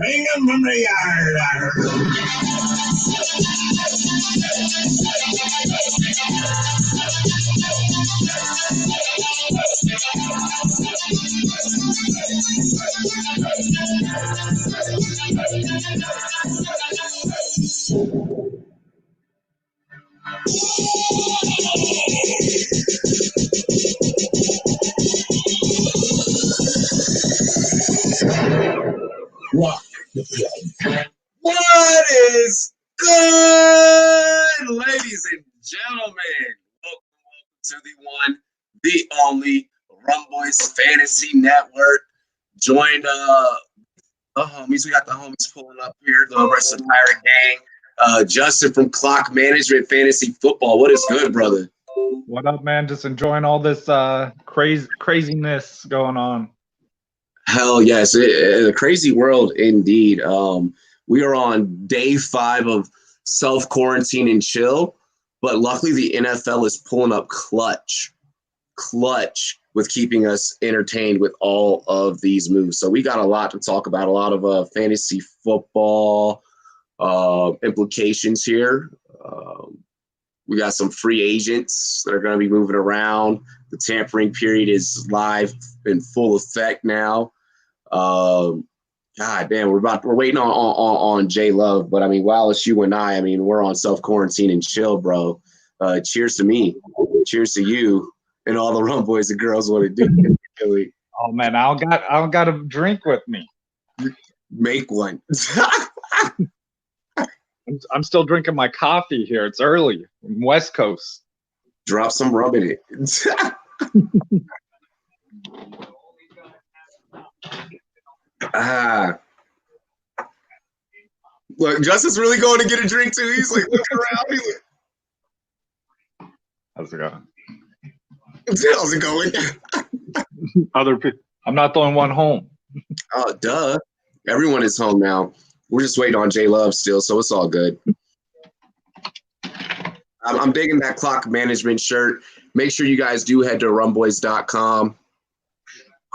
Bring him from the yard. What is good, ladies and gentlemen? Welcome to the one, the only Rumboyz Fantasy Network. Joined the homies. We got the homies pulling up here, the rest of the Pirate Gang. Justin from Clock Management Fantasy Football. What is good, brother? What up, man? Just enjoying all this craziness going on. Hell yes, a crazy world indeed. We are on day 5 of self-quarantine and chill, but luckily the NFL is pulling up clutch with keeping us entertained with all of these moves. So we got a lot to talk about, a lot of fantasy football implications here. We got some free agents that are going to be moving around. The tampering period is live in full effect now. God damn, we're waiting on J Love, but I mean, Wallace, you and I mean, we're on self-quarantine and chill, bro. Cheers to me, cheers to you, and all the Rumboyz and girls want to do. Oh man, I don't got a drink with me. Make one. I'm still drinking my coffee here. It's early. I'm West Coast. Drop some rum in it. Look, Justin's really going to get a drink too. He's like looking around. He's like, how's it going? How's it going? Other people. I'm not the only one home. Oh, duh. Everyone is home now. We're just waiting on J Love still, so it's all good. I'm digging that Clock Management shirt. Make sure you guys do head to rumboyz.com.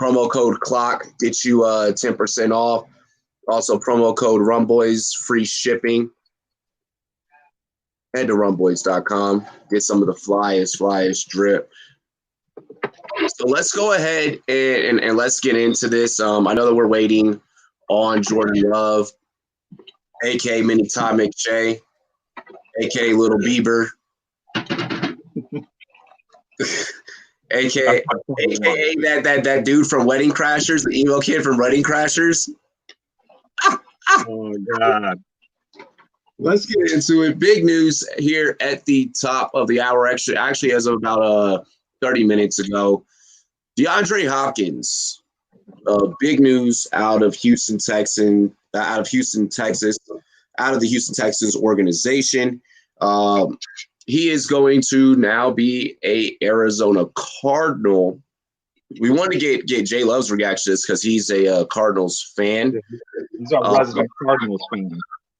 Promo code CLOCK gets you 10% off. Also, promo code Rumboyz, free shipping. Head to rumboyz.com. Get some of the flyest drip. So let's go ahead and let's get into this. I know that we're waiting on Jordan Love, a.k.a. Mini Todd McShay, a.k.a. Little Bieber, a.k.a. that dude from Wedding Crashers, the emo kid from Wedding Crashers. Oh, God. Let's get into it. Big news here at the top of the hour, actually as of about 30 minutes ago. DeAndre Hopkins, big news out of Houston, Texas, out of the Houston Texans organization. He is going to now be a Arizona Cardinal. We want to get J Love's reaction to this because he's a Cardinals fan. He's our resident Cardinals fan.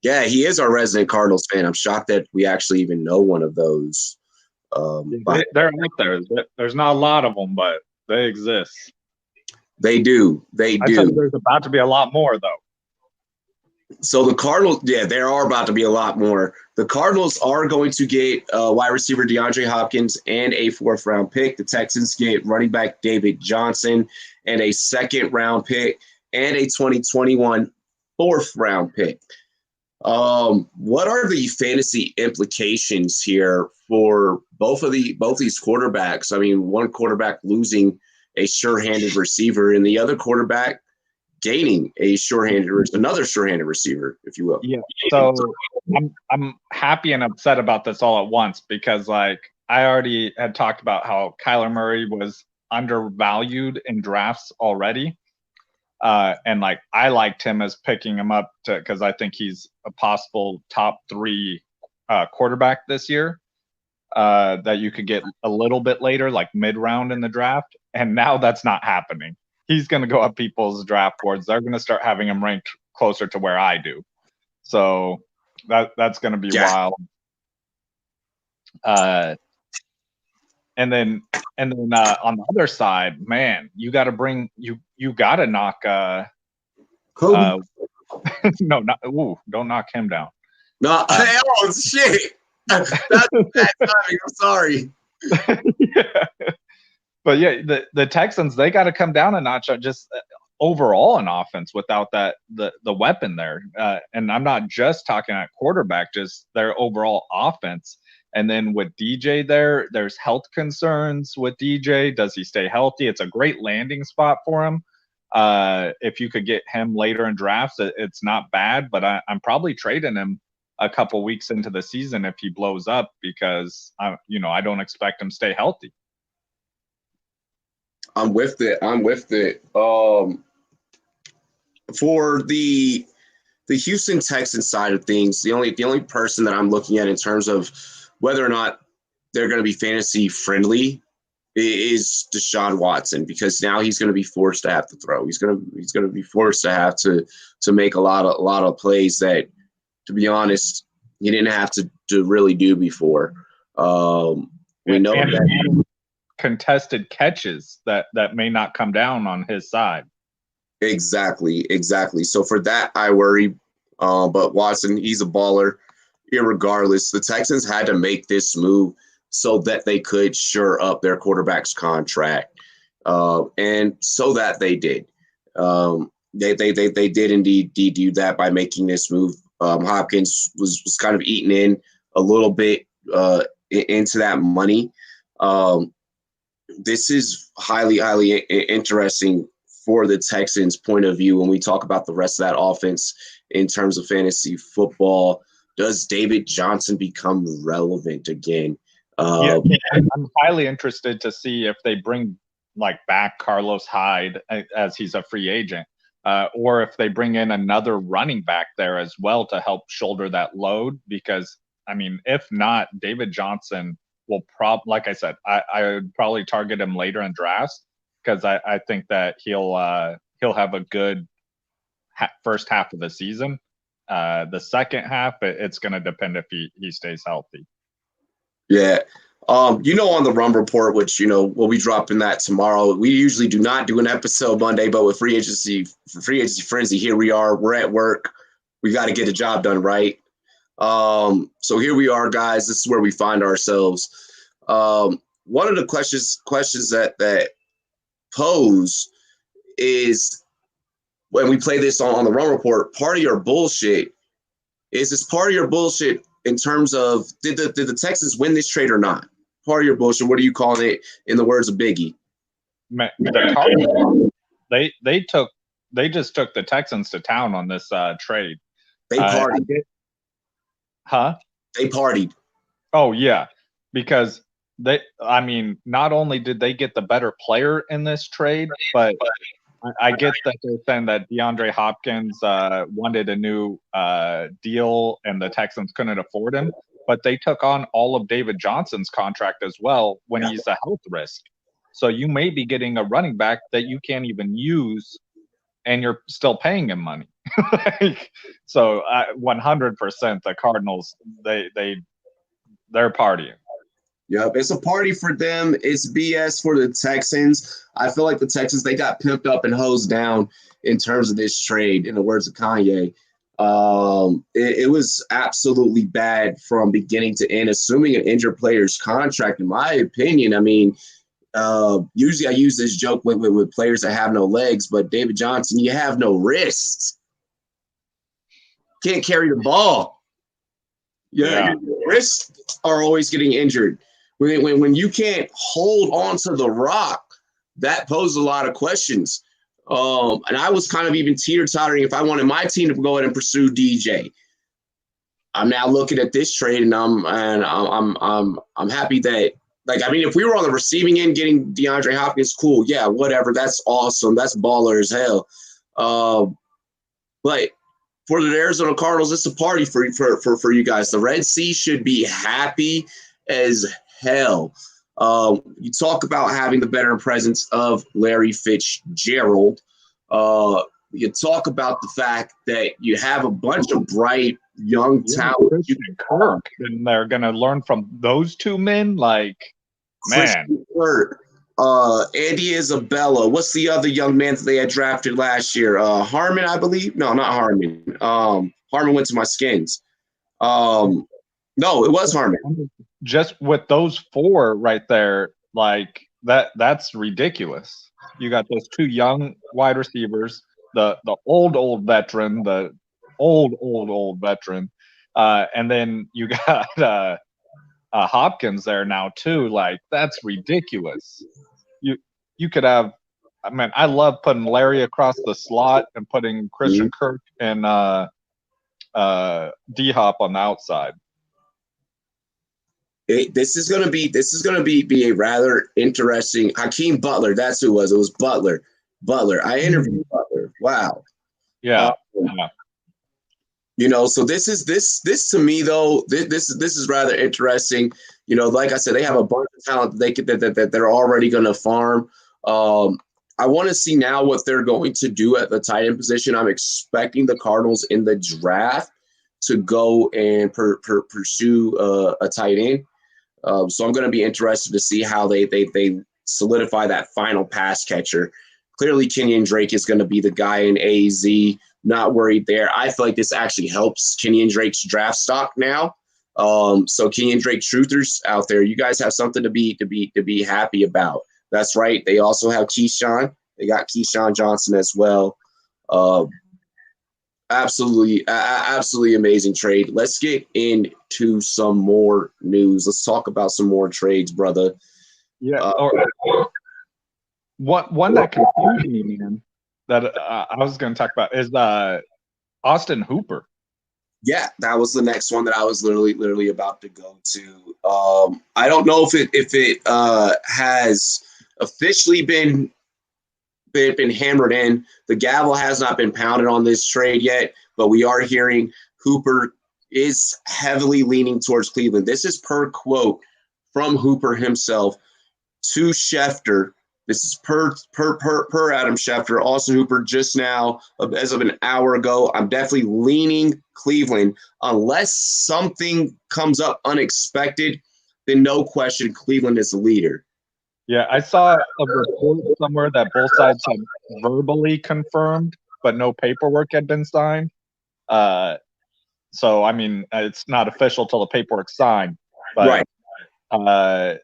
Yeah, he is our resident Cardinals fan. I'm shocked that we actually even know one of those. They're out there. There's not a lot of them, but they exist. They do. I tell you, there's about to be a lot more, though. So the Cardinals, yeah, there are about to be a lot more. The Cardinals are going to get wide receiver DeAndre Hopkins and a 4th-round pick. The Texans get running back David Johnson and a 2nd-round pick and a 2021 4th-round pick. What are the fantasy implications here for both these quarterbacks? I mean, one quarterback losing a sure-handed receiver and the other quarterback gaining another sure-handed receiver, if you will. Yeah. So I'm happy and upset about this all at once because, like, I already had talked about how Kyler Murray was undervalued in drafts already. And like I liked him as picking him up because I think he's a possible top 3 quarterback this year that you could get a little bit later, like mid-round in the draft. And now that's not happening. He's going to go up people's draft boards. They're going to start having him ranked closer to where I do. So that's going to be wild. And then on the other side, man, you got to knock No, not don't knock him down. No, oh shit. That's bad timing. I'm sorry. Yeah. But yeah, the Texans, they got to come down a notch on just overall in offense without that the weapon there. And I'm not just talking at quarterback, just their overall offense. And then with DJ there, there's health concerns with DJ. Does he stay healthy? It's a great landing spot for him. If you could get him later in drafts, it's not bad. But I'm probably trading him a couple weeks into the season if he blows up because I don't expect him to stay healthy. I'm with it. For the Houston Texans side of things, the only person that I'm looking at in terms of whether or not they're going to be fantasy friendly is Deshaun Watson, because now he's going to be forced to have to throw. He's going to be forced to have to make a lot of plays that, to be honest, he didn't have to really do before. We know that contested catches that may not come down on his side. Exactly. So for that, I worry. But Watson, he's a baller. Irregardless, the Texans had to make this move so that they could shore up their quarterback's contract, and so that they did. They did indeed do that by making this move. Hopkins was kind of eating in a little bit into that money. This is highly interesting for the Texans' point of view when we talk about the rest of that offense in terms of fantasy football. Does David Johnson become relevant again? I'm highly interested to see if they bring back Carlos Hyde as he's a free agent, or if they bring in another running back there as well to help shoulder that load. Because if not, David Johnson will like I said, I would probably target him later in drafts because I think that he'll have a good first half of the season. The second half, it's going to depend if he stays healthy. Yeah. On the Rum Report, which, we'll be dropping that tomorrow. We usually do not do an episode Monday, but with free agency frenzy, here we are. We're at work. We got to get a job done, right? So here we are, guys. This is where we find ourselves. One of the questions that pose is, when we play this on the Run Report, part of your bullshit is this part of your bullshit in terms of did the Texans win this trade or not? Part of your bullshit. What are you calling it in the words of Biggie? The Cardinals, they just took the Texans to town on this trade. They partied. They partied. Oh yeah, because not only did they get the better player in this trade, but I get that they're saying that DeAndre Hopkins wanted a new deal and the Texans couldn't afford him, but they took on all of David Johnson's contract as well when he's a health risk. So you may be getting a running back that you can't even use, and you're still paying him money. So 100% the Cardinals, they're partying. Yep, it's a party for them. It's BS for the Texans. I feel like the Texans, they got pimped up and hosed down in terms of this trade, in the words of Kanye. It was absolutely bad from beginning to end, assuming an injured player's contract, in my opinion. Usually I use this joke with players that have no legs, but David Johnson, you have no wrists. Can't carry the ball. Your wrists are always getting injured. When you can't hold on to the rock, that poses a lot of questions. And I was kind of even teeter-tottering if I wanted my team to go ahead and pursue DJ. I'm now looking at this trade, and I'm happy that, if we were on the receiving end getting DeAndre Hopkins, cool, yeah, whatever, that's awesome, that's baller as hell. But for the Arizona Cardinals, it's a party for you guys. The Red Sea should be happy as hell. You talk about having the veteran presence of Larry Fitzgerald. You talk about the fact that you have a bunch of bright young talent. Kirk, and they're going to learn from those two men. Man, Andy Isabella. What's the other young man that they had drafted last year? Harmon, I believe. No, not Harmon. Harmon went to my Skins. No, it was Harmon. Just with those four right there, like that's ridiculous. You got those two young wide receivers, the old veteran, the old veteran, and then you got Hopkins there now too. Like that's ridiculous. You could have. I mean, I love putting Larry across the slot and putting Christian Kirk and D Hop on the outside. This is gonna be a rather interesting. Hakeem Butler, that's who it was. It was Butler. I interviewed Butler. Wow. Yeah. You know, so this to me though. This is rather interesting. You know, like I said, they have a bunch of talent that they're already going to farm. I want to see now what they're going to do at the tight end position. I'm expecting the Cardinals in the draft to go and pursue a tight end. So I'm going to be interested to see how they solidify that final pass catcher. Clearly, Kenyon Drake is going to be the guy in AZ. Not worried there. I feel like this actually helps Kenyon Drake's draft stock now. So Kenyon Drake truthers out there, you guys have something to be happy about. That's right. They also have Keyshawn. They got Keyshawn Johnson as well. Absolutely amazing trade. Let's get into some more news. Let's talk about some more trades, brother. Yeah. One that confused me, man, that I was going to talk about is Austin Hooper. Yeah, that was the next one that I was literally about to go to. I don't know if it has officially been hammered in. The gavel has not been pounded on this trade yet, but we are hearing Hooper is heavily leaning towards Cleveland. This is per quote from Hooper himself to Schefter. This is per Adam Schefter. Austin Hooper just now, as of an hour ago, I'm definitely leaning Cleveland. Unless something comes up unexpected, then no question Cleveland is the leader. Yeah, I saw a report somewhere that both sides had verbally confirmed, but no paperwork had been signed. So, I mean, it's not official till the paperwork's signed. But, right.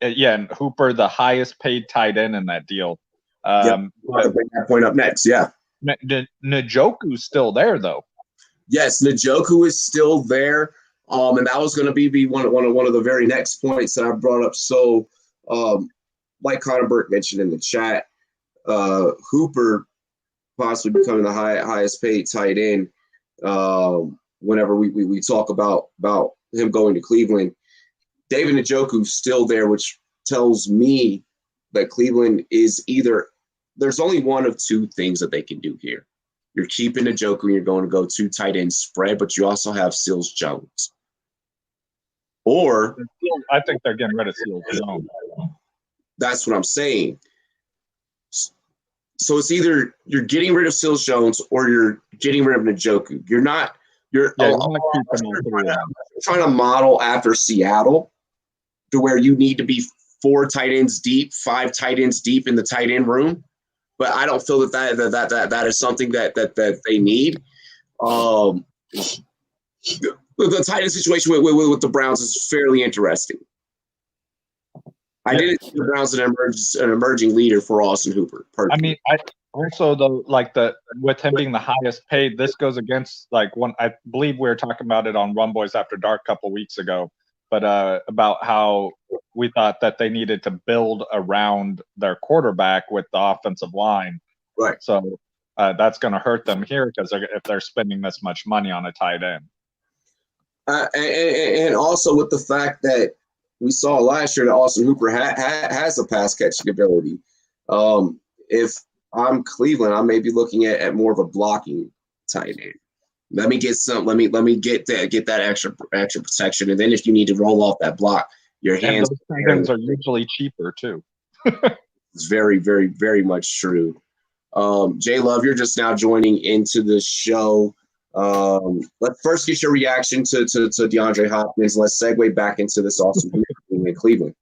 Yeah, and Hooper, the highest paid tight end in that deal. I'll bring that point up next. Yeah. Njoku's still there, though. Yes, Njoku is still there. And that was going to be one of the very next points that I brought up. So, like Connor Burke mentioned in the chat, Hooper possibly becoming the highest paid tight end. Whenever we talk about him going to Cleveland, David Njoku's still there, which tells me that Cleveland is either there's only one of two things that they can do here. You're keeping Njoku and you're going to go two tight end spread, but you also have Seals Jones. Or I think they're getting rid of Seals Jones. That's what I'm saying. So it's either you're getting rid of Seals Jones or you're getting rid of Njoku. You're trying to model after Seattle to where you need to be 4 tight ends deep, 5 tight ends deep in the tight end room. But I don't feel that is something that they need. The tight end situation with the Browns is fairly interesting. I didn't see the Browns an emerging leader for Austin Hooper. Personally. I mean, also though, with him being the highest paid, this goes against I believe we were talking about it on Rumboyz After Dark a couple weeks ago, but about how we thought that they needed to build around their quarterback with the offensive line. Right. So that's going to hurt them here because if they're spending this much money on a tight end. And also with the fact that we saw last year that Austin Hooper has a pass catching ability. If I'm Cleveland, I may be looking at more of a blocking tight end. Let me get that extra protection, and then if you need to roll off that block, your hands. And those tight ends are usually cheaper too. It's very, very, very much true. Jay Love, you're just now joining into the show. Let's first get your reaction to DeAndre Hopkins. Let's segue back into this awesome in Cleveland.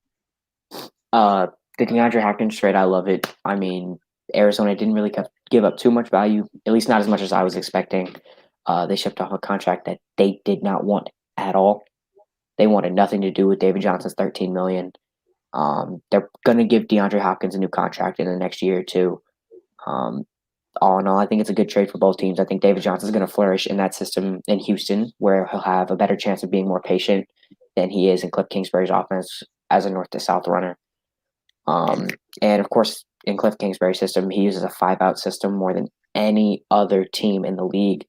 Got The DeAndre Hopkins trade, I love it. I mean, Arizona didn't really give up too much value, at least not as much as I was expecting. They shipped off a contract that they did not want at all. They wanted nothing to do with David Johnson's $13 million. They're going to give DeAndre Hopkins a new contract in the next year or two. All in all, I think it's a good trade for both teams. I think David Johnson is going to flourish in that system in Houston, where he'll have a better chance of being more patient than he is in Cliff Kingsbury's offense as a north to south runner. And of course, in Cliff Kingsbury's system, he uses a 5-out system more than any other team in the league.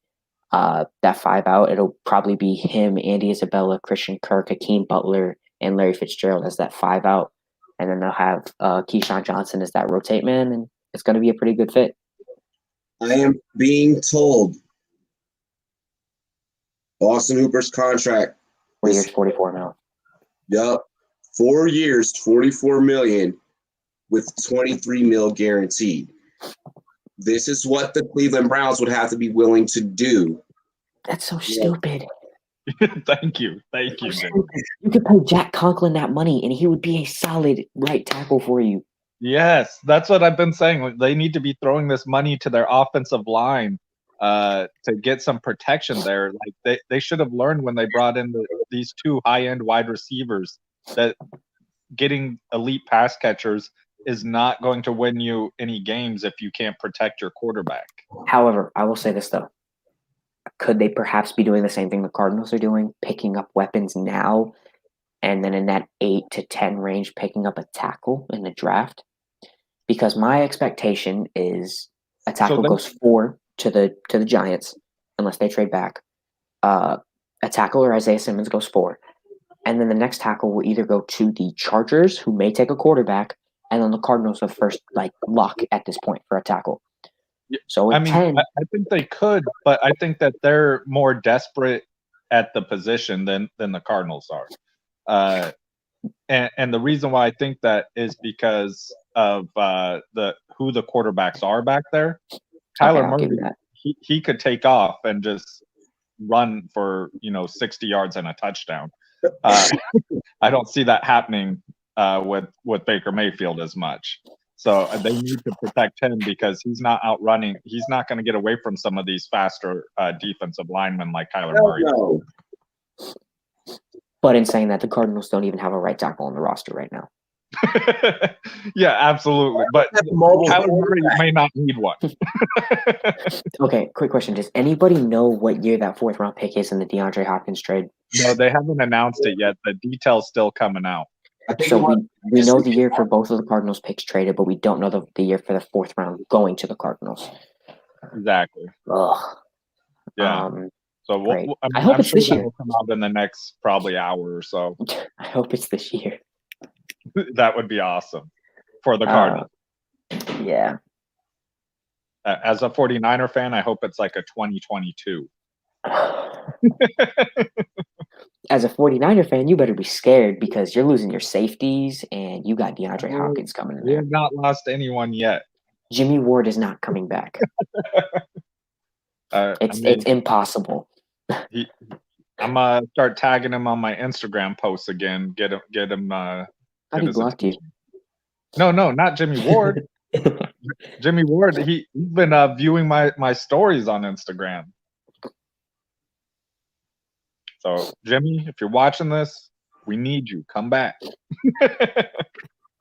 That 5-out, it'll probably be him, Andy Isabella, Christian Kirk, Hakeem Butler, and Larry Fitzgerald as that 5-out. And then they'll have Keyshawn Johnson as that rotate man, and it's going to be a pretty good fit. I am being told Austin Hooper's contract 4 years, $44 million. Yep. 4 years, $44 million with $23 million guaranteed. This is what the Cleveland Browns would have to be willing to do. That's so stupid. Thank you. You could pay Jack Conklin that money, and he would be a solid right tackle for you. Yes, that's what I've been saying. They need to be throwing this money to their offensive line to get some protection there. Like they should have learned when they brought in these two high-end wide receivers that getting elite pass catchers is not going to win you any games if you can't protect your quarterback. However, I will say this, though. Could they perhaps be doing the same thing the Cardinals are doing, picking up weapons now, and then in that 8 to 10 range, picking up a tackle in the draft? Because my expectation is a tackle goes 4 to the Giants, unless they trade back. A tackle or Isaiah Simmons goes 4. And then the next tackle will either go to the Chargers, who may take a quarterback, and then the Cardinals have first lock at this point for a tackle. So I think they could, but I think that they're more desperate at the position than the Cardinals are. And the reason why I think that is because of who the quarterbacks are back there. Kyler Murray, he could take off and just run for 60 yards and a touchdown. I don't see that happening with Baker Mayfield as much. So they need to protect him because he's not outrunning. He's not going to get away from some of these faster defensive linemen like Kyler Murray. No. But in saying that, the Cardinals don't even have a right tackle on the roster right now. Yeah, absolutely. But Kyler Murray may not need one. Okay, quick question. Does anybody know what year that 4th-round pick is in the DeAndre Hopkins trade? No, they haven't announced it yet. The details still coming out. So we know the year for both of the Cardinals picks traded, but we don't know the year for the 4th round going to the Cardinals. Exactly. Ugh. Yeah. So I hope it's this year. Will come out in the next probably hour or so. I hope it's this year. That would be awesome for the Cardinals. Yeah. As a 49er fan, I hope it's like a 2022. As a 49er fan, you better be scared because you're losing your safeties and you got DeAndre Hopkins coming in there. We have not lost anyone yet. Jimmy Ward is not coming back. It's impossible. I'm gonna start tagging him on my Instagram posts again. Get him. How do you block you? No, not Jimmy Ward. Jimmy Ward. He's been viewing my stories on Instagram. So Jimmy, if you're watching this, we need you. Come back.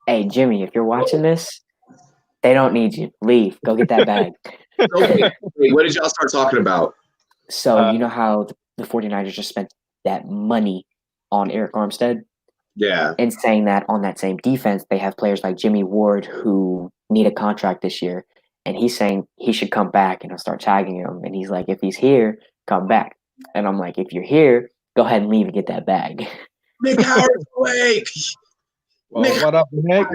Hey Jimmy, if you're watching this, they don't need you. Leave. Go get that bag. Okay. Wait, what did y'all start talking about? So you know how the 49ers just spent that money on Eric Armstead? Yeah. And saying that on that same defense, they have players like Jimmy Ward who need a contract this year. And he's saying he should come back, and I'll start tagging him. And he's like, if he's here, come back. And I'm like, if you're here, go ahead and leave and get that bag. Nick Howard's awake. Well, what up, Nick?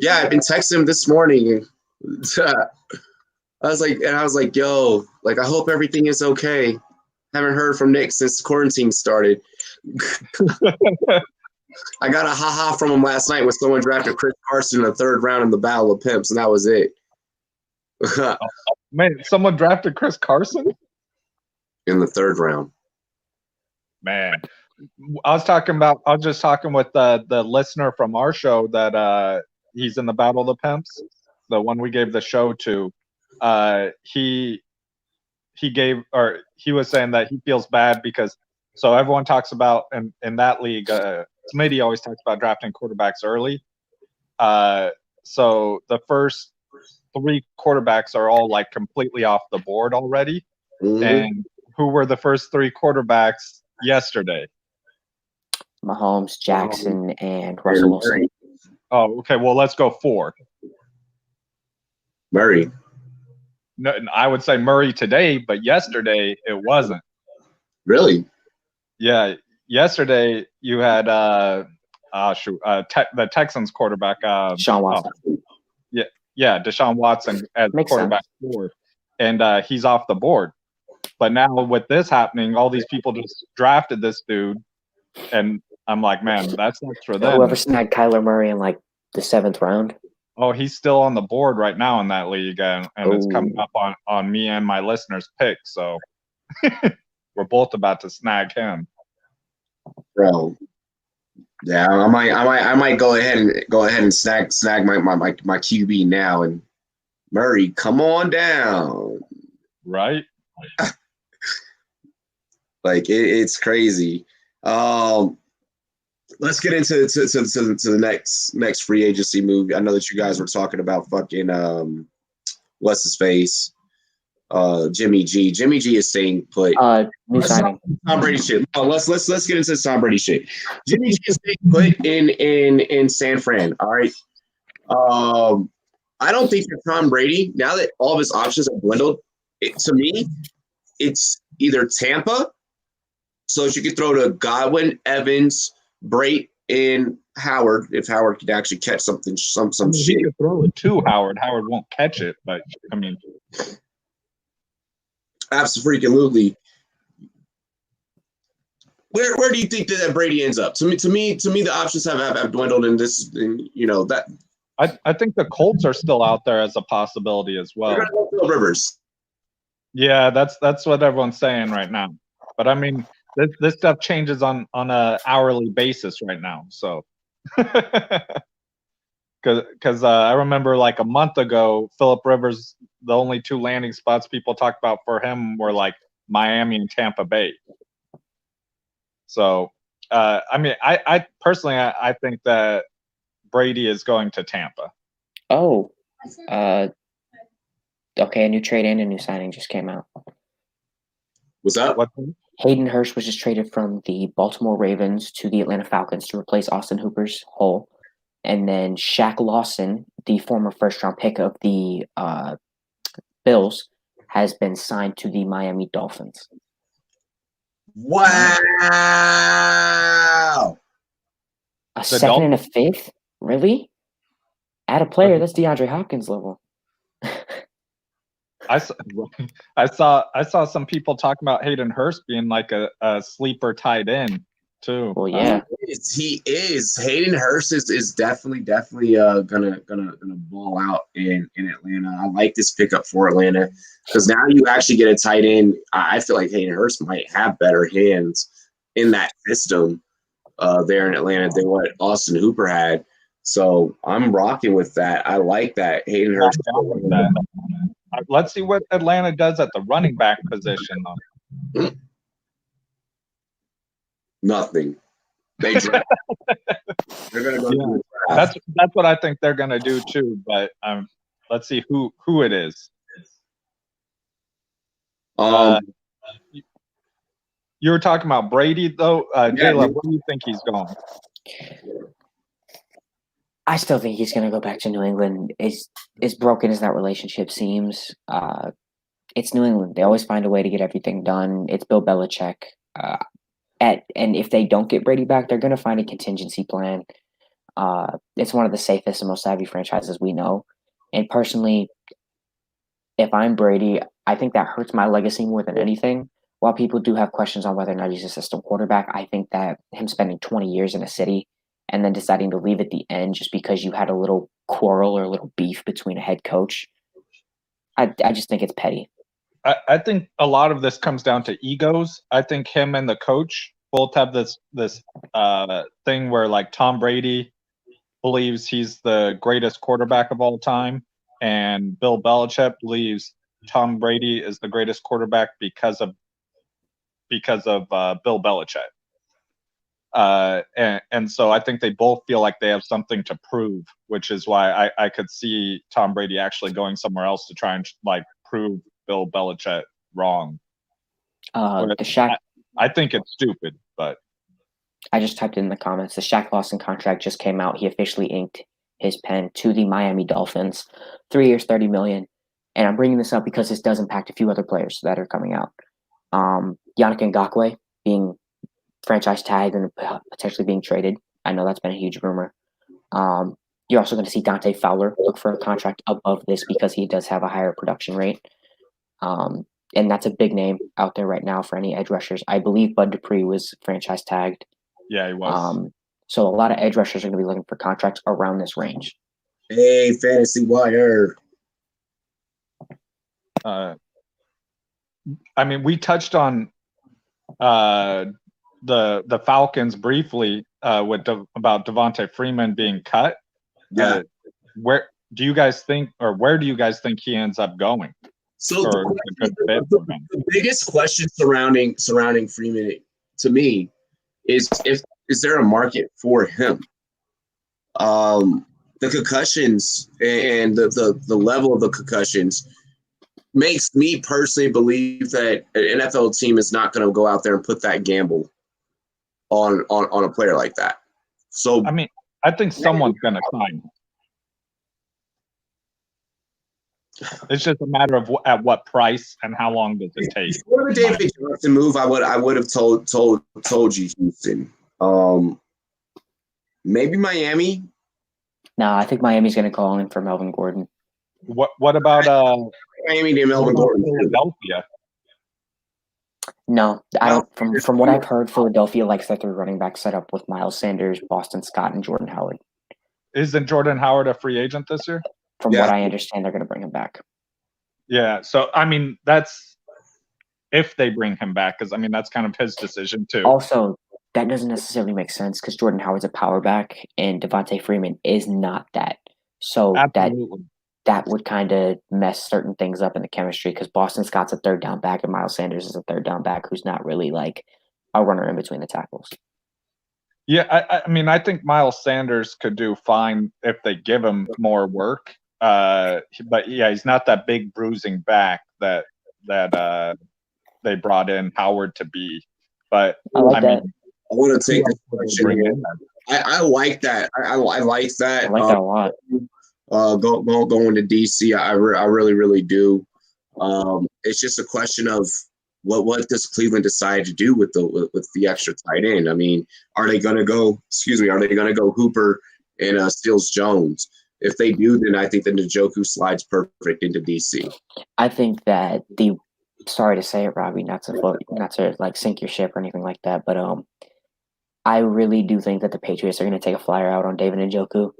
Yeah, I've been texting him this morning. I was like, yo, like, I hope everything is okay. Haven't heard from Nick since quarantine started. I got a ha-ha from him last night when someone drafted Chris Carson in the 3rd round in the Battle of Pimps, and that was it. Man, someone drafted Chris Carson? In the 3rd round. Man, I was just talking with the listener from our show that he's in the Battle of the Pimps, the one we gave the show to. He was saying that he feels bad because so everyone talks about in that league, Smitty always talks about drafting quarterbacks early. So the first 3 quarterbacks are all like completely off the board already. Mhm. And who were the first 3 quarterbacks yesterday? Mahomes, Jackson, and Russell Wilson. Oh, okay. Well, let's go 4. Murray. No, I would say Murray today, but yesterday it wasn't. Really? Yeah, yesterday you had the Texans quarterback Deshaun Watson. Deshaun Watson as Makes quarterback 4, and he's off the board. But now with this happening, all these people just drafted this dude, and I'm like, man, that sucks for them. Whoever snagged Kyler Murray in like the 7th round. Oh, he's still on the board right now in that league, and it's coming up on me and my listeners' picks. So we're both about to snag him, bro. Yeah, I might go ahead and snag my QB now. And Murray, come on down. Right? Like it's crazy. Let's get into the next free agency move. I know that you guys were talking about fucking what's his face, Jimmy G. Jimmy G is staying put. New signing. Tom Brady shit. No, let's get into Tom Brady shit. Jimmy G is staying put in San Fran. All right. I don't think for Tom Brady, now that all of his options have dwindled, to me, it's either Tampa. So you could throw to Godwin, Evans, Brait, and Howard if Howard could actually catch something, some shit. You could throw it to Howard. Howard won't catch it, but I mean, absolutely. Where do you think that Brady ends up? To me, the options have dwindled in this. And, you know that. I think the Colts are still out there as a possibility as well. They're gonna go Rivers. Yeah, that's what everyone's saying right now. But I mean, this stuff changes on a hourly basis right now. So, because I remember like a month ago, Phillip Rivers, the only 2 landing spots people talked about for him were like Miami and Tampa Bay. So, I mean, I personally, I think that Brady is going to Tampa. Oh, okay. A new trade and a new signing just came out. What's up? What? Hayden Hurst was just traded from the Baltimore Ravens to the Atlanta Falcons to replace Austin Hooper's hole. And then Shaq Lawson, the former first-round pick of the Bills, has been signed to the Miami Dolphins. Wow! A 2nd and a 5th? Really? Add a player, that's DeAndre Hopkins level. I saw some people talking about Hayden Hurst being like a sleeper tight end too. Well, yeah, he is. Hayden Hurst is definitely gonna ball out in Atlanta. I like this pickup for Atlanta because now you actually get a tight end. I feel like Hayden Hurst might have better hands in that system there in Atlanta than what Austin Hooper had. So I'm rocking with that. I like that Hayden Hurst. Let's see what Atlanta does at the running back position, though. Nothing. They're gonna go through the draft. That's what I think they're gonna do too. But let's see who it is. You were talking about Brady though, Jayla. Where do you think he's going? I still think he's going to go back to New England. As broken as that relationship seems, it's New England. They always find a way to get everything done. It's Bill Belichick. And if they don't get Brady back, they're going to find a contingency plan. It's one of the safest and most savvy franchises we know. And personally, if I'm Brady, I think that hurts my legacy more than anything. While people do have questions on whether or not he's a system quarterback, I think that him spending 20 years in a city and then deciding to leave at the end just because you had a little quarrel or a little beef between a head coach, I just think it's petty. I think a lot of this comes down to egos. I think him and the coach both have this thing where like Tom Brady believes he's the greatest quarterback of all time, and Bill Belichick believes Tom Brady is the greatest quarterback because of Bill Belichick. And so I think they both feel like they have something to prove, which is why I could see Tom Brady actually going somewhere else to try and like prove Bill Belichick wrong. The Shaq. I think it's stupid, but I just typed in the comments. The Shaq Lawson contract just came out. He officially inked his pen to the Miami Dolphins, 3 years, $30 million. And I'm bringing this up because this does impact a few other players that are coming out. Yannick Ngakoue being franchise tagged and potentially being traded. I know that's been a huge rumor. You're also going to see Dante Fowler look for a contract above this because he does have a higher production rate. And that's a big name out there right now for any edge rushers. I believe Bud Dupree was franchise tagged. Yeah, he was. So a lot of edge rushers are going to be looking for contracts around this range. Hey, Fantasy Wire. I mean, we touched on the Falcons briefly about Devontae Freeman being cut. Yeah. Where do you guys think he ends up going? So the biggest question surrounding Freeman to me is there a market for him? The concussions and the level of the concussions makes me personally believe that an NFL team is not going to go out there and put that gamble on a player like that. So I mean, I think someone's going to sign him. It's just a matter of at what price and how long does it take. For the David Johnson move, I would have told you Houston. Maybe Miami. No, I think Miami's going to call in for Melvin Gordon. What about Miami to Melvin Gordon? Philadelphia? No, I don't. From what I've heard, Philadelphia likes their 3 running back setup with Miles Sanders, Boston Scott, and Jordan Howard. Isn't Jordan Howard a free agent this year? From what I understand, they're going to bring him back. Yeah, so I mean that's if they bring him back, because I mean that's kind of his decision too. Also, that doesn't necessarily make sense because Jordan Howard's a power back and Devontae Freeman is not that. So Absolutely. that would kind of mess certain things up in the chemistry because Boston Scott's a 3rd down back and Miles Sanders is a 3rd down back who's not really like a runner in between the tackles. Yeah, I mean I think Miles Sanders could do fine if they give him more work. But yeah, he's not that big bruising back that they brought in Howard to be. But I want to take this question. I like that. I like that. I like that a lot. Going to DC, I really, really do. It's just a question of what does Cleveland decide to do with the extra tight end? I mean, are they going to go Hooper and Steele Jones? If they do, then I think the Njoku slides perfect into DC. I think that sorry to say it, Robbie, not to like sink your ship or anything like that, but I really do think that the Patriots are going to take a flyer out on David Njoku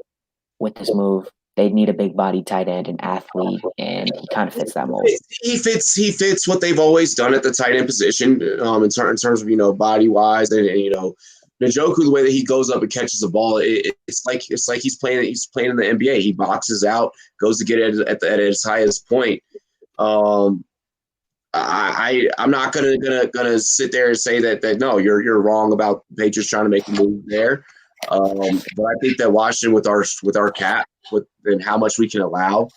with this move. They need a big body tight end, an athlete, and he kind of fits that mold. He fits what they've always done at the tight end position in terms of body wise and Njoku, the way that he goes up and catches the ball, it's like he's playing in the NBA. He boxes out, goes to get it at his highest point. I'm not gonna sit there and say that no, you're wrong about the Patriots trying to make a move there. But I think that Washington with our cap and how much we can allow,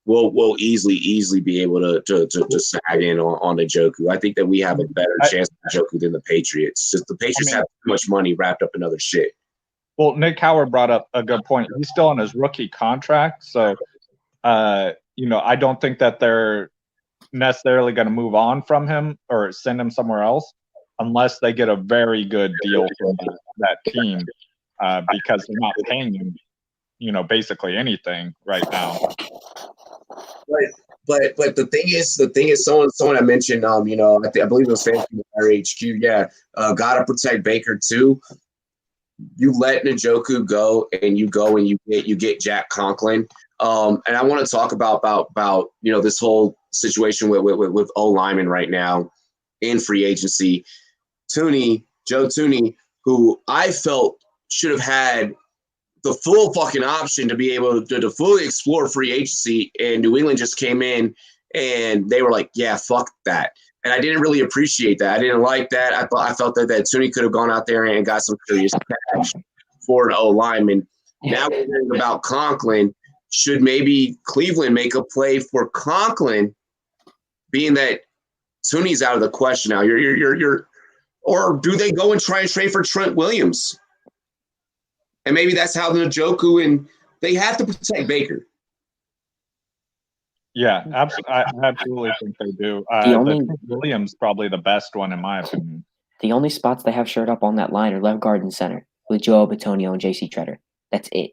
we'll easily be able to sag in on Njoku. I think that we have a better chance of Njoku than the Patriots. Just the Patriots have too much money wrapped up in other shit. Well, Nick Howard brought up a good point. He's still on his rookie contract, so I don't think that they're necessarily going to move on from him or send him somewhere else unless they get a very good deal from that team because they're not paying him, basically anything right now. But the thing is, someone I mentioned, I believe it was Fantasy RHQ. Yeah, gotta protect Baker too. You let Njoku go, and you get Jack Conklin. And I want to talk about this whole situation with O lineman right now in free agency. Joe Tooney, who I felt should have had the full fucking option to be able to fully explore free agency, and New England just came in and they were like, yeah, fuck that. And I didn't really appreciate that. I didn't like that. I felt that Tooney could have gone out there and got some serious cash for an O lineman. Now we're hearing about Conklin. Should maybe Cleveland make a play for Conklin, being that Tooney's out of the question now? Or do they go and try and trade for Trent Williams? And maybe that's how the Njoku, and they have to protect Baker. Yeah, absolutely. I absolutely think they do. Williams probably the best one in my opinion. The only spots they have shirt up on that line are left guard and center with Joe Bitonio and J.C. Treader. That's it.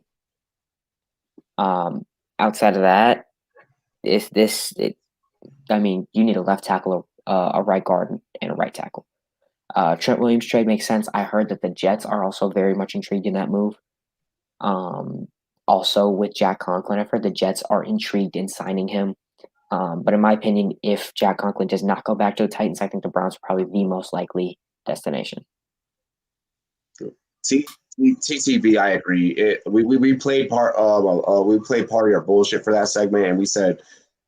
Outside of that, you need a left tackle, a right guard, and a right tackle. Trent Williams trade makes sense. I heard that the Jets are also very much intrigued in that move. Also with Jack Conklin, I've heard the Jets are intrigued in signing him. But in my opinion, if Jack Conklin does not go back to the Titans, I think the Browns are probably the most likely destination. TTB, I agree. We played part of our bullshit for that segment, and we said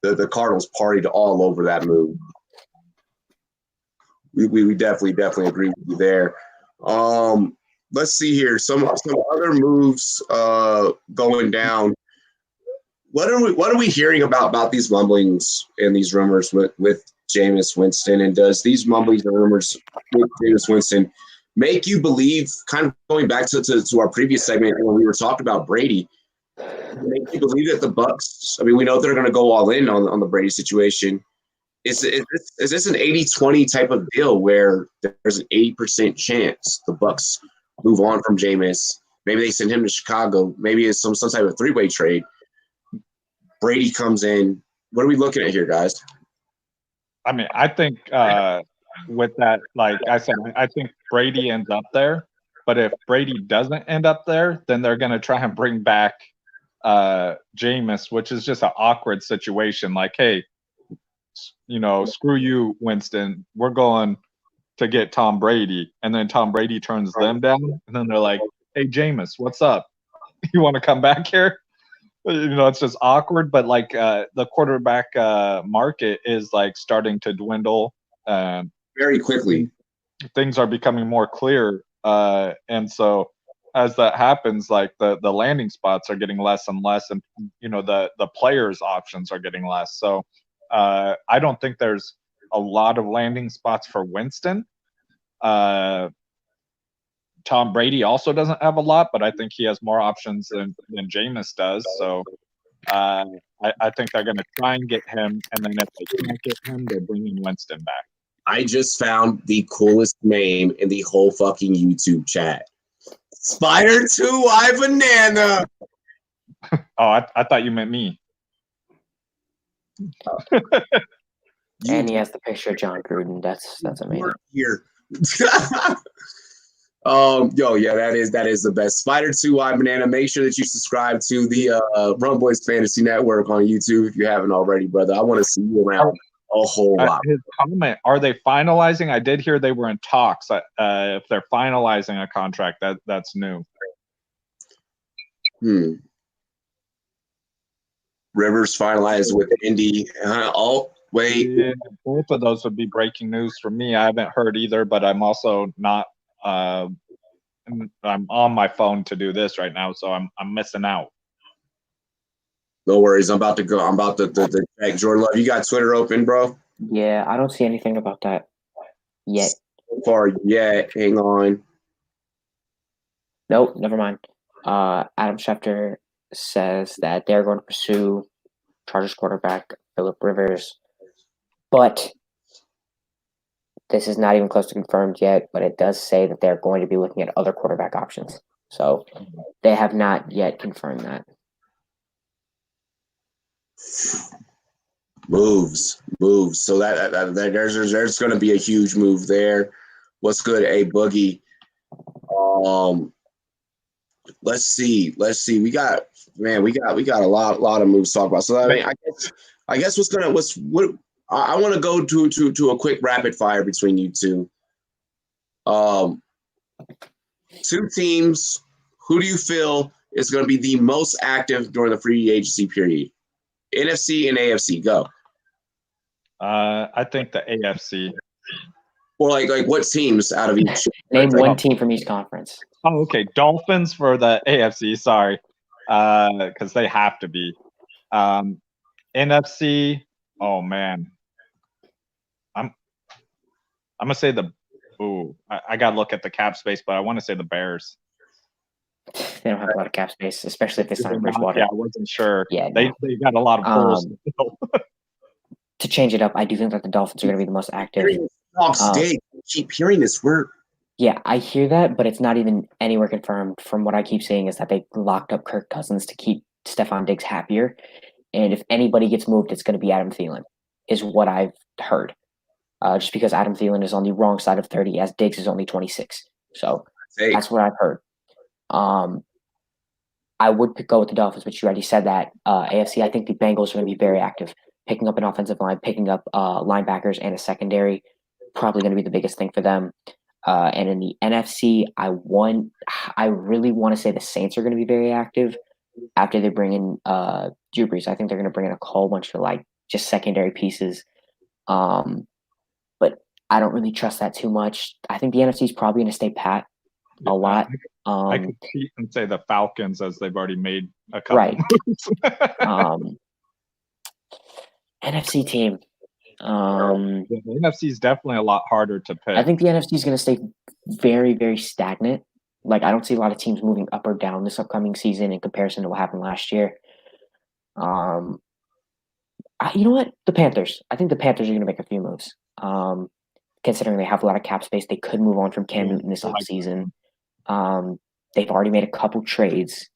the Cardinals partied all over that move. We definitely agree with you there. Let's see here. Some other moves going down. What are we hearing about these mumblings and these rumors with Jameis Winston? And does these mumblings and rumors with Jameis Winston make you believe, kind of going back to our previous segment when we were talking about Brady, make you believe that the Bucs, I mean, we know they're going to go all in on the Brady situation. Is this an 80-20 type of deal where there's an 80% chance the Bucs move on from Jameis? Maybe they send him to Chicago. Maybe it's some type of three-way trade. Brady comes in. What are we looking at here, guys? I mean, I think with that, like I said, I think Brady ends up there. But if Brady doesn't end up there, then they're going to try and bring back Jameis, which is just an awkward situation. Like, hey, screw you, Winston. We're going to get Tom Brady. And then Tom Brady turns them down. And then they're like, hey, Jameis, what's up? You want to come back here? It's just awkward. But like the quarterback market is like starting to dwindle. Very quickly. Things are becoming more clear. And so as that happens, like the landing spots are getting less and less. And, the players' options are getting less. So I don't think there's a lot of landing spots for Winston. Tom Brady also doesn't have a lot, but I think he has more options than Jameis does. So I think they're going to try and get him, and then if they can't get him, they're bringing Winston back. I just found the coolest name in the whole fucking YouTube chat. Spider 2 I Banana. Oh, I thought you meant me. And he has the picture of John Gruden. That's amazing. Here. That is the best. Spider 2 I Banana. Make sure that you subscribe to the Rumboyz Fantasy Network on YouTube if you haven't already, brother. I want to see you around a whole lot. His comment, are they finalizing? I did hear they were in talks. If they're finalizing a contract, that's new. Rivers finalized with Indy. Wait. Yeah, both of those would be breaking news for me. I haven't heard either, but I'm also not. I'm on my phone to do this right now, so I'm missing out. No worries. I'm about to go. I'm about to check. Jordan Love, you got Twitter open, bro? Yeah, I don't see anything about that yet. So far, yet. Hang on. Nope, never mind. Adam Schefter says that they're going to pursue Chargers quarterback Phillip Rivers, but this is not even close to confirmed yet, but it does say that they're going to be looking at other quarterback options. So they have not yet confirmed that. Moves. So that there's going to be a huge move there. What's good, A Boogie? Let's see. We got a lot of moves to talk about. So I mean, I guess I want to go to a quick rapid fire between you two. Two teams. Who do you feel is going to be the most active during the free agency period? NFC and AFC. Go. I think the AFC. Or like what teams out of each? Name one team from each conference. Oh, okay. Dolphins for the AFC. Sorry, because they have to be. NFC. Oh man, I'm gonna say the. Ooh, I gotta look at the cap space, but I want to say the Bears. They don't have a lot of cap space, especially if they sign Bridgewater. Yeah, I wasn't sure. Yeah, they got a lot of holes. To change it up, I do think that the Dolphins are going to be the most active. Keep hearing this. Yeah, I hear that, but it's not even anywhere confirmed. From what I keep seeing is that they locked up Kirk Cousins to keep Stephon Diggs happier. And if anybody gets moved, it's going to be Adam Thielen, is what I've heard. Just because Adam Thielen is on the wrong side of 30, as Diggs is only 26. So that's what I've heard. I would go with the Dolphins, but you already said that. AFC, I think the Bengals are going to be very active, picking up an offensive line, picking up linebackers and a secondary, probably going to be the biggest thing for them. And in the NFC, I really want to say the Saints are going to be very active after they bring in Drew Brees. I think they're going to bring in a whole bunch of just secondary pieces. But I don't really trust that too much. I think the NFC is probably going to stay pat a lot. I could cheat and say the Falcons, as they've already made a couple. Right. NFC team. The NFC is definitely a lot harder to pick. I think the NFC is going to stay very, very stagnant. I don't see a lot of teams moving up or down this upcoming season in comparison to what happened last year. You know what? The Panthers. I think the Panthers are going to make a few moves. Considering they have a lot of cap space, they could move on from Cam Newton this offseason. They've already made a couple trades.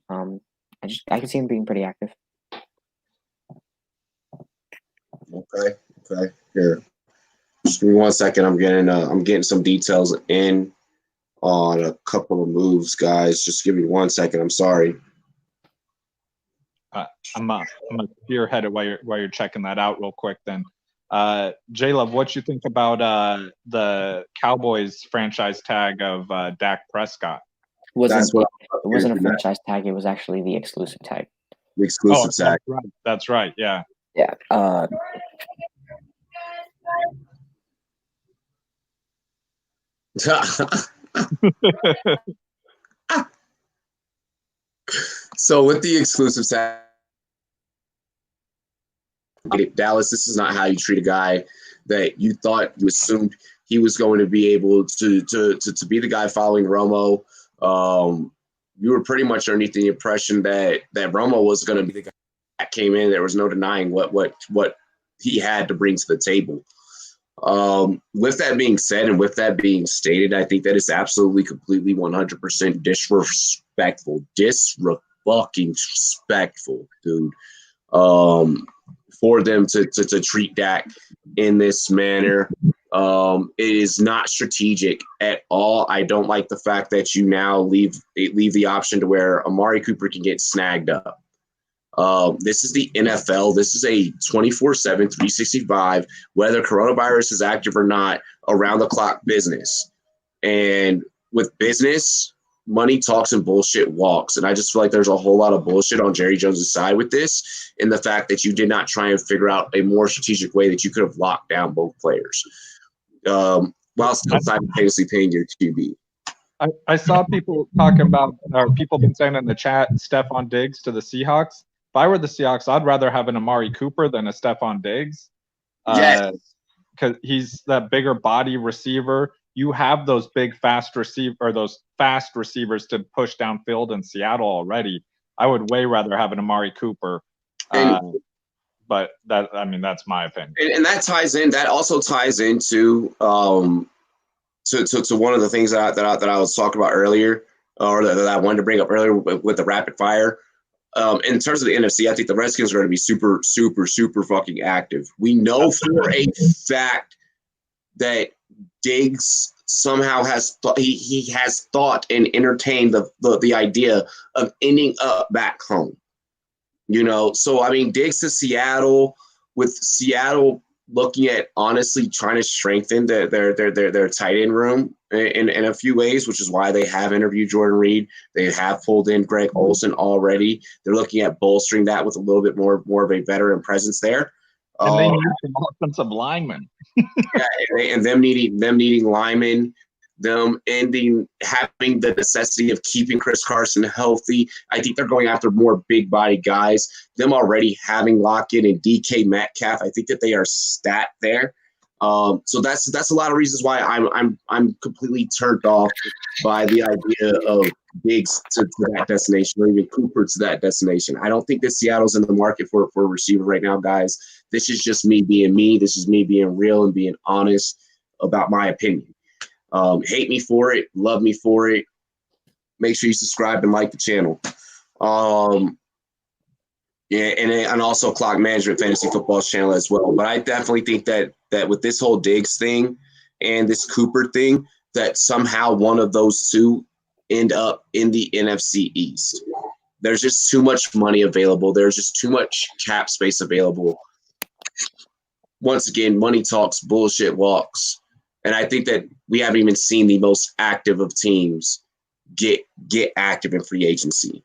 I can see them being pretty active. Okay. Here, just give me 1 second. I'm getting some details in on a couple of moves, guys. Just give me 1 second. I'm sorry. I'm gonna spearhead it while you're checking that out real quick. Then, J-Love, what you think about the Cowboys franchise tag of Dak Prescott? It wasn't a franchise tag. It was actually the exclusive tag. The exclusive tag. That's right. Yeah. Yeah. So with the exclusive tag, Dallas, this is not how you treat a guy that you thought, you assumed he was going to be able to be the guy following Romo. You were pretty much underneath the impression that Romo was going to be the guy that came in. There was no denying what he had to bring to the table. With that being said, and with that being stated, I think that is absolutely, completely, 100% disrespectful, dude. For them to treat Dak in this manner. It is not strategic at all. I don't like the fact that you now leave the option to where Amari Cooper can get snagged up. This is the NFL. This is a 24/7, 365, whether coronavirus is active or not, around the clock business. And with business, money talks and bullshit walks. And I just feel like there's a whole lot of bullshit on Jerry Jones' side with this, in the fact that you did not try and figure out a more strategic way that you could have locked down both players, while still simultaneously paying your QB. I saw people talking about, or people been saying in the chat, Stephon Diggs to the Seahawks. If I were the Seahawks, I'd rather have an Amari Cooper than a Stephon Diggs. Yes. Because he's that bigger body receiver. You have those big fast receivers to push downfield in Seattle already. I would way rather have an Amari Cooper. But that's my opinion. And that ties in. That also ties into to one of the things that I was talking about earlier, or that I wanted to bring up earlier with the rapid fire. In terms of the NFC, I think the Redskins are going to be super, super, super fucking active. We know for a fact that Diggs somehow has he has thought and entertained the idea of ending up back home. So I mean, Diggs to Seattle, with Seattle looking at honestly trying to strengthen their tight end room in a few ways, which is why they have interviewed Jordan Reed. They have pulled in Greg Olsen already. They're looking at bolstering that with a little bit more of a veteran presence there. And they need some offensive linemen. And them needing linemen, them having the necessity of keeping Chris Carson healthy. I think they're going after more big body guys. Them already having Lockett and DK Metcalf, I think that they are stat there. So that's a lot of reasons why I'm completely turned off by the idea of Diggs to that destination, or even Cooper to that destination. I don't think that Seattle's in the market for a receiver right now, guys. This is just me being me. This is me being real and being honest about my opinion. Hate me for it, love me for it. Make sure you subscribe and like the channel. And also Clock Management Fantasy Football channel as well. But I definitely think that with this whole Diggs thing and this Cooper thing, that somehow one of those two end up in the NFC East. There's just too much money available. There's just too much cap space available. Once again, money talks, bullshit walks. And I think that we haven't even seen the most active of teams get active in free agency.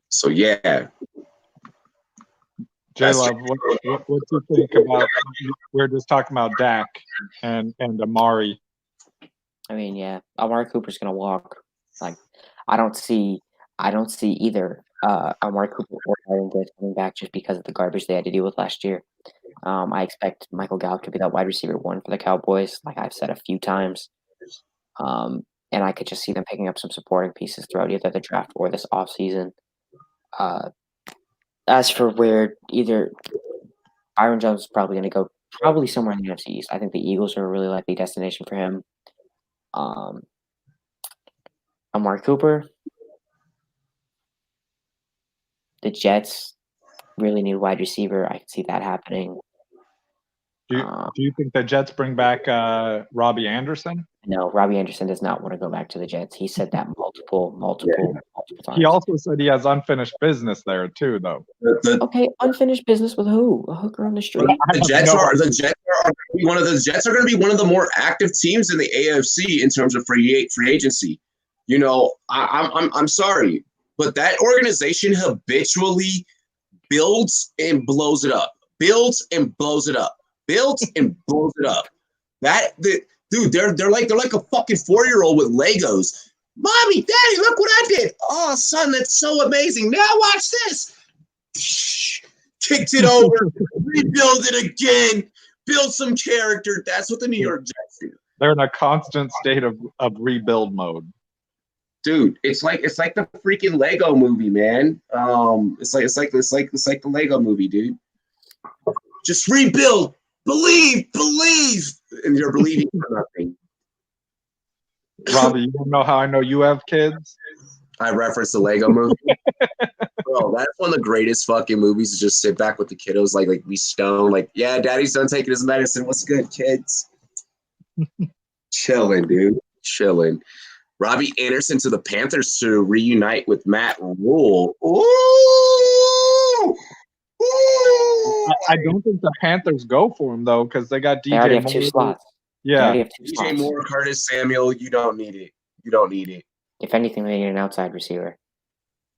So, yeah. J-Love, what do you think about – we're just talking about Dak and Amari. I mean, yeah, Amari Cooper's going to walk. Like, I don't see either Amari Cooper or Aaron Diggs coming back just because of the garbage they had to deal with last year. I expect Michael Gallup to be that wide receiver one for the Cowboys, like I've said a few times. And I could just see them picking up some supporting pieces throughout either the draft or this offseason. As for where either Byron Jones is probably going to go, probably somewhere in the NFC East. I think the Eagles are a really likely destination for him. Amari Cooper, the Jets really need a wide receiver. I can see that happening. Do you think the Jets bring back Robbie Anderson? No, Robbie Anderson does not want to go back to the Jets. He said that multiple times. He also said he has unfinished business there too, though. Okay, unfinished business with who? A hooker on the street? The Jets are going to be one of the more active teams in the AFC in terms of free agency. You know, I'm sorry, but that organization habitually builds and blows it up. Builds and blows it up. Builds and blows it up. Dude, they're like a fucking 4-year-old with Legos. Mommy, Daddy, look what I did. Oh, son, that's so amazing. Now watch this. Kicked it over, rebuild it again, build some character. That's what the New York Jets do. They're in a constant state of rebuild mode. Dude, it's like the freaking Lego movie, man. It's like the Lego movie, dude. Just rebuild, believe, and you're believing for nothing. Robbie, you don't know how I know you have kids? I referenced the Lego movie. Bro, that's one of the greatest fucking movies to just sit back with the kiddos, like be stoned, like, yeah, Daddy's done taking his medicine. What's good, kids? Chilling, dude. Chilling. Robbie Anderson to the Panthers to reunite with Matt Rule. Ooh! I don't think the Panthers go for him, though, because they got DJ They already have Moore. 2 slots. Yeah. DJ Moore, Curtis Samuel, you don't need it. You don't need it. If anything, they need an outside receiver.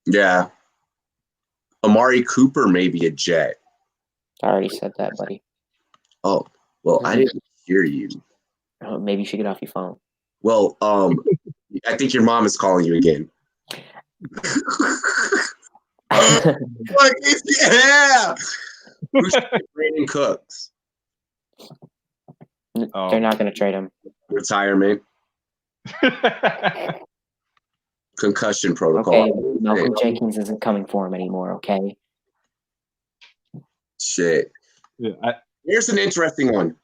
Yeah. Amari Cooper may be a Jet. I already said that, buddy. Oh, well, I didn't hear you. Oh, maybe you should get off your phone. Well, I think your mom is calling you again. Yeah. Brandon Cooks. They're not going to trade him. Retirement. Concussion protocol. Okay, Malcolm Jenkins isn't coming for him anymore, okay? Shit. Yeah, Here's an interesting one.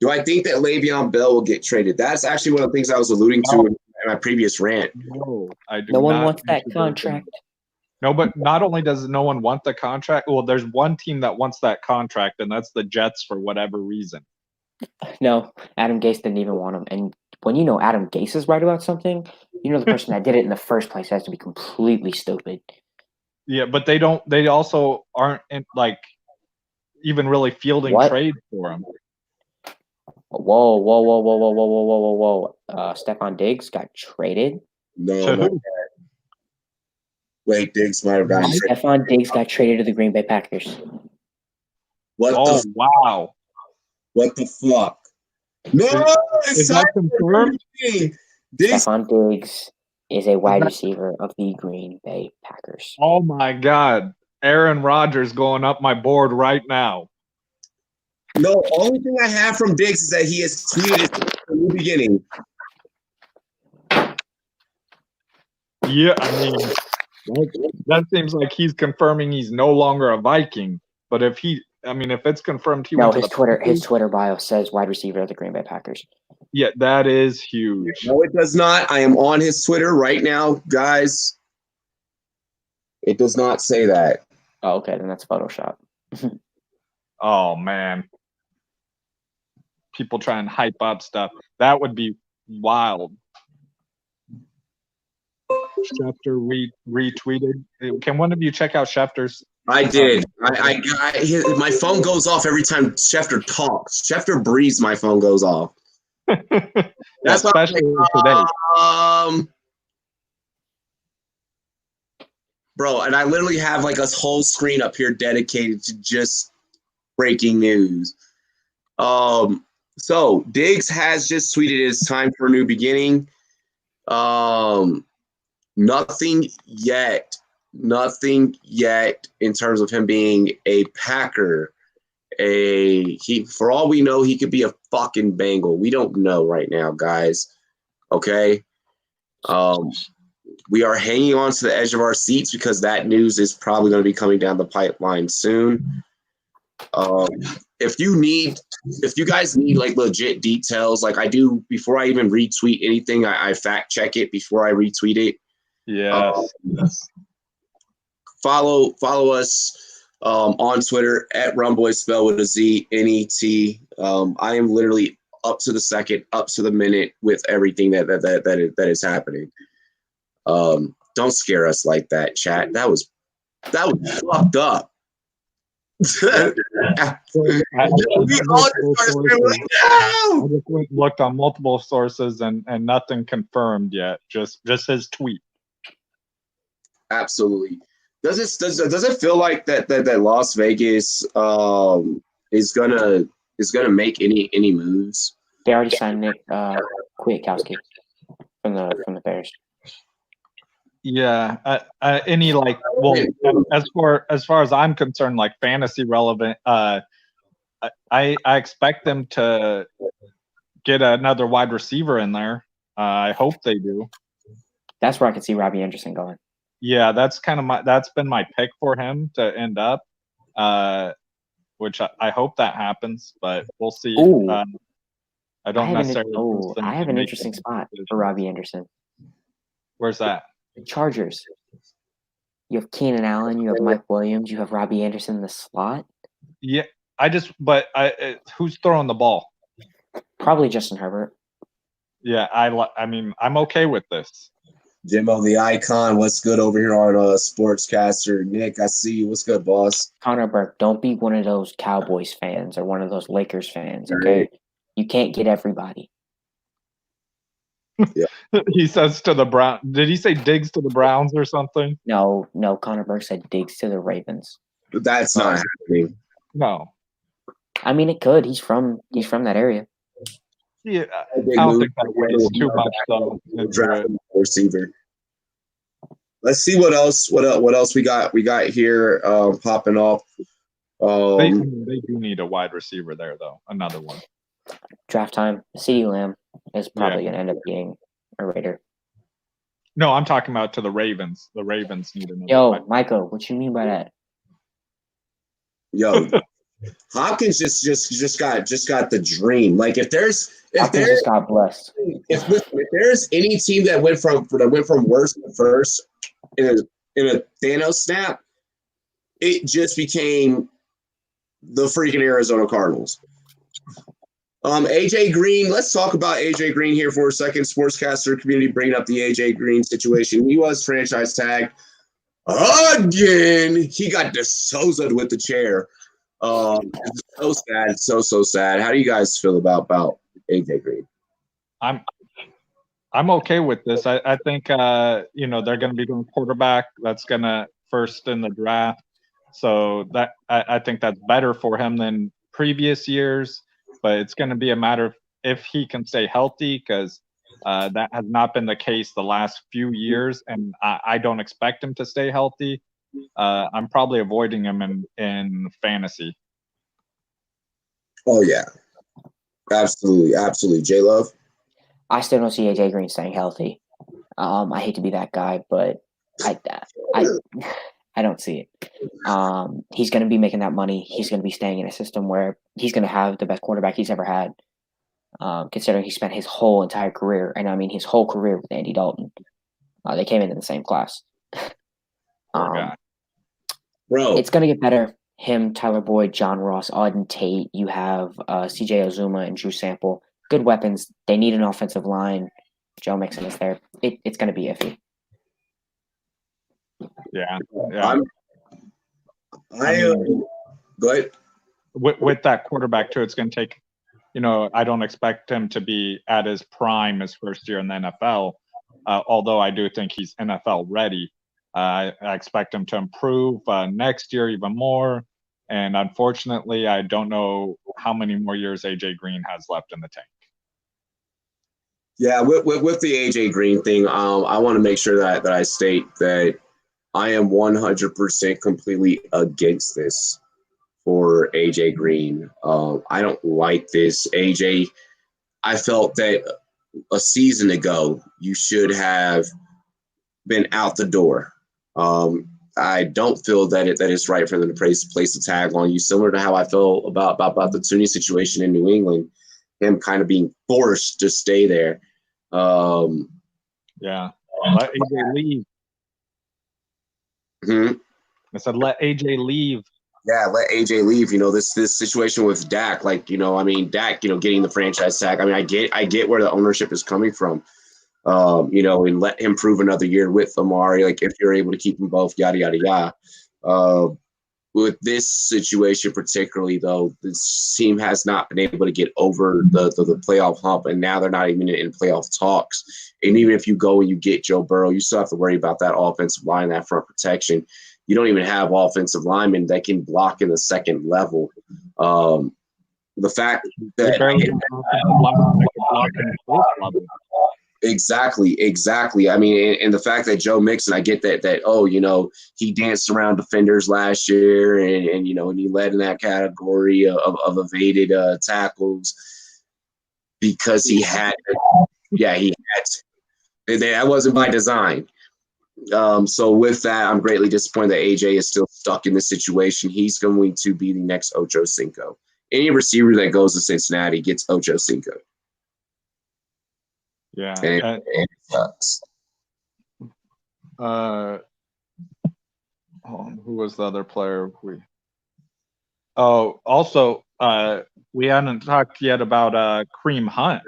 Do I think that Le'Veon Bell will get traded? That's actually one of the things I was alluding to in my previous rant. No, I do No one not wants that think contract. No, but not only does no one want the contract, well, there's one team that wants that contract, and that's the Jets for whatever reason. No, Adam Gase didn't even want him. And when you know Adam Gase is right about something, you know the person that did it in the first place has to be completely stupid. Yeah, but they don't. They also aren't like even really fielding What? trades for him. Whoa! Stephon Diggs got traded. No, To no. who? Wait, Diggs might have gotten traded. Stephon Diggs got traded to the Green Bay Packers. Oh wow! What the fuck? No, Is that confirmed? Diggs. Stephon Diggs is a wide receiver of the Green Bay Packers. Oh my God! Aaron Rodgers going up my board right now. No, only thing I have from Diggs is that he has tweeted it from the beginning. Yeah, I mean, that seems like he's confirming he's no longer a Viking. But if it's confirmed he went to his Twitter bio says wide receiver of the Green Bay Packers. Yeah, that is huge. No, it does not. I am on his Twitter right now, guys. It does not say that. Oh, okay, then that's Photoshop. Oh man, people try and hype up stuff. That would be wild. Schefter retweeted. Can one of you check out Schefter's? I did. My phone goes off every time Schefter talks. Schefter breathes, my phone goes off. That's especially today. Bro, and I literally have like a whole screen up here dedicated to just breaking news. So Diggs has just tweeted it's time for a new beginning. Nothing yet in terms of him being a Packer. For all we know, he could be a fucking Bengal. We don't know right now, guys. Okay. We are hanging on to the edge of our seats because that news is probably going to be coming down the pipeline soon. If you guys need like legit details, like I do, before I even retweet anything, I fact check it before I retweet it. Yeah. Follow us on Twitter at Rumboyz, spelled with a Z, N-E-T. I am literally up to the second, up to the minute with everything that is happening. Don't scare us like that, chat. That was fucked up. I just looked on multiple sources and nothing confirmed yet. Just his tweet. Absolutely. Does it feel like that Las Vegas is gonna make any moves? They already signed Nick Kwiatkowski from the Bears. Yeah. Any like, well, as far as I'm concerned, like fantasy relevant, I expect them to get another wide receiver in there. I hope they do. That's where I could see Robbie Anderson going. Yeah, that's been my pick for him to end up, which I hope that happens, but we'll see. I don't necessarily. I have an interesting spot for Robbie Anderson. Where's that? The Chargers. You have Keenan Allen, you have Mike Williams, you have Robbie Anderson in the slot. Yeah, who's throwing the ball? Probably Justin Herbert. Yeah, I mean, I'm okay with this. Jimbo the Icon, what's good over here on Sportscaster? Nick, I see you. What's good, boss? Connor Burke, don't be one of those Cowboys fans or one of those Lakers fans, okay? Right. You can't get everybody. Yeah. He says to the Browns. Did he say Diggs to the Browns or something? No. Connor Burke said Diggs to the Ravens. That's not happening. No. I mean, it could. He's from that area. Yeah, I don't think that weighs too much though. Draft receiver. Let's see what else we got. We got here popping off. They do need a wide receiver there though. Another one. Draft time. CeeDee Lamb is probably going to end up being a Raider. No, I'm talking about to the Ravens. The Ravens need another. Yo, Michael, what you mean by that? Yo, Hopkins just got the dream. Like if there's just got blessed. If there's any team that went from worst to first in a Thanos snap, it just became the freaking Arizona Cardinals. AJ Green, let's talk about AJ Green here for a second. Sportscaster community bringing up the AJ Green situation. He was franchise tagged. again. He got disposed with the chair. It's so sad. So sad. How do you guys feel about AJ Green? I'm okay with this. I think you know, they're going to be doing quarterback. That's going to first in the draft. So that I think that's better for him than previous years. But it's going to be a matter of if he can stay healthy, because that has not been the case the last few years, and I don't expect him to stay healthy. I'm probably avoiding him in fantasy. Oh yeah, absolutely. J Love. I still don't see AJ Green staying healthy. I hate to be that guy, but I don't see it. He's going to be making that money. He's going to be staying in a system where he's going to have the best quarterback he's ever had. Considering he spent his whole entire career, and I mean his whole career with Andy Dalton. They came in the same class. Bro, it's going to get better. Him, Tyler Boyd, John Ross, Auden Tate. You have C.J. Uzuma and Drew Sample. Good weapons. They need an offensive line. Joe Mixon is there. It's going to be iffy. Yeah. Go ahead. With that quarterback too, it's going to take. You know, I don't expect him to be at his prime his first year in the NFL. Although I do think he's NFL ready. I expect him to improve next year even more. And unfortunately, I don't know how many more years AJ Green has left in the tank. Yeah, with the AJ Green thing, I want to make sure that I state that I am 100% completely against this for AJ Green. I don't like this. AJ, I felt that a season ago you should have been out the door. I don't feel that it's right for them to place a tag on you, similar to how I feel about the Tooney situation in New England, him kind of being forced to stay there. Yeah, let AJ leave. I said let AJ leave. Yeah, let AJ leave. You know, this situation with Dak, like, you know, I mean, Dak, you know, getting the franchise tag. I mean, I get where the ownership is coming from. You know, and let him prove another year with Amari, like if you're able to keep them both, yada yada yada. With this situation particularly, though, this team has not been able to get over the playoff hump, and now they're not even in playoff talks. And even if you go and you get Joe Burrow, you still have to worry about that offensive line, that front protection. You don't even have offensive linemen that can block in the second level. The fact that Exactly. I mean, and the fact that Joe Mixon, I get that oh, you know, he danced around defenders last year, and you know, and he led in that category of evaded tackles because he had that wasn't by design. So with that, I'm greatly disappointed that AJ is still stuck in this situation. He's going to be the next Ocho Cinco. Any receiver that goes to Cincinnati gets Ocho Cinco. Yeah, and it sucks. Who was the other player? Also, we hadn't talked yet about Kareem Hunt.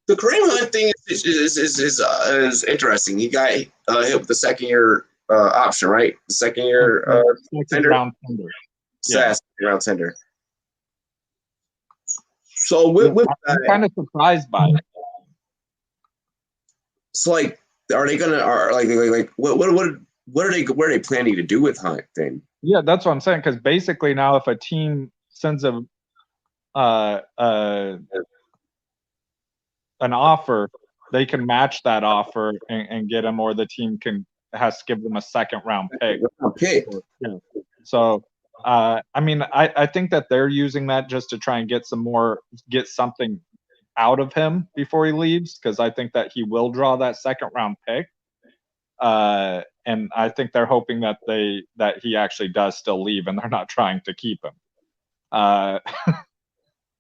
The Kareem Hunt thing is interesting. He got hit with the second-year option, right? The second-year tender. Round tender. Yeah, round tender. So with I'm kind of surprised by it. It's like, are they gonna what are they planning to do with Hunt then? Yeah, that's what I'm saying. Because basically now, if a team sends an offer, they can match that offer and get him, or the team has to give them a second round pick. Yeah. So. I mean, I think that they're using that just to try and get something out of him before he leaves, because I think that he will draw that second round pick. And I think they're hoping that he actually does still leave and they're not trying to keep him.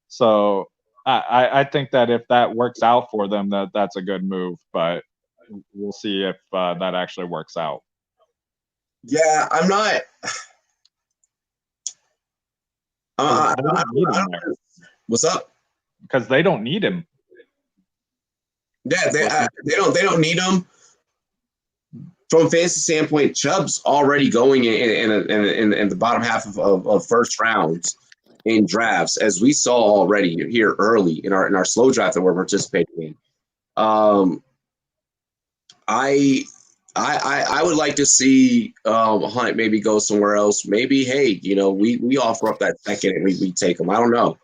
So I think that if that works out for them, that's a good move, but we'll see if that actually works out. Yeah, I'm not. What's up? Because they don't need him. Yeah, they don't need him. from a fantasy standpoint, Chubb's already going in the bottom half of first rounds in drafts, as we saw already here early in our slow draft that we're participating in. I would like to see Hunt maybe go somewhere else. Maybe, hey, we offer up that second and we take him. I don't know.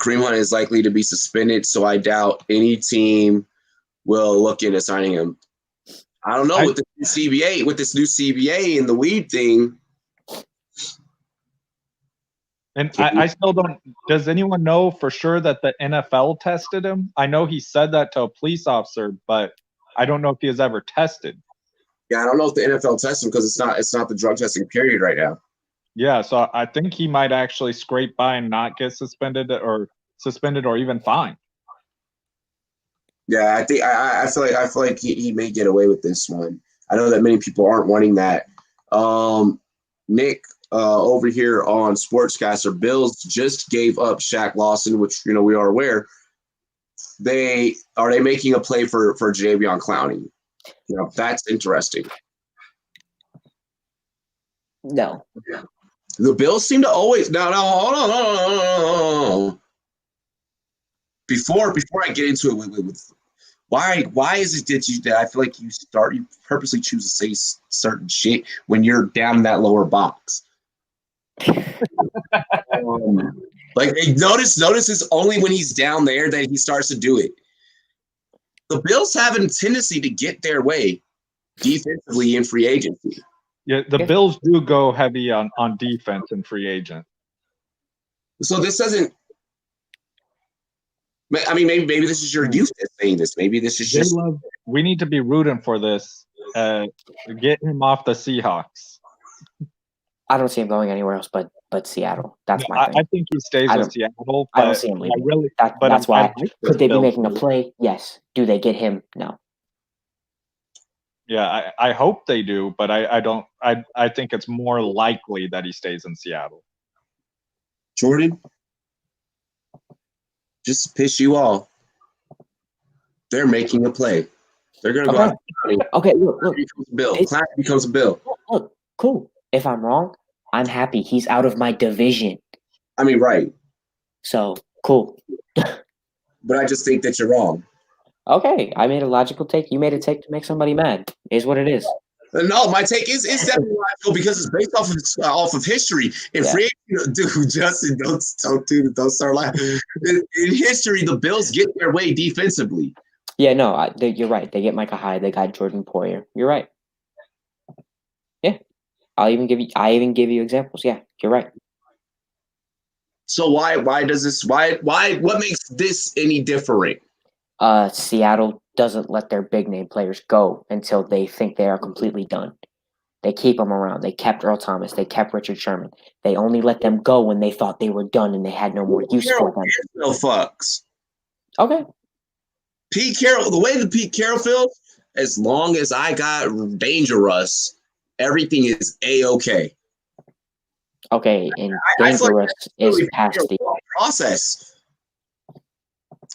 Kareem Hunt is likely to be suspended, so I doubt any team will look into signing him. I don't know with this new CBA and the weed thing. And I still don't. Does anyone know for sure that the NFL tested him? I know he said that to a police officer, but I don't know if he was ever tested. Yeah, I don't know if the NFL tests him because it's not the drug testing period right now. Yeah, so I think he might actually scrape by and not get suspended or even fined. Yeah, I think I feel like he may get away with this one. I know that many people aren't wanting that. Nick over here on Sportscaster, Bills just gave up Shaq Lawson, which we are aware. Are they making a play for Jadeveon Clowney? That's interesting. No. The Bills seem to always hold on. Before I get into it with why is it that I feel like you purposely choose to say certain shit when you're down in that lower box? Notice it's only when he's down there that he starts to do it. The Bills have a tendency to get their way defensively in free agency. Yeah, the Bills do go heavy on defense and free agent. So this doesn't. I mean, maybe this is your youth that's saying this. Maybe this is just. We need to be rooting for this. Get him off the Seahawks. I don't see him going anywhere else but Seattle. That's my thing. I think he stays with Seattle. I don't see him leaving. That's why. Could they be making a play? Yes. Do they get him? No. Yeah, I hope they do, but I don't. I think it's more likely that he stays in Seattle. Jordan, just to piss you off, they're making a play. They're going to go out. Okay, look. Clowney becomes a Bill. Look, cool. If I'm wrong, I'm happy. He's out of my division. I mean, right. So, cool. But I just think that you're wrong. Okay, I made a logical take. You made a take to make somebody mad. Is what it is. No, my take is definitely logical because it's based off of history. In free dude, Justin, don't start laughing. In history, the Bills get their way defensively. Yeah, no, you're right. They get Micah Hyde. They got Jordan Poyer. You're right. Yeah, I even give you examples. Yeah, you're right. So why what makes this any different? Seattle doesn't let their big name players go until they think they are completely done. They keep them around. They kept Earl Thomas. They kept Richard Sherman. They only let them go when they thought they were done and they had no more use for them. No fucks. Okay. Pete Carroll, the way that Pete Carroll feels, as long as I got Dangerous, everything is A-okay. Okay, and Dangerous is past the process.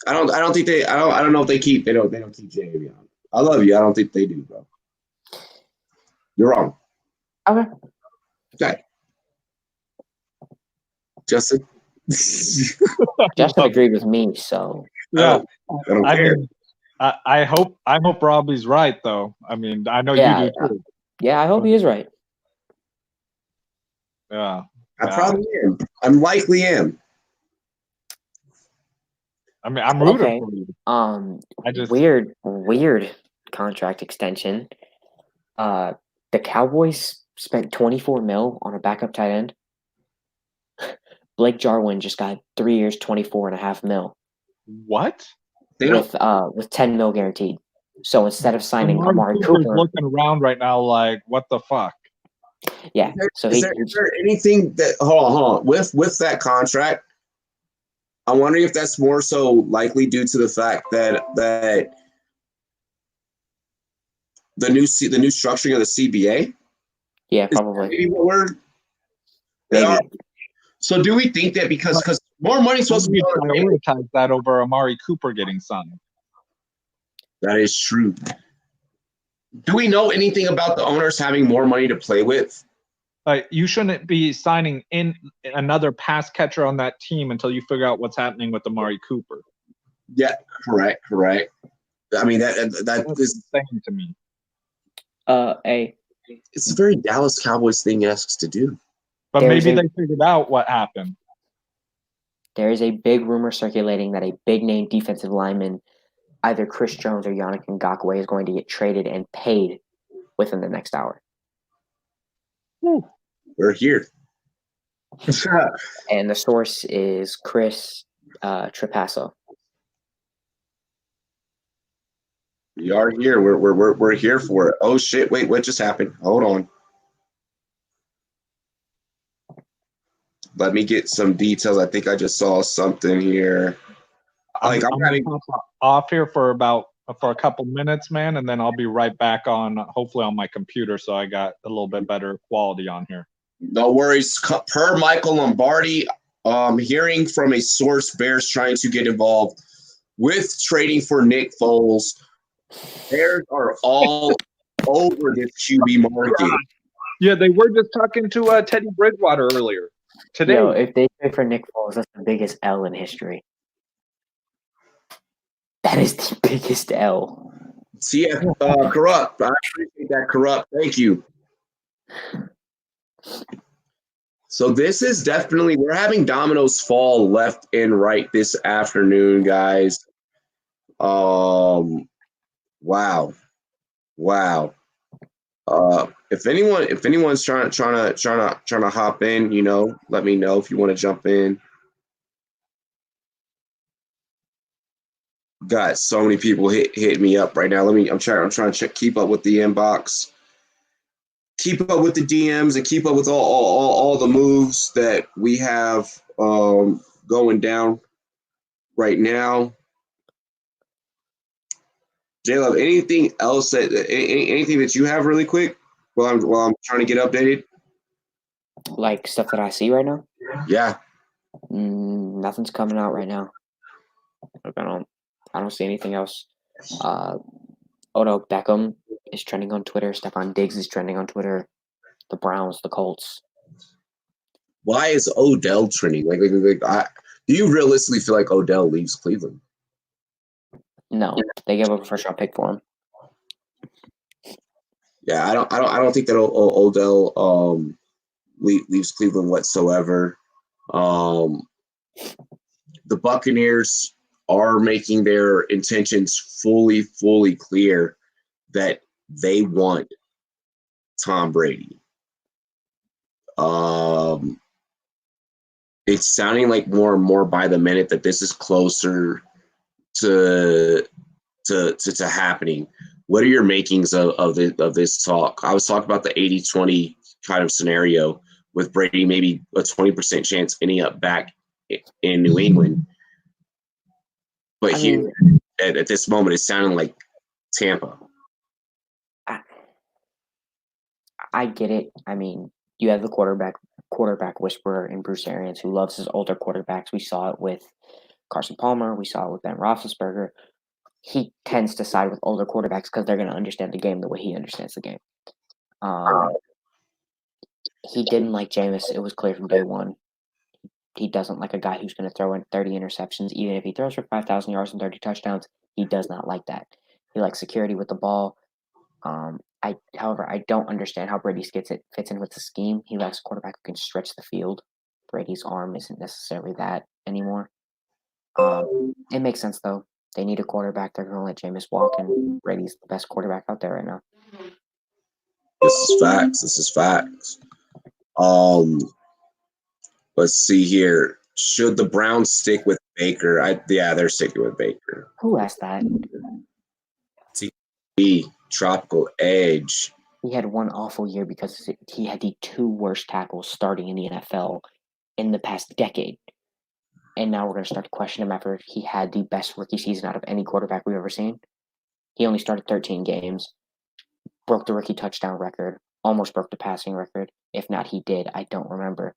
I don't know if they keep Jadeveon. I love you. I don't think they do, bro. You're wrong. Okay. Justin? Justin agreed with me, so yeah. I don't care. Mean, I hope Robbie's right though. I mean, I know you do too. Yeah, I hope he is right. Yeah. I probably am. I'm likely am. I mean, I'm rooting for you. Weird contract extension. The Cowboys spent $24 million on a backup tight end. Blake Jarwin just got 3 years, $24.5 million. What? With $10 million guaranteed. So instead of signing Amari Cooper, looking around right now like, what the fuck? Yeah. Is there anything that hold on with that contract? I'm wondering if that's more so likely due to the fact that the new structuring of the CBA. Yeah, probably. Maybe what word? Maybe. So do we think that because more money is supposed to be prioritize that over Amari Cooper getting signed? That is true. Do we know anything about the owners having more money to play with? You shouldn't be signing in another pass catcher on that team until you figure out what's happening with Amari Cooper. Yeah, correct. I mean that is insane to me. It's a very Dallas Cowboys thing asks to do. But maybe they figured out what happened. There is a big rumor circulating that a big name defensive lineman, either Chris Jones or Yannick Ngakoue, is going to get traded and paid within the next hour. We're here. And the source is Chris Trapasso. We are here. We're here for it. Oh shit! Wait, what just happened? Hold on. Let me get some details. I think I just saw something here. I'm having off here for a couple minutes, man, and then I'll be right back on. Hopefully on my computer, so I got a little bit better quality on here. No worries. Per Michael Lombardi, hearing from a source, Bears trying to get involved with trading for Nick Foles. Bears are all over this QB market. Yeah, they were just talking to Teddy Bridgewater earlier today. Yo, if they trade for Nick Foles, that's the biggest L in history. That is the biggest L. See, Corrupt. I appreciate that, Corrupt. Thank you. So this is definitely, we're having dominoes fall left and right this afternoon, guys. Wow. If anyone's trying to hop in, let me know if you want to jump in. Got so many people hit me up right now. I'm trying to keep up with the inbox, keep up with the DMs, and keep up with all the moves that we have going down right now. J-Love, anything else anything that you have really quick while I'm trying to get updated? Like stuff that I see right now? Yeah. Nothing's coming out right now. I don't see anything else. Odell Beckham is trending on Twitter. Stephon Diggs is trending on Twitter. The Browns, the Colts. Why is Odell trending? Do you realistically feel like Odell leaves Cleveland? No, they gave up a first-round pick for him. Yeah, I don't think that Odell leaves Cleveland whatsoever. The Buccaneers are making their intentions fully clear that they want Tom Brady. It's sounding like more and more by the minute that this is closer to happening. What are your makings of this talk? I was talking about the 80-20 kind of scenario with Brady, maybe a 20% chance ending up back in New England. But at this moment, it's sounding like Tampa. I get it. I mean, you have the quarterback whisperer in Bruce Arians who loves his older quarterbacks. We saw it with Carson Palmer. We saw it with Ben Roethlisberger. He tends to side with older quarterbacks because they're going to understand the game the way he understands the game. He didn't like Jameis. It was clear from day one. He doesn't like a guy who's going to throw in 30 interceptions. Even if he throws for 5,000 yards and 30 touchdowns, he does not like that. He likes security with the ball. However, I don't understand how Brady fits in with the scheme. He likes a quarterback who can stretch the field. Brady's arm isn't necessarily that anymore. It makes sense, though. They need a quarterback. They're going to let Jameis walk, and Brady's the best quarterback out there right now. This is facts. Let's see here. Should the Browns stick with Baker? They're sticking with Baker. Who asked that? Tropical Edge. He had one awful year because he had the two worst tackles starting in the NFL in the past decade. And now we're going to start to question him after he had the best rookie season out of any quarterback we've ever seen. He only started 13 games, broke the rookie touchdown record, almost broke the passing record. If not, he did. I don't remember.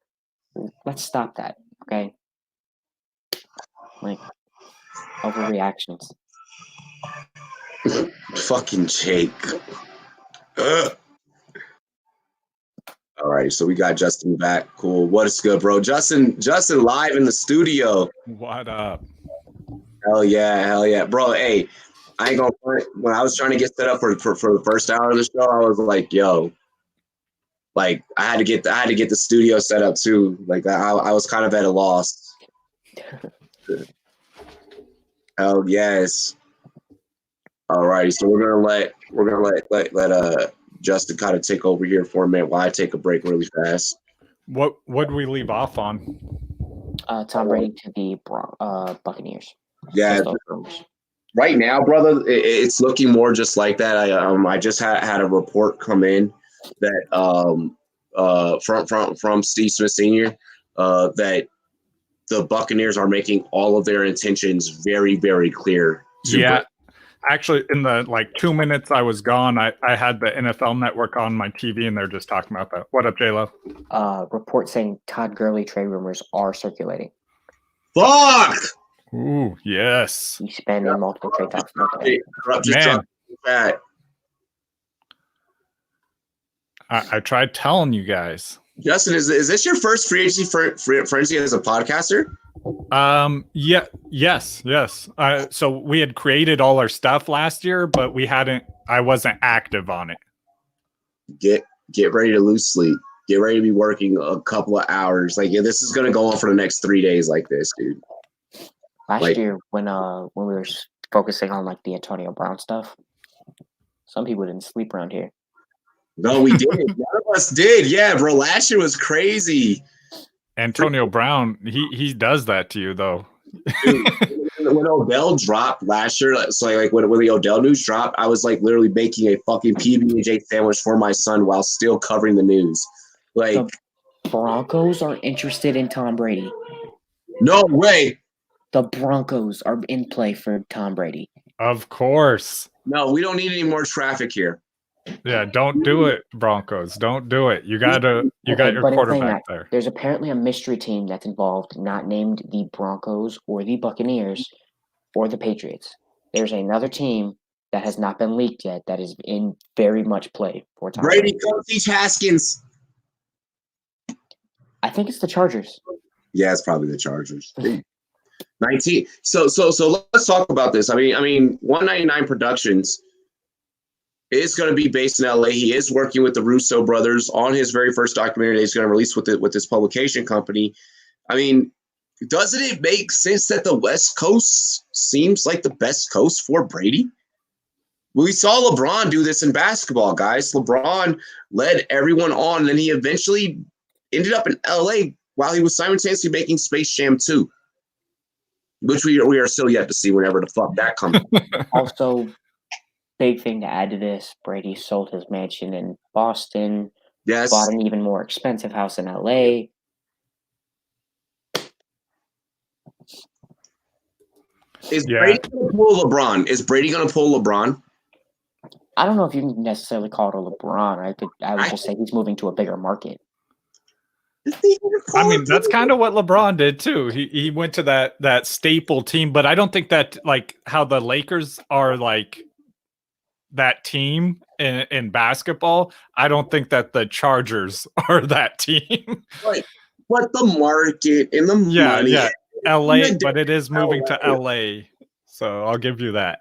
Let's stop that, okay? Like, overreactions. Fucking Jake. All right, so we got Justin back. Cool. What is good, bro? Justin live in the studio. What up? Hell yeah, bro. Hey, I ain't gonna front. When I was trying to get set up for the first hour of the show, I was like, yo, like I had to get the studio set up too. Like I was kind of at a loss. Hell yes. All righty, so we're gonna let Justin kind of take over here for a minute while I take a break really fast. What would we leave off on? Tom Brady to the Buccaneers. Yeah, right now, brother, it's looking more just like that. I just had a report come in that from Steve Smith Sr. That the Buccaneers are making all of their intentions very, very clear. Yeah. Actually, in the 2 minutes I was gone, I had the NFL Network on my TV, and they're just talking about that. What up, J-Lo? Report saying Todd Gurley trade rumors are circulating. Fuck! Ooh, yes. He's spending multiple trade talks. Man, I tried telling you guys. Justin, is this your first free agency frenzy as a podcaster? Yes. So we had created all our stuff last year, but I wasn't active on it. Get ready to lose sleep. Get ready to be working a couple of hours. Like, yeah, this is gonna go on for the next 3 days like this, dude. Last year when we were focusing on the Antonio Brown stuff, some people didn't sleep around here. No, we did. None of us did. Yeah, bro. Last year was crazy. Antonio Brown, he does that to you though. Dude, when Odell dropped last year, so when the Odell news dropped, I was literally making a fucking PB&J sandwich for my son while still covering the news. The Broncos are interested in Tom Brady. No way. The Broncos are in play for Tom Brady. Of course. No, we don't need any more traffic here. Yeah, don't do it, Broncos. Don't do it. You got your quarterback there. There's apparently a mystery team that's involved, not named the Broncos or the Buccaneers or the Patriots. There's another team that has not been leaked yet that is in very much play for Tom Brady. Go teach Haskins. I think it's the Chargers. Yeah, it's probably the Chargers. 19. So let's talk about this. I mean, 199 Productions is going to be based in LA. He is working with the Russo brothers on his very first documentary that he's going to release with this publication company. I mean, doesn't it make sense that the West Coast seems like the best coast for Brady? We saw LeBron do this in basketball, guys. LeBron led everyone on, and then he eventually ended up in LA while he was simultaneously making Space Jam 2, which we are still yet to see whenever the fuck that comes. Also, big thing to add to this, Brady sold his mansion in Boston. Yes. Bought an even more expensive house in LA. Is Brady going to pull LeBron? I don't know if you can necessarily call it a LeBron. I would just say he's moving to a bigger market. I mean, that's kind of what LeBron did too. He went to that staple team, but I don't think that how the Lakers are that team in basketball. I don't think that the Chargers are that team. Right. But the market and the money. Yeah, LA, but it is moving to LA. So I'll give you that.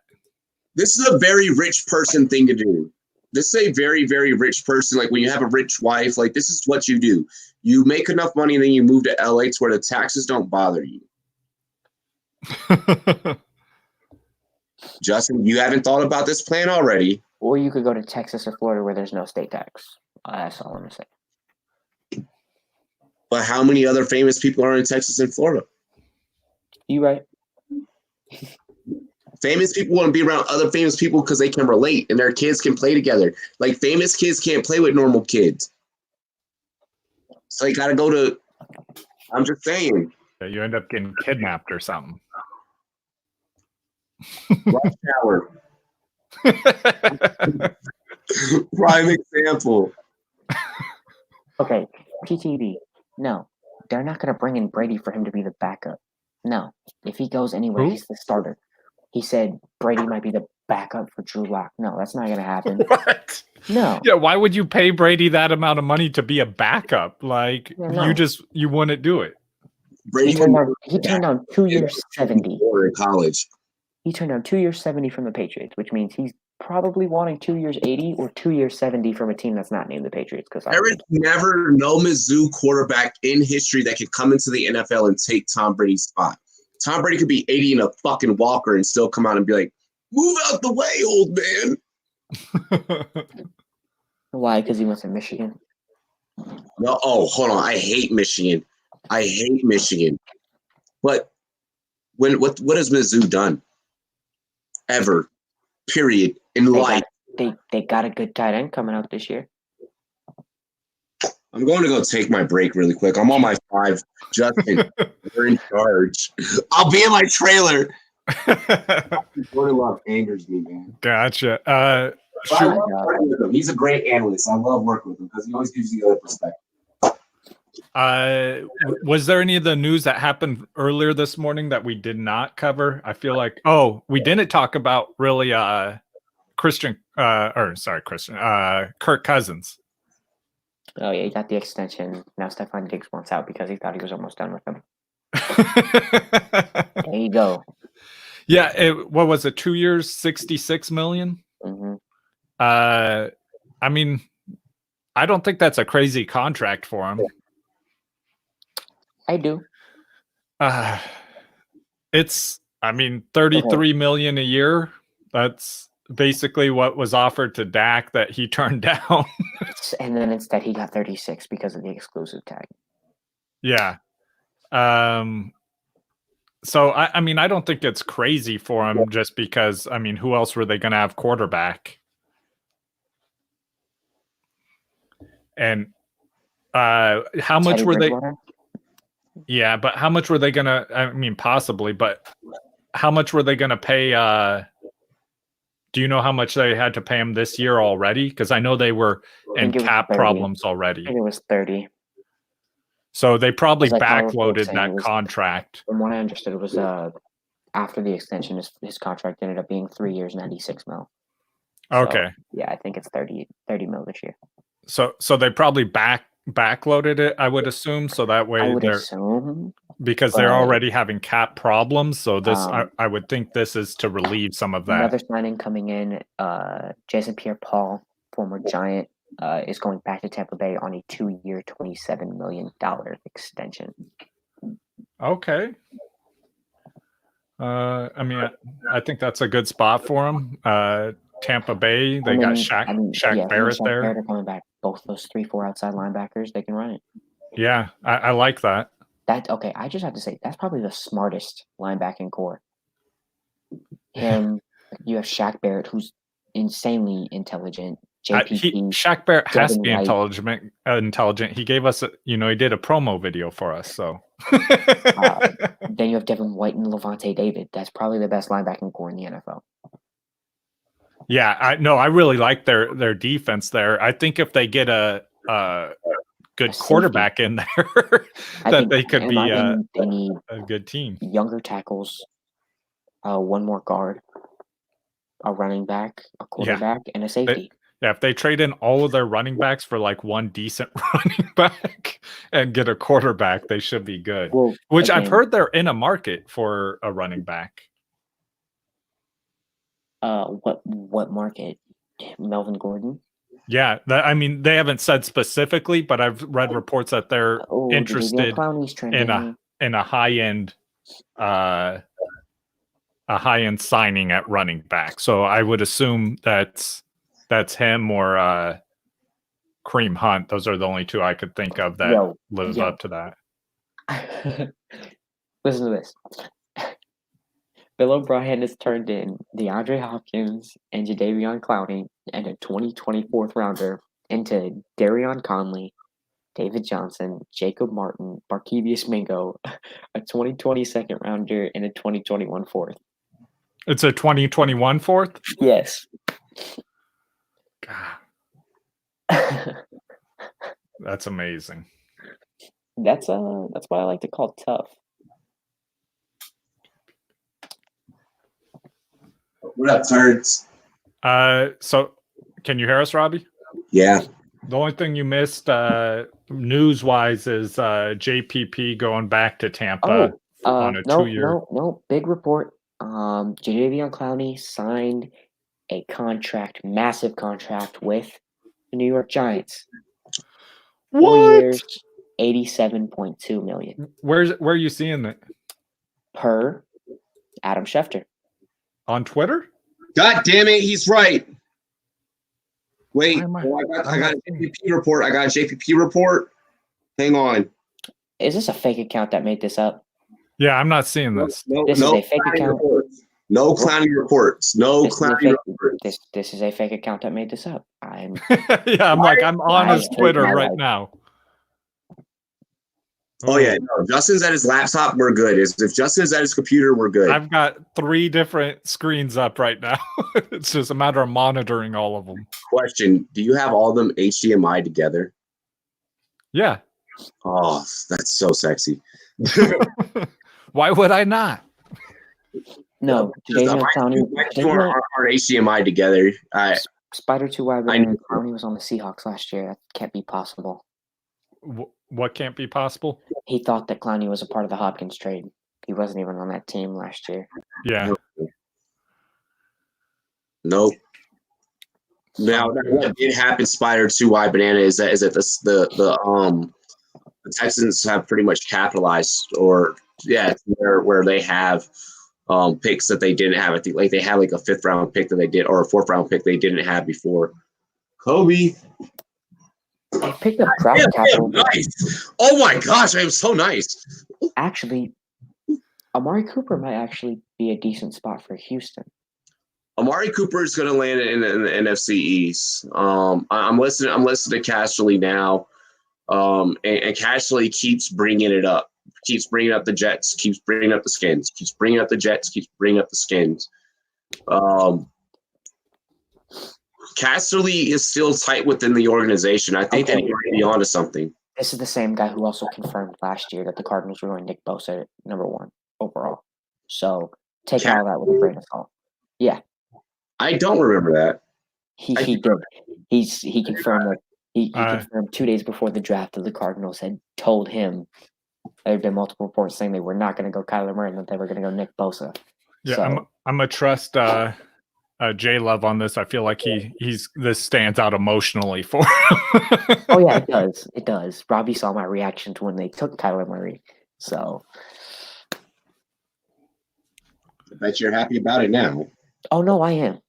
This is a very rich person thing to do. This is a very, very rich person. Like when you have a rich wife, this is what you do. You make enough money and then you move to LA to where the taxes don't bother you. Justin, you haven't thought about this plan already. Or you could go to Texas or Florida where there's no state tax. That's all I'm going to say. But how many other famous people are in Texas and Florida? You right. Famous people want to be around other famous people because they can relate and their kids can play together. Famous kids can't play with normal kids. So you got to go to, I'm just saying. Yeah, you end up getting kidnapped or something. Rush Hour. Prime example. Okay, PTV. No, they're not going to bring in Brady for him to be the backup. No, if he goes anywhere, he's the starter. He said Brady might be the backup for Drew Lock. No, that's not gonna happen. What? No. Yeah, why would you pay Brady that amount of money to be a backup? Like Yeah, no. you wouldn't do it. Brady He turned down 2 years 70. in college. He turned down 2 years 70 from the Patriots, which means he's probably wanting 2 years 80 or 2 years 70 from a team that's not named the Patriots. Because There is never no Mizzou quarterback in history that could come into the NFL and take Tom Brady's spot. Tom Brady could be 80 in a fucking walker and still come out and be like, "Move out the way, old man." Why? Because he went to Michigan. No, hold on. I hate Michigan. But what has Mizzou done? Ever. Period. In life. They got a good tight end coming out this year. I'm going to go take my break really quick. I'm on my 5. Justin, you're in charge. I'll be in my trailer. Jordan Love angers me, man. Gotcha. I love working with him. He's a great analyst. I love working with him because he always gives you the other perspective. Was there any of the news that happened earlier this morning that we did not cover? I feel like we didn't talk about really Kirk Cousins. Oh yeah, he got the extension. Now Stephon Diggs wants out because he thought he was almost done with him. There you go. Yeah, what was it? 2 years, $66 million. Mm-hmm. I mean, I don't think that's a crazy contract for him. I do. It's, I mean, $33 million a year. That's basically what was offered to Dak that he turned down. And then instead he got 36 because of the exclusive tag. Yeah. So I mean, I don't think it's crazy for him just because, I mean, who else were they going to have quarterback? And how much were they? Yeah, but how much were they going to, I mean, possibly, but how much were they going to pay? Do you know how much they had to pay him this year already? Because I know they were in cap problems already. I think it was 30. So they probably backloaded that contract. From what I understood, it was after the extension, his contract ended up being 3 years, 96 mil. So, okay. Yeah, I think it's 30 mil this year. So they probably backloaded it, I would assume, so that way because they're already having cap problems. So this, I would think this is to relieve some of that. Another signing coming in, Jason Pierre-Paul, former Giant, is going back to Tampa Bay on a 2-year, $27 million extension. Okay. I mean, I think that's a good spot for him. Tampa Bay, they got Shaq Barrett there. Barrett are coming back. Both those 3-4 outside linebackers, they can run it. Yeah, I like that. Okay, I just have to say, that's probably the smartest linebacking core. Him, you have Shaq Barrett, who's insanely intelligent. Shaq Barrett has to be intelligent. He gave us he did a promo video for us. So then you have Devin White and Levante David. That's probably the best linebacking core in the NFL. Yeah, I really like their defense there. I think if they get a good quarterback in there, they could be they need a good team. Younger tackles, one more guard, a running back, a quarterback, and a safety. If they trade in all of their running backs for like one decent running back and get a quarterback, they should be good. Well, I've heard they're in a market for a running back. What market? Melvin Gordon? Yeah, I mean, they haven't said specifically, but I've read reports that they're interested in a high-end signing at running back. So I would assume that's him or Kareem Hunt. Those are the only two I could think of that live up to that. Listen to this. Bill O'Brien has turned in DeAndre Hopkins and Jadeveon Clowney and a 2024 rounder into Darion Conley, David Johnson, Jacob Martin, Barkevious Mingo, a 2020 second rounder, and a 2021 fourth. It's a 2021 fourth? Yes. God. That's amazing. That's what I like to call tough. What up, turds? So can you hear us, Robbie? Yeah. The only thing you missed news-wise is JPP going back to Tampa on a 2-year. No, big report. Jadeveon Clowney signed a contract, massive contract with the New York Giants. 4 years, $87.2 million. Where are you seeing it? Per Adam Schefter. On Twitter? God damn it, he's right. Wait, I got a JPP report. I got a JPP report. Hang on. Is this a fake account that made this up? Yeah, I'm not seeing this. This is a fake account. No clowning reports. No clowning reports. This is a fake account that made this up. I'm on his Twitter right now. Oh yeah, no. Justin's at his laptop. We're good. If Justin's at his computer, we're good. I've got 3 different screens up right now. It's just a matter of monitoring all of them. Question: do you have all of them HDMI together? Yeah. Oh, that's so sexy. Why would I not? No, Jadeveon Clowney are HDMI together. Spider 2 wide receiver Clowney was on the Seahawks last year. That can't be possible. What can't be possible? He thought that Clowney was a part of the Hopkins trade. He wasn't even on that team last year. Yeah. Nope. Now, what did happen, Spider 2 wide banana, is that the Texans have pretty much capitalized, or where they have picks that they didn't have. I think they had like a 5th round pick that they did, or a 4th round pick they didn't have before. Kobe. They picked up draft capital. Nice. Oh my gosh, I am so nice. Actually, Amari Cooper might actually be a decent spot for Houston. Amari Cooper is going to land in the NFC East. I'm listening to Cashley now, and Cashley keeps bringing it up. Keeps bringing up the Jets. Keeps bringing up the Skins. Keeps bringing up the Jets. Keeps bringing up the Skins. Castley is still tight within the organization. I think that he might be onto something. This is the same guy who also confirmed last year that the Cardinals were going Nick Bosa at number 1 overall. So take all that with a grain of salt. Yeah. I don't remember that. He did. He confirmed that he confirmed 2 days before the draft that the Cardinals had told him there had been multiple reports saying they were not going to go Kyler Murray and that they were going to go Nick Bosa. Yeah, so, I'm a trust J Love on this. I feel like this stands out emotionally for him. Oh yeah, it does. It does. Robbie saw my reaction to when they took Kyler Murray. So I bet you're happy about it now. Oh no, I am.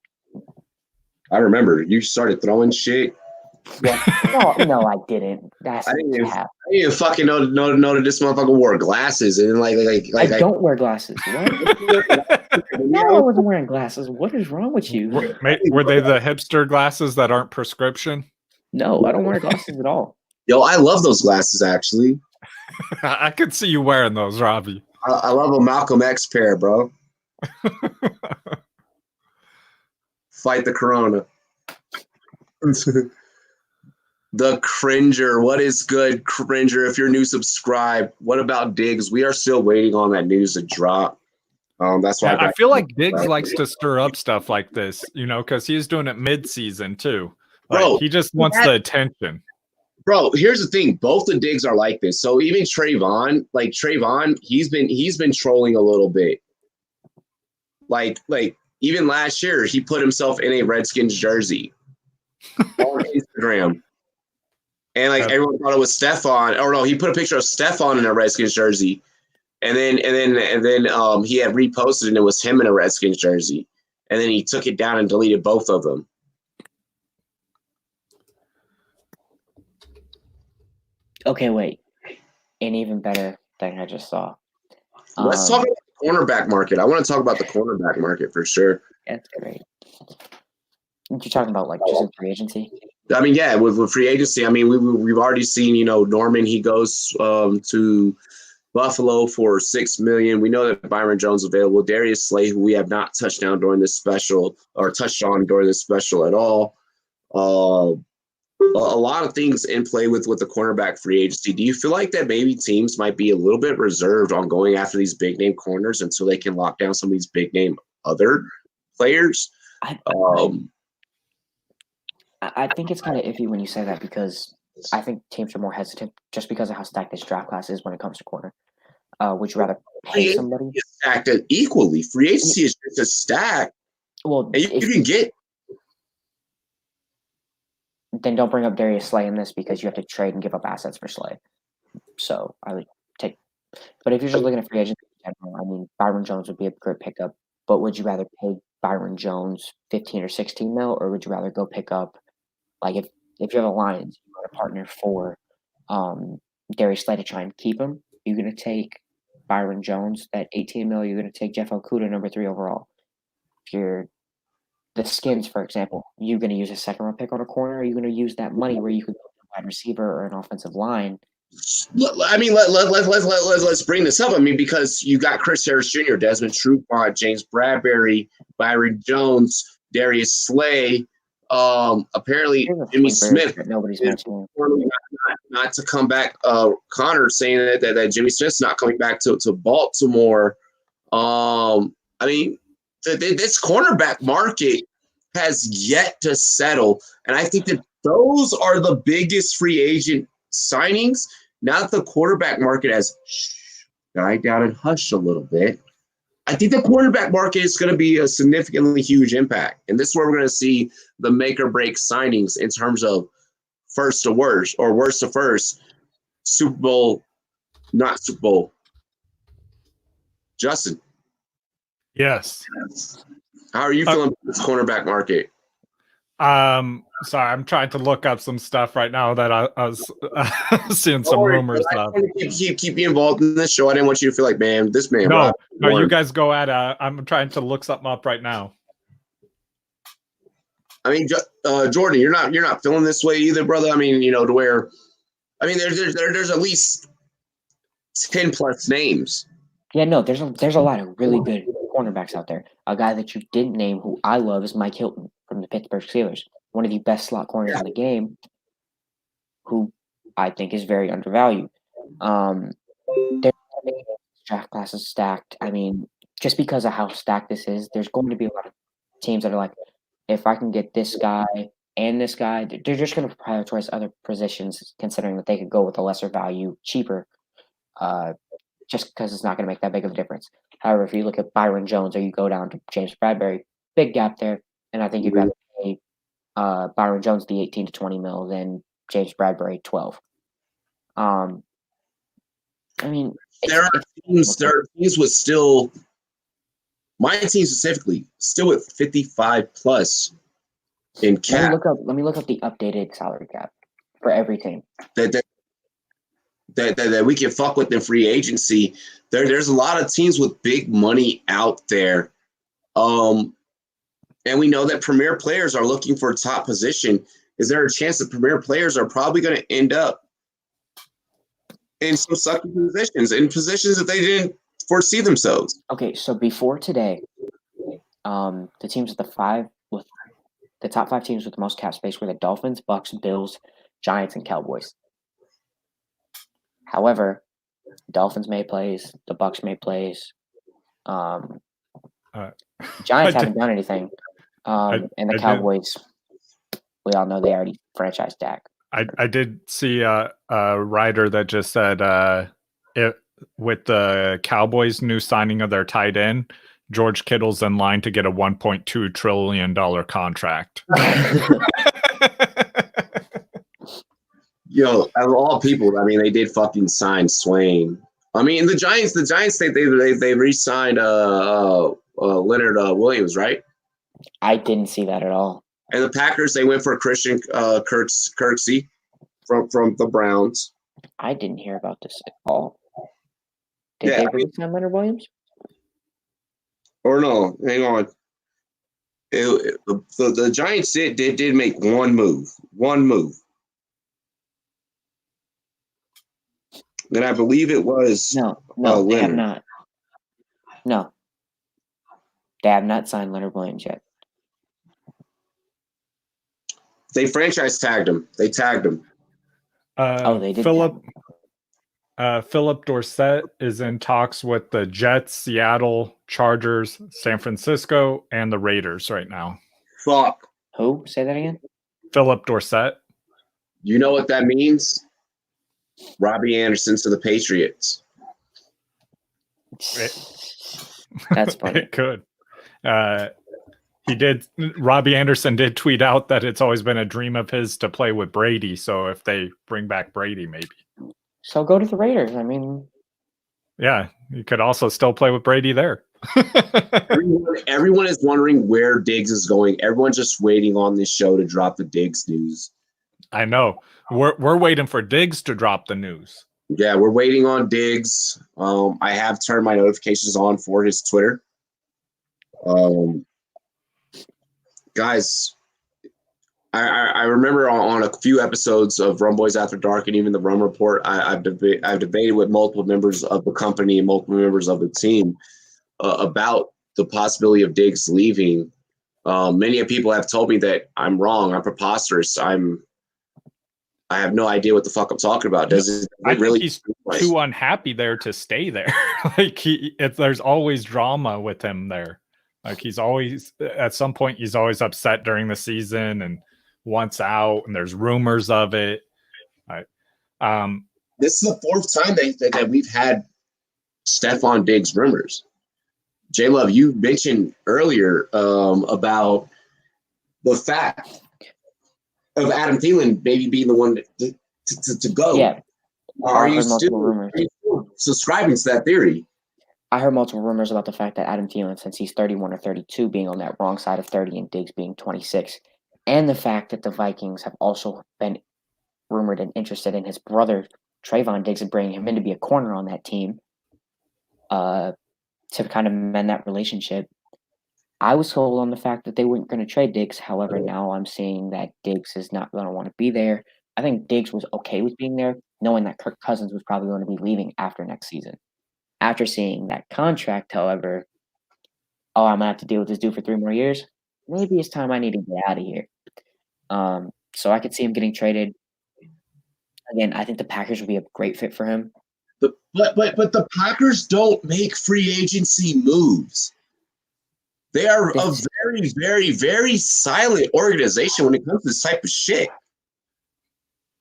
I remember you started throwing shit. Yeah. No, I didn't. I didn't even fucking know that this motherfucker wore glasses and I don't wear glasses. What? No, I wasn't wearing glasses. What is wrong with you? Were they the hipster glasses that aren't prescription? No, I don't wear glasses at all. Yo, I love those glasses actually. I could see you wearing those, Robbie. I love a Malcolm X pair, bro. Fight the corona. The Cringer. What is good, Cringer? If you're new, subscribe. What about Diggs? We are still waiting on that news to drop. That's why I feel like Diggs likes to stir up stuff like this, because he's doing it mid-season too. Bro, he just wants the attention. Bro, here's the thing. Both the Diggs are like this. So even Trayvon, he's been trolling a little bit. Like even last year, he put himself in a Redskins jersey on Instagram. And everyone thought it was Stephon. Or no, he put a picture of Stephon in a Redskins jersey. And then he had reposted and it was him in a Redskins jersey. And then he took it down and deleted both of them. Okay, wait. An even better thing I just saw. Let's talk about the cornerback market. I want to talk about the cornerback market for sure. That's great. You're talking about just in free agency? I mean, yeah, with free agency. I mean, we've already seen, Norman, he goes to Buffalo for $6 million. We know that Byron Jones is available. Darius Slay, who we have not touched on during this special at all. A lot of things in play with the cornerback free agency. Do you feel like that maybe teams might be a little bit reserved on going after these big name corners until they can lock down some of these big name other players. I think it's kind of iffy when you say that because I think teams are more hesitant just because of how stacked this draft class is when it comes to corner. Would you rather pay somebody? Is stacked equally. Free agency is just a stack. Well, And you can get. Then don't bring up Darius Slay in this because you have to trade and give up assets for Slay. So I would take. But if you're just looking at free agency in general, I mean, Byron Jones would be a great pickup. But would you rather pay Byron Jones 15 or 16 mil, or would you rather go pick up, like if you have a Lions, you want a partner for Darius Slay to try and keep him, you're going to take Byron Jones, that 18 mil, you're going to take Jeff Okudah, number 3 overall. If you're the Skins, for example, you're going to use a second round pick on a corner, or are you going to use that money where you could go to a wide receiver or an offensive line? I mean, let's bring this up. I mean, because you got Chris Harris Jr., Desmond Trufant, James Bradbury, Byron Jones, Darius Slay, apparently Jimmy Smith. Nobody's mentioning. Not to come back. Connor saying that Jimmy Smith's not coming back to Baltimore. I mean, this cornerback market has yet to settle, and I think that those are the biggest free agent signings. Now that the quarterback market has died down and hushed a little bit, I think the quarterback market is going to be a significantly huge impact. And this is where we're going to see the make or break signings in terms of first to worst or worst to first, Super Bowl, not Super Bowl. Justin. Yes. How are you feeling about this cornerback market? Sorry, I'm trying to look up some stuff right now that I was seeing some rumors of. Keep you involved in this show. I didn't want you to feel like, man, this man. No, you guys go at it. I'm trying to look something up right now. I mean, Jordan, you're not feeling this way either, brother. I mean, to where, I mean, there's at least 10 plus names. Yeah, no, there's a lot of really good cornerbacks out there. A guy that you didn't name who I love is Mike Hilton from the Pittsburgh Steelers, one of the best slot corners in the game, who I think is very undervalued. Their draft class is stacked. I mean, just because of how stacked this is, there's going to be a lot of teams that are like, if I can get this guy and this guy, they're just going to prioritize other positions, considering that they could go with a lesser value, cheaper, just because it's not going to make that big of a difference. However, if you look at Byron Jones or you go down to James Bradbury, big gap there, and I think you'd rather pay Byron Jones the 18 to 20 mil than James Bradbury 12. I mean, there are teams with still, my team specifically, still with 55 plus in cap. Let me look up the updated salary cap for every team. That we can fuck with in free agency. There's a lot of teams with big money out there. And we know that premier players are looking for a top position. Is there a chance that premier players are probably going to end up in some sucky positions, in positions that they didn't foresee themselves? Okay, so before today, the teams with the top 5 teams with the most cap space were the Dolphins, Bucks, Bills, Giants, and Cowboys. However, Dolphins made plays, the Bucks made plays. Giants haven't done anything. And the Cowboys, we all know they already franchised Dak. I did see a writer that just said with the Cowboys' new signing of their tight end, George Kittle's in line to get a $1.2 trillion contract. Yo, of all people, I mean, they did fucking sign Swain. I mean, the Giants, they re-signed Leonard Williams, right? I didn't see that at all. And the Packers, they went for Christian Kirksey from the Browns. I didn't hear about this at all. Did they re-sign Leonard Williams? Or no, hang on. The Giants did make one move. And I believe it was no, they have not. No, they have not signed Leonard Williams yet. They franchise tagged him. They tagged him. They did. Philip Dorsett is in talks with the Jets, Seattle, Chargers, San Francisco, and the Raiders right now. Fuck. Who? Say that again? Philip Dorsett. You know what that means? Robbie Anderson to the Patriots. That's funny. It could. Robbie Anderson did tweet out that it's always been a dream of his to play with Brady. So if they bring back Brady, maybe. So go to the Raiders. I mean, yeah, you could also still play with Brady there. Everyone is wondering where Diggs is going. Everyone's just waiting on this show to drop the Diggs news. I know. We're waiting for Diggs to drop the news. Yeah, we're waiting on Diggs. I have turned my notifications on for his Twitter. Guys, I remember on a few episodes of Rumboyz After Dark and even the Rum Report, I've debated with multiple members of the company and multiple members of the team about the possibility of Diggs leaving. Many people have told me that I'm wrong. I'm preposterous. I have no idea what the fuck I'm talking about. I think he's too unhappy there to stay there. Like there's always drama with him there. Like he's always at some point he's always upset during the season and wants out, and there's rumors of it. This is the fourth time that we've had Stephon Diggs rumors. J Love, you mentioned earlier about the fact of Adam Thielen maybe being the one to go. Yeah. Are you still subscribing to that theory? I heard multiple rumors about the fact that Adam Thielen, since he's 31 or 32, being on that wrong side of 30 and Diggs being 26, and the fact that the Vikings have also been rumored and interested in his brother, Trayvon Diggs, and bringing him in to be a corner on that team to kind of mend that relationship. I was sold on the fact that they weren't going to trade Diggs. However, now I'm seeing that Diggs is not going to want to be there. I think Diggs was okay with being there, knowing that Kirk Cousins was probably going to be leaving after next season. After seeing that contract, however, I'm going to have to deal with this dude for 3 more years. Maybe it's time I need to get out of here. So I could see him getting traded. Again, I think the Packers would be a great fit for him. But the Packers don't make free agency moves. They are a very, very, very silent organization when it comes to this type of shit.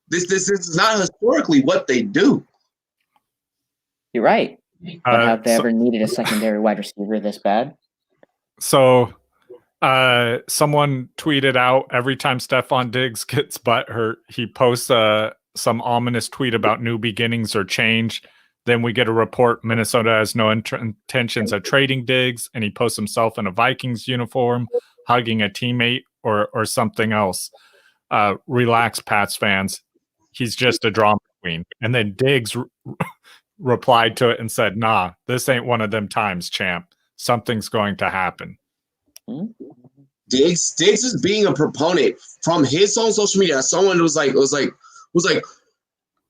This is not historically what they do. You're right. But have they ever needed a secondary wide receiver this bad? So someone tweeted out every time Stephon Diggs gets butthurt, he posts some ominous tweet about new beginnings or change. Then we get a report Minnesota has no intentions of trading Diggs, and he posts himself in a Vikings uniform, hugging a teammate or something else. Relax, Pats fans. He's just a drama queen. And then Diggs replied to it and said, nah, this ain't one of them times, champ. Something's going to happen. Diggs is being a proponent from his own social media. Someone was like,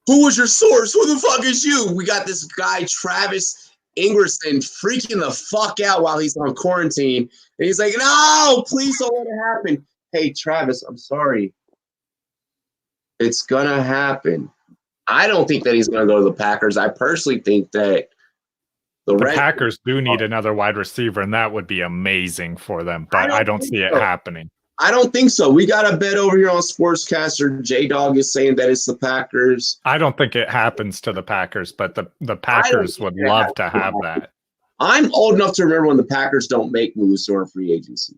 who was your source? Who the fuck is you? We got this guy, Travis Ingerson, freaking the fuck out while he's on quarantine. And he's like, no, please don't let it happen. Hey, Travis, I'm sorry. It's going to happen. I don't think that he's going to go to the Packers. I personally think that the Packers do need another wide receiver, and that would be amazing for them. But I don't see it happening. I don't think so. We got a bet over here on Sportscaster. J-Dog is saying that it's the Packers. I don't think it happens to the Packers, but the Packers would love to have that. I'm old enough to remember when the Packers don't make moves during free agency.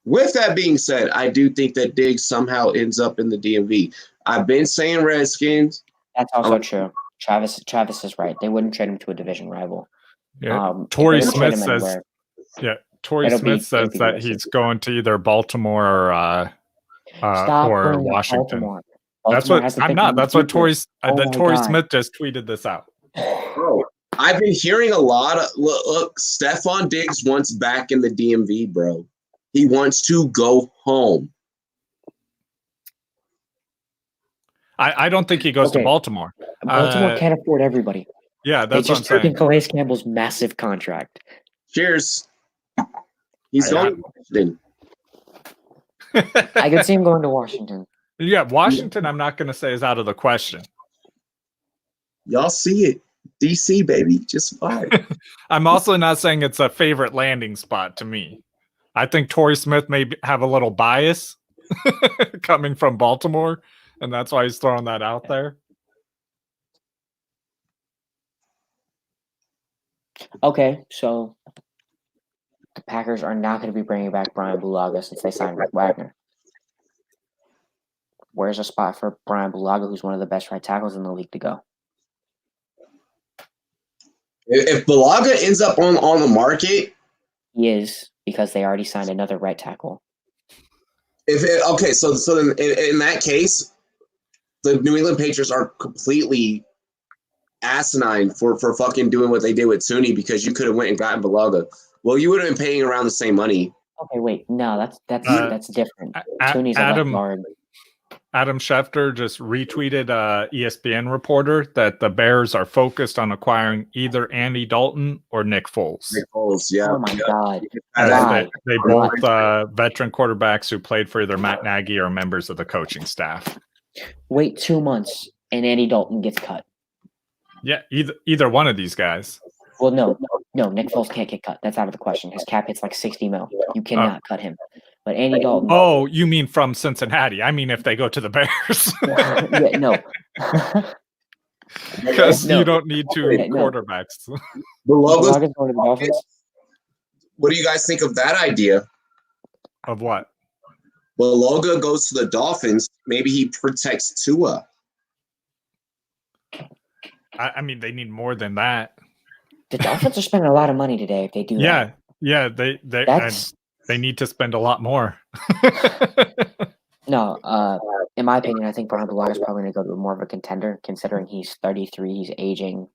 With that being said, I do think that Diggs somehow ends up in the DMV. I've been saying Redskins. That's also true. Travis is right. They wouldn't trade him to a division rival. Yeah. Torrey Smith says. Yeah. Torrey Smith says that he's going to either Baltimore or Washington. Baltimore. That's what I'm not. That's what Torrey Smith just tweeted this out. Bro, I've been hearing a lot of look. Stephon Diggs wants back in the DMV, bro. He wants to go home. I don't think he goes to Baltimore. Baltimore can't afford everybody. Yeah, that's what I'm saying. They just took Calais Campbell's massive contract. Cheers. He's going to Washington. I could see him going to Washington. Yeah, Washington, I'm not going to say is out of the question. Y'all see it. DC, baby, just fine. I'm also not saying it's a favorite landing spot to me. I think Torrey Smith may have a little bias coming from Baltimore, and that's why he's throwing that out there. Okay, so the Packers are not going to be bringing back Brian Bulaga since they signed Rick Wagner. Where's a spot for Brian Bulaga, who's one of the best right tackles in the league, to go? If Bulaga ends up on the market, He is, because they already signed another right tackle. So then in that case, the New England Patriots are completely asinine for fucking doing what they did with Tooney, because you could have went and gotten Bulaga. Well, you would have been paying around the same money. Okay, wait, no, that's different. Tooney's a left guard. Adam Schefter just retweeted a ESPN reporter that the Bears are focused on acquiring either Andy Dalton or Nick Foles. Nick Foles, yeah. Oh my God. They both veteran quarterbacks who played for either Matt Nagy or members of the coaching staff. Wait 2 months and Andy Dalton gets cut. Yeah, either one of these guys. Well, no, Nick Foles can't get cut. That's out of the question. His cap hits like 60 mil. You cannot cut him. But Andy Dalton. Oh, you mean from Cincinnati? I mean, if they go to the Bears. Yeah, no. Because you don't need two quarterbacks. Bulaga's going to the Dolphins. What do you guys think of that idea? Of what? Bulaga goes to the Dolphins. Maybe he protects Tua. I mean, they need more than that. The Dolphins are spending a lot of money today if they do that. Yeah, they need to spend a lot more. No, in my opinion, I think Brian Bulaga is probably going to go to more of a contender, considering he's 33, he's aging.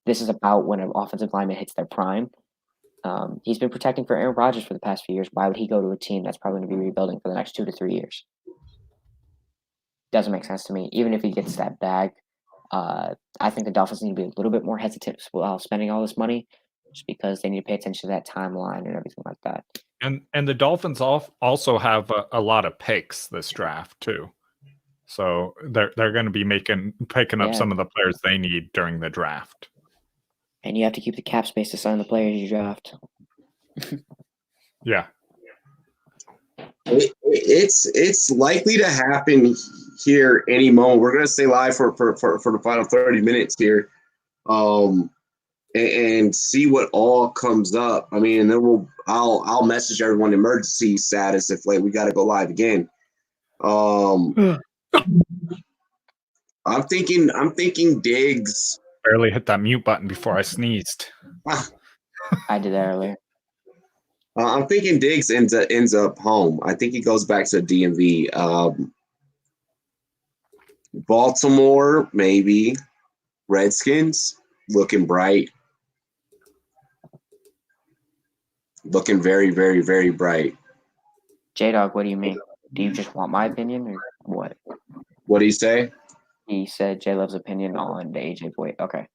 This is about when an offensive lineman hits their prime. He's been protecting for Aaron Rodgers for the past few years. Why would he go to a team that's probably going to be rebuilding for the next 2 to 3 years? Doesn't make sense to me. Even if he gets that bag, I think the Dolphins need to be a little bit more hesitant while spending all this money, just because they need to pay attention to that timeline and everything like that. And the Dolphins also have a lot of picks this draft too, so they're going to be picking up some of the players they need during the draft. And you have to keep the cap space to sign the players you draft. Yeah, it's likely to happen here any moment. We're going to stay live for the final 30 minutes here. And see what all comes up. I mean, and then I'll message everyone emergency status if like we got to go live again. I'm thinking Diggs. Barely hit that mute button before I sneezed. I did that earlier. I'm thinking Diggs ends up home. I think he goes back to DMV. Baltimore, maybe. Redskins, looking bright. Looking very, very, very bright. J-Dog, what do you mean? Do you just want my opinion or what? What do you say? He said J-Love's opinion on the AJ Boye. Okay.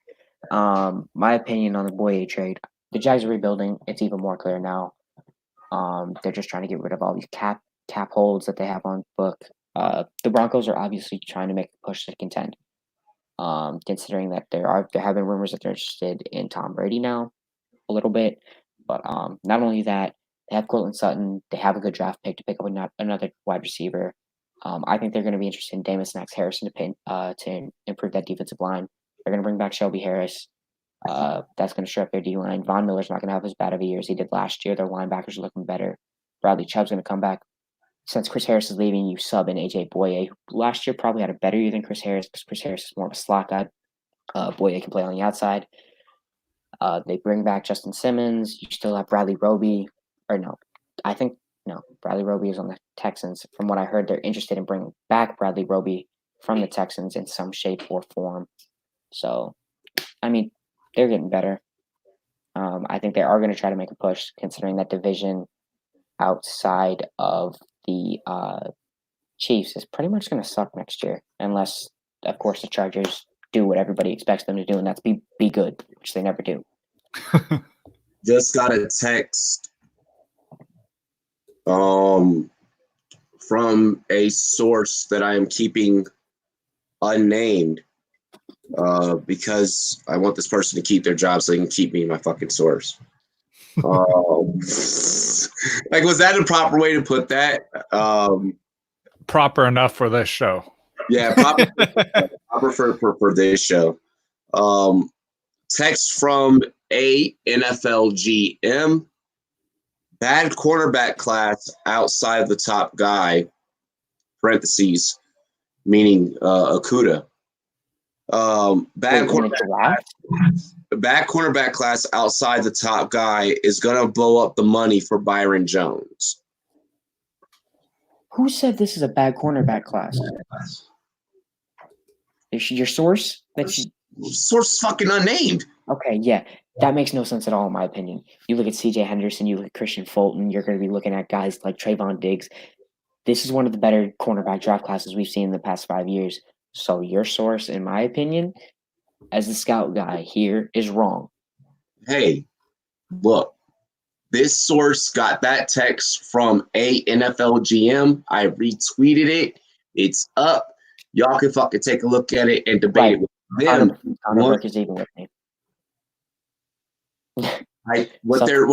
My opinion on the Boye trade. The Jags are rebuilding. It's even more clear now. They're just trying to get rid of all these cap holds that they have on book. The Broncos are obviously trying to make a push to contend. Considering that there have been rumors that they're interested in Tom Brady now a little bit. But not only that, they have Courtland Sutton. They have a good draft pick to pick up another wide receiver. I think they're going to be interested in Davis Max Harrison to improve that defensive line. They're going to bring back Shelby Harris. That's going to shore up their D-line. Von Miller's not going to have as bad of a year as he did last year. Their linebackers are looking better. Bradley Chubb's going to come back. Since Chris Harris is leaving, you sub in AJ Boye, who last year probably had a better year than Chris Harris because Chris Harris is more of a slot guy. Boye can play on the outside. They bring back Justin Simmons. You still have Bradley Roby. Bradley Roby is on the Texans. From what I heard, they're interested in bringing back Bradley Roby from the Texans in some shape or form. So, I mean, they're getting better. I think they are going to try to make a push, considering that division outside of the Chiefs is pretty much going to suck next year, unless, of course, the Chargers do what everybody expects them to do, and that's be good, which they never do. Just got a text from a source that I am keeping unnamed. because I want this person to keep their job so they can keep me my fucking source. Like, was that a proper way to put that? Proper enough for this show. Yeah, proper for this show. Text from a NFL GM. Bad cornerback class outside of the top guy, parentheses, meaning Okuda. Bad cornerback class outside the top guy is going to blow up the money for Byron Jones. Who said this is a bad cornerback class? Is your source? Source is fucking unnamed. Okay, yeah. That makes no sense at all, in my opinion. You look at CJ Henderson, you look at Christian Fulton, you're going to be looking at guys like Trayvon Diggs. This is one of the better cornerback draft classes we've seen in the past 5 years. So your source, in my opinion, as the scout guy here, is wrong. Hey, look, this source got that text from a NFL GM. I retweeted it. It's up. Y'all can fucking take a look at it and debate it with them. Connor Burke is even with me. What they're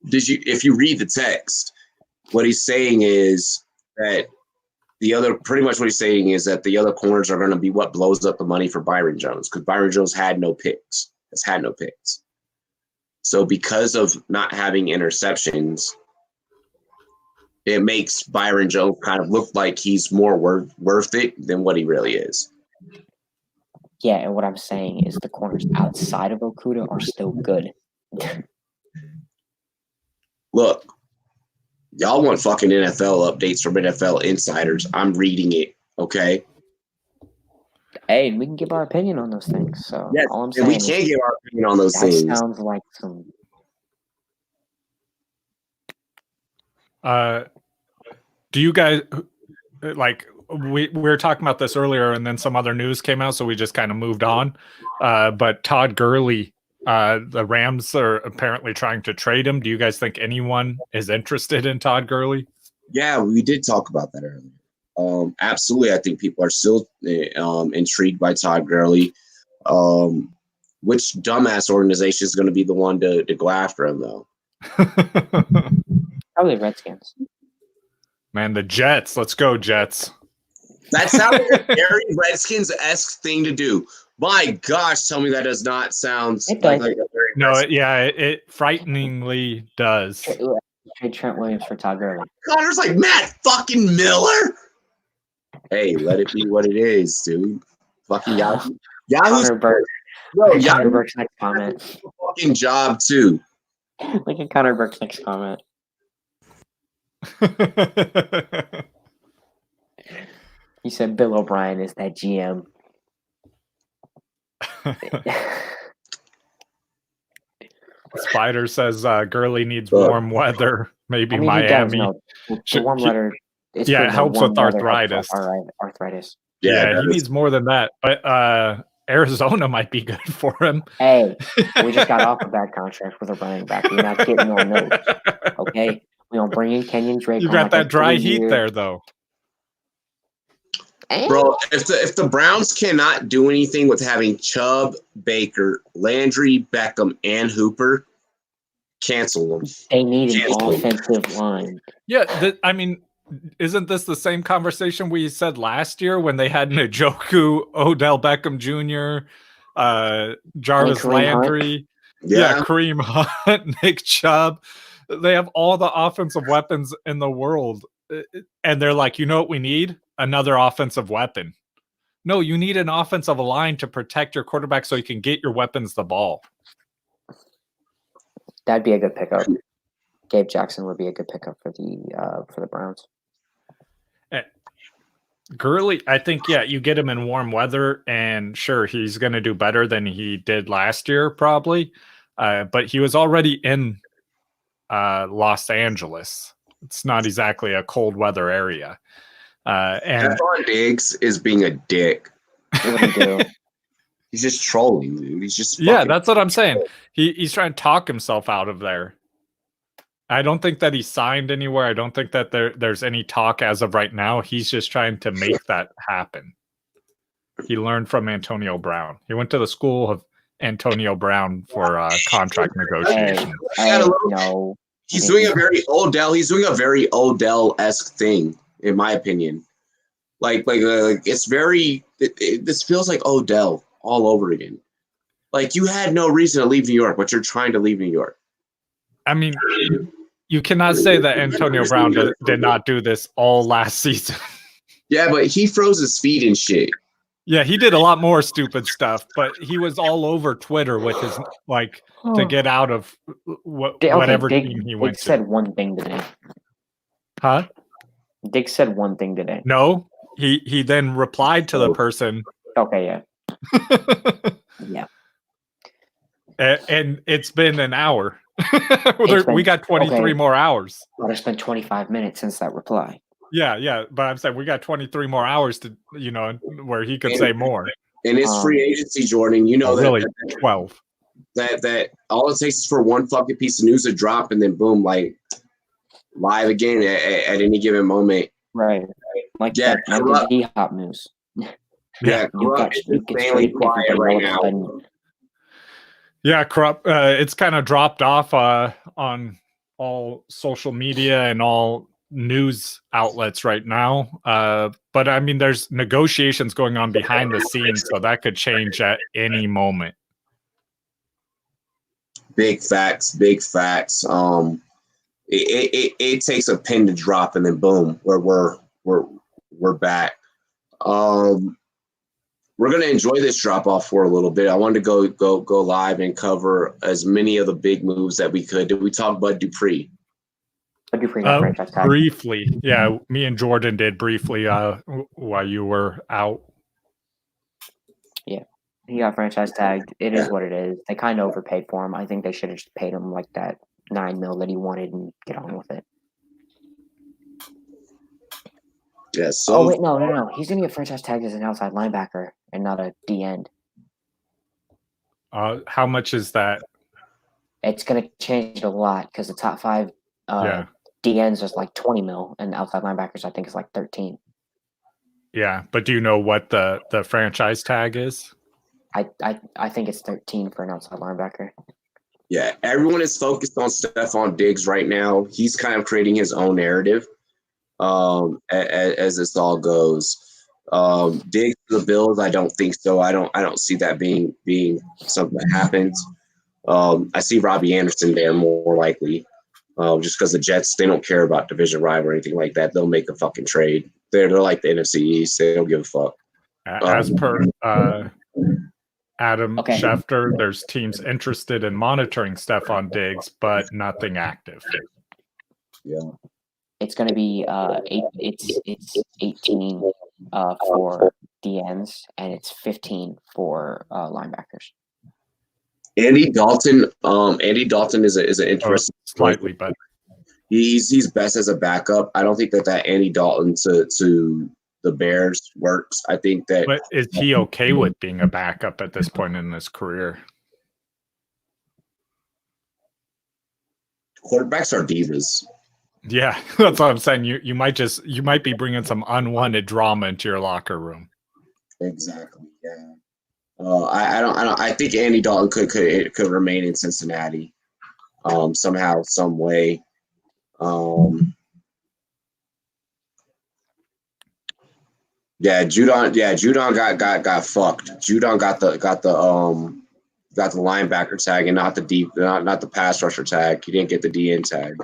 if you read the text, what he's saying is that the other corners are going to be what blows up the money for Byron Jones, because Byron Jones has had no picks. So because of not having interceptions, it makes Byron Jones kind of look like he's more worth it than what he really is. Yeah, and what I'm saying is the corners outside of Okuda are still good. Look, y'all want fucking NFL updates from NFL insiders. I'm reading it, okay? Hey, we can give our opinion on those things. So yes, all I'm saying we can give our opinion on those things. That sounds like some. Do you guys like? We were talking about this earlier, and then some other news came out, so we just kind of moved on. But Todd Gurley, the Rams are apparently trying to trade him. Do you guys think anyone is interested in Todd Gurley? Yeah, we did talk about that earlier. Absolutely, I think people are still intrigued by Todd Gurley. Which dumbass organization is going to be the one to go after him, though? Probably Redskins. Man, the Jets. Let's go, Jets. That sounds like a very Redskins-esque thing to do. My gosh, tell me that does not sound like a very it frighteningly does. Trade Trent Williams for Todd Gurley. Connor's like, Matt fucking Miller? Hey, let it be what it is, dude. Fucking Yahoo's Connor Burke's next comment. Fucking job, too. Look at Connor Burke's next comment. He said Bill O'Brien is that GM. Spider says Gurley needs warm weather. Maybe Miami. The warm weather. It helps with arthritis. Arthritis. Yeah, he needs more than that. But Arizona might be good for him. Hey, we just got off a bad contract with a running back. We're not getting on those. Okay? We don't bring in Kenyon Drake. You got that dry heat there, though. Bro, if the Browns cannot do anything with having Chubb, Baker, Landry, Beckham, and Hooper, cancel them. They need an offensive line. Yeah, I mean, isn't this the same conversation we said last year when they had Njoku, Odell Beckham Jr., Jarvis Landry, Kareem Hunt, Nick Chubb? They have all the offensive weapons in the world. And they're like, you know what we need? Another offensive weapon. No, you need an offensive line to protect your quarterback so you can get your weapons the ball. That'd be a good pickup. Gabe Jackson would be a good pickup for the Browns. Gurley, I think, you get him in warm weather, and sure, he's going to do better than he did last year, probably. But he was already in Los Angeles. It's not exactly a cold weather area. And Stephon Diggs is being a dick. What do you do? He's just trolling, dude. He's just that's what I'm saying. He's trying to talk himself out of there. I don't think that he signed anywhere. I don't think that there's any talk as of right now. He's just trying to make that happen. He learned from Antonio Brown. He went to the school of Antonio Brown for contract negotiations. No. He's doing a very Odell. He's doing a very Odell-esque thing, in my opinion. It's very. This feels like Odell all over again. Like, you had no reason to leave New York, but you're trying to leave New York. I mean, you cannot say that Antonio Brown did not do this all last season. Yeah, but he froze his feet and shit. Yeah, he did a lot more stupid stuff, but he was all over Twitter with his to get out of whatever team he went to. Dick said one thing today. Huh? Dick said one thing today. No, he then replied to the person. Okay, yeah. Yeah. And it's been an hour. We got 23 more hours. Well, it's been 25 minutes since that reply. Yeah, but I'm saying we got 23 more hours to, where he could say more. And it's free agency, Jordan. You know that really 12. That all it takes is for one fucking piece of news to drop, and then boom, like live again at any given moment. Right. Like that D-Hop news. Yeah, it's insanely quiet right now. Yeah, Krupp, it's kind of dropped off on all social media and all news outlets right now. But I mean, there's negotiations going on behind the scenes, so that could change at any moment. Big facts. It takes a pin to drop, and then boom, we're back. We're gonna enjoy this drop off for a little bit. I wanted to go live and cover as many of the big moves that we could. Did we talk about Dupree? Briefly, yeah. Me and Jordan did briefly while you were out. Yeah, he got franchise tagged. It is what it is. They kind of overpaid for him. I think they should have just paid him like that $9 million that he wanted and get on with it. Yeah. So. Oh wait, no. He's gonna get franchise tagged as an outside linebacker and not a D end. How much is that? It's gonna change a lot because the top 5 D ends is like 20 mil, and the outside linebackers I think is like 13. Yeah, but do you know what the franchise tag is? I think it's 13 for an outside linebacker. Yeah, everyone is focused on Stephon Diggs right now. He's kind of creating his own narrative as this all goes. Diggs to the Bills, I don't think so. I don't see that being something that happens. I see Robbie Anderson there more likely. Just because the Jets, they don't care about division rival or anything like that. They'll make a fucking trade. They're like the NFC East. They don't give a fuck. As per Adam Schefter, there's teams interested in monitoring Stephon Diggs, but nothing active. Yeah, it's going to be it's 18 for DNs and it's 15 for linebackers. Andy Dalton is an interesting slightly better. He's best as a backup. I don't think that Andy Dalton to the Bears works. I think that. But is he okay with being a backup at this point in his career? Quarterbacks are divas. Yeah, that's what I'm saying. You might be bringing some unwanted drama into your locker room. Exactly. Yeah. I think Andy Dalton could remain in Cincinnati, somehow, some way. Judon got fucked. Judon got the linebacker tag and not the pass rusher tag. He didn't get the DN tag.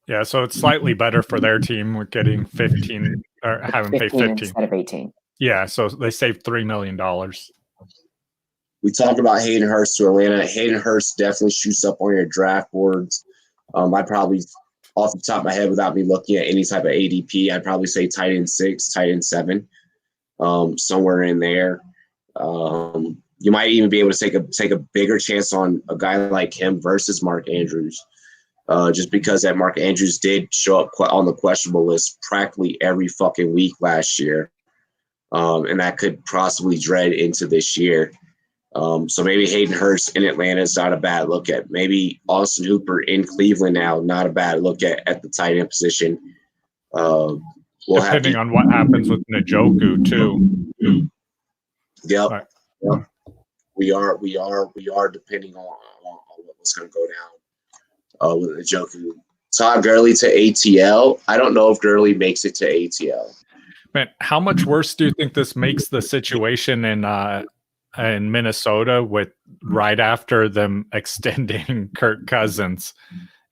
Yeah, so it's slightly better for their team with getting 15 or having paid 15 instead of 18. Yeah, so they saved $3 million. We talked about Hayden Hurst to Atlanta. Hayden Hurst definitely shoots up on your draft boards. I'd probably, off the top of my head, without me looking at any type of ADP, I'd probably say tight end 6, tight end 7, somewhere in there. You might even be able to take a bigger chance on a guy like him versus Mark Andrews, just because that Mark Andrews did show up on the questionable list practically every fucking week last year, and that could possibly dread into this year. So maybe Hayden Hurst in Atlanta is not a bad look at. Maybe Austin Hooper in Cleveland now, not a bad look at the tight end position. Depending on what happens with Njoku too. Yep. Right. Yep. We are depending on what's going to go down with Njoku. Todd Gurley to ATL. I don't know if Gurley makes it to ATL. Man, how much worse do you think this makes the situation in Minnesota with right after them extending Kirk Cousins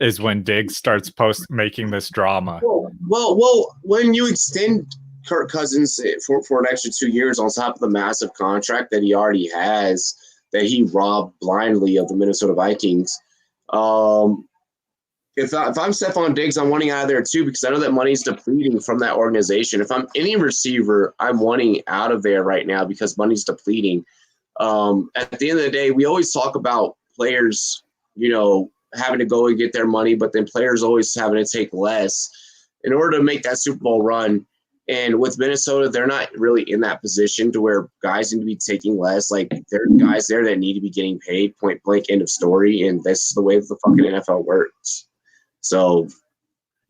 is when Diggs starts making this drama? Well, when you extend Kirk Cousins for an extra 2 years on top of the massive contract that he already has, that he robbed blindly of the Minnesota Vikings. If I'm Stephon Diggs, I'm wanting out of there too because I know that money's depleting from that organization. If I'm any receiver, I'm wanting out of there right now because money's depleting. At the end of the day, we always talk about players, having to go and get their money, but then players always having to take less in order to make that Super Bowl run. And with Minnesota, they're not really in that position to where guys need to be taking less. Like, there are guys there that need to be getting paid, point blank, end of story. And that's the way that the fucking NFL works. So,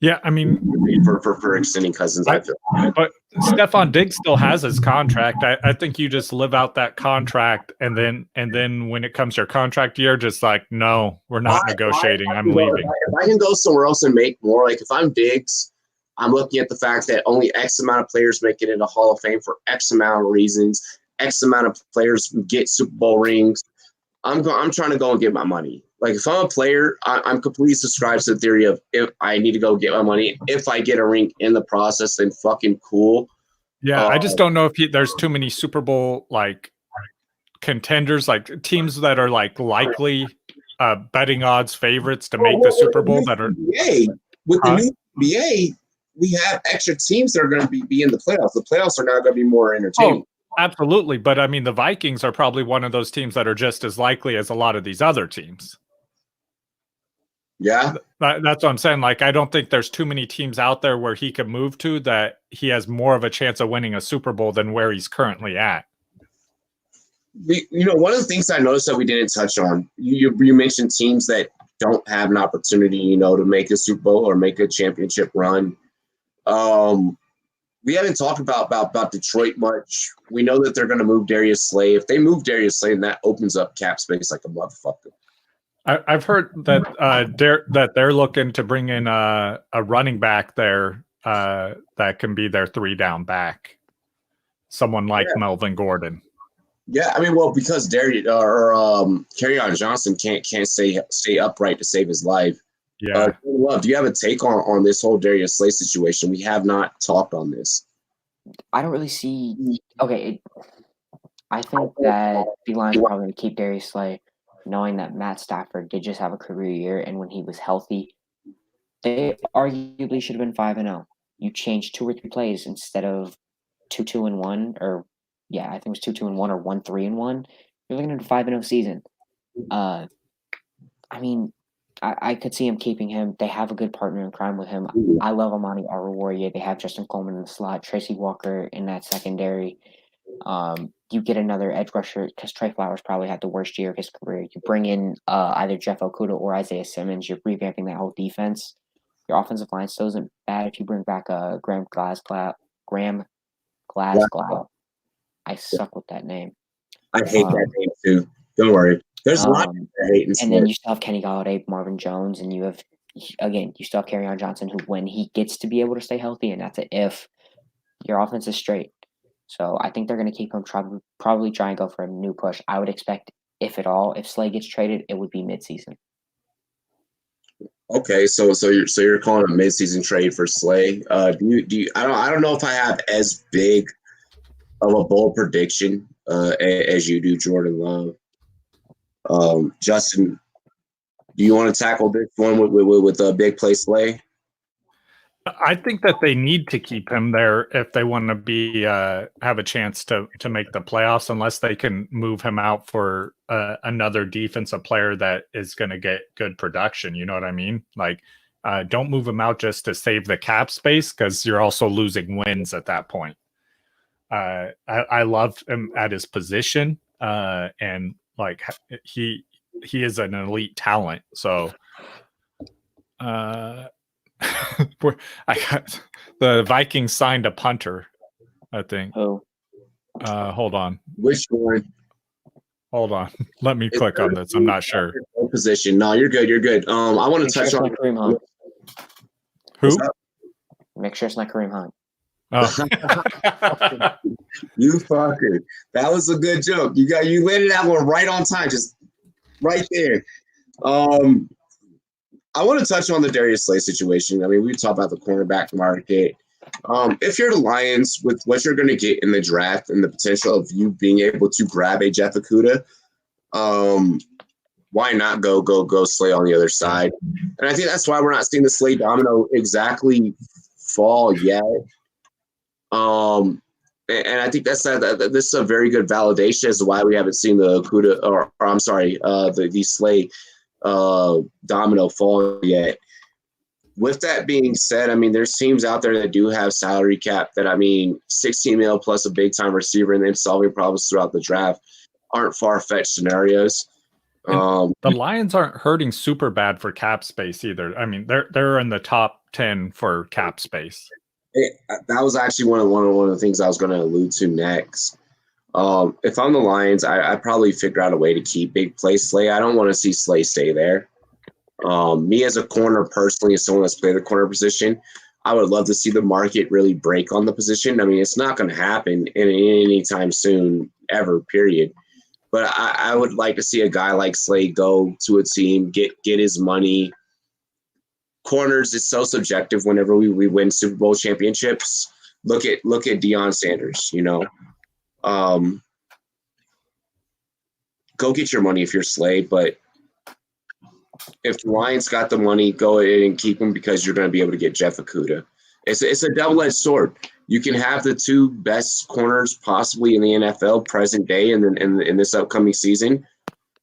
yeah, I mean, for extending Cousins, I feel. But Stephon Diggs still has his contract. I think you just live out that contract, and then when it comes to your contract year, just like, no, we're not negotiating. I'm leaving. If I can go somewhere else and make more, like if I'm Diggs, I'm looking at the fact that only X amount of players make it into Hall of Fame for X amount of reasons. X amount of players get Super Bowl rings. I'm trying to go and get my money. Like, if I'm a player, I'm completely subscribed to the theory of if I need to go get my money. If I get a ring in the process, then fucking cool. Yeah, I just don't know if there's too many Super Bowl like contenders, like teams that are like likely betting odds favorites to make the Super Bowl that are. With the new NBA, we have extra teams that are going to be in the playoffs. The playoffs are now going to be more entertaining. Oh, absolutely. But I mean, the Vikings are probably one of those teams that are just as likely as a lot of these other teams. Yeah. That's what I'm saying. Like, I don't think there's too many teams out there where he could move to that he has more of a chance of winning a Super Bowl than where he's currently at. One of the things I noticed that we didn't touch on, you mentioned teams that don't have an opportunity, to make a Super Bowl or make a championship run. We haven't talked about Detroit much. We know that they're going to move Darius Slay. If they move Darius Slay, then that opens up cap space like a motherfucker. I've heard that they're looking to bring in a running back there that can be their 3-down back, someone like Melvin Gordon. Yeah, I mean, well, because Kerryon Johnson can't stay upright to save his life. Yeah. Do you have a take on this whole Darius Slay situation? We have not talked on this. I don't really see. Okay, I think that the Lions are probably going to keep Darius Slay, knowing that Matt Stafford did just have a career year, and when he was healthy, they arguably should have been 5-0. You changed 2 or 3 plays instead of 2-2-1, or I think it was 2-2-1 or 1-3-1. You're looking at a 5-0 season. I mean, I could see him keeping him. They have a good partner in crime with him. I love Amani Oruwariye. They have Justin Coleman in the slot, Tracy Walker in that secondary. You get another edge rusher because Trey Flowers probably had the worst year of his career. You bring in either Jeff Okudah or Isaiah Simmons. You're revamping that whole defense. Your offensive line still isn't bad if you bring back Graham Glasgow. I suck with that name. I hate that name too. Don't worry. There's a lot of hate. And then you still have Kenny Golladay, Marvin Jones, and you still have Kerryon Johnson, who, when he gets to be able to stay healthy, and that's if your offense is straight. So I think they're going to keep him, probably try and go for a new push. I would expect, if at all, if Slay gets traded, it would be midseason. Okay, so you're calling a midseason trade for Slay. Do you? I don't know if I have as big of a bold prediction as you do, Jordan Love. Justin, do you want to tackle this one with a big play Slay? I think that they need to keep him there if they want to be have a chance to make the playoffs, unless they can move him out for another defensive player that is going to get good production. You know what I mean? Like, don't move him out just to save the cap space, because you're also losing wins at that point. I love him at his position, and like he is an elite talent. So I got the Vikings signed a punter, I think. Oh, Hold on. Which one? Hold on. Let me click on this. I'm not sure. Position. No, you're good. You're good. I want to touch on Kareem Hunt. Who? Make sure it's not Kareem Hunt. Oh. You fucker. That was a good joke. You landed that one right on time, just right there. I want to touch on the Darius Slay situation. I mean, we talked about the cornerback market. If you're the Lions, with what you're going to get in the draft and the potential of you being able to grab a Jeff Okudah, why not go Slay on the other side? And I think that's why we're not seeing the Slay domino exactly fall yet. And I think this is a very good validation as to why we haven't seen the Okudah, or I'm sorry, the Slay domino fall yet. With that being said, I mean, there's teams out there that do have salary cap that, I mean, 16 mil plus a big time receiver and then solving problems throughout the draft aren't far-fetched scenarios. The Lions aren't hurting super bad for cap space either. I mean, they're in the top 10 for cap space. That was actually one of the things I was going to allude to next. If I'm the Lions, I probably figure out a way to keep big play Slay. I don't want to see Slay stay there. Me as a corner personally, as someone that's played the corner position, I would love to see the market really break on the position. I mean, it's not going to happen anytime soon, ever, period. But I would like to see a guy like Slay go to a team, get his money. Corners is so subjective whenever we win Super Bowl championships. Look at Deion Sanders, you know. Go get your money if you're Slay, but if the Lions got the money, go ahead and keep him because you're going to be able to get Jeff Okudah. It's a double-edged sword. You can have the two best corners possibly in the NFL present day and then in this upcoming season.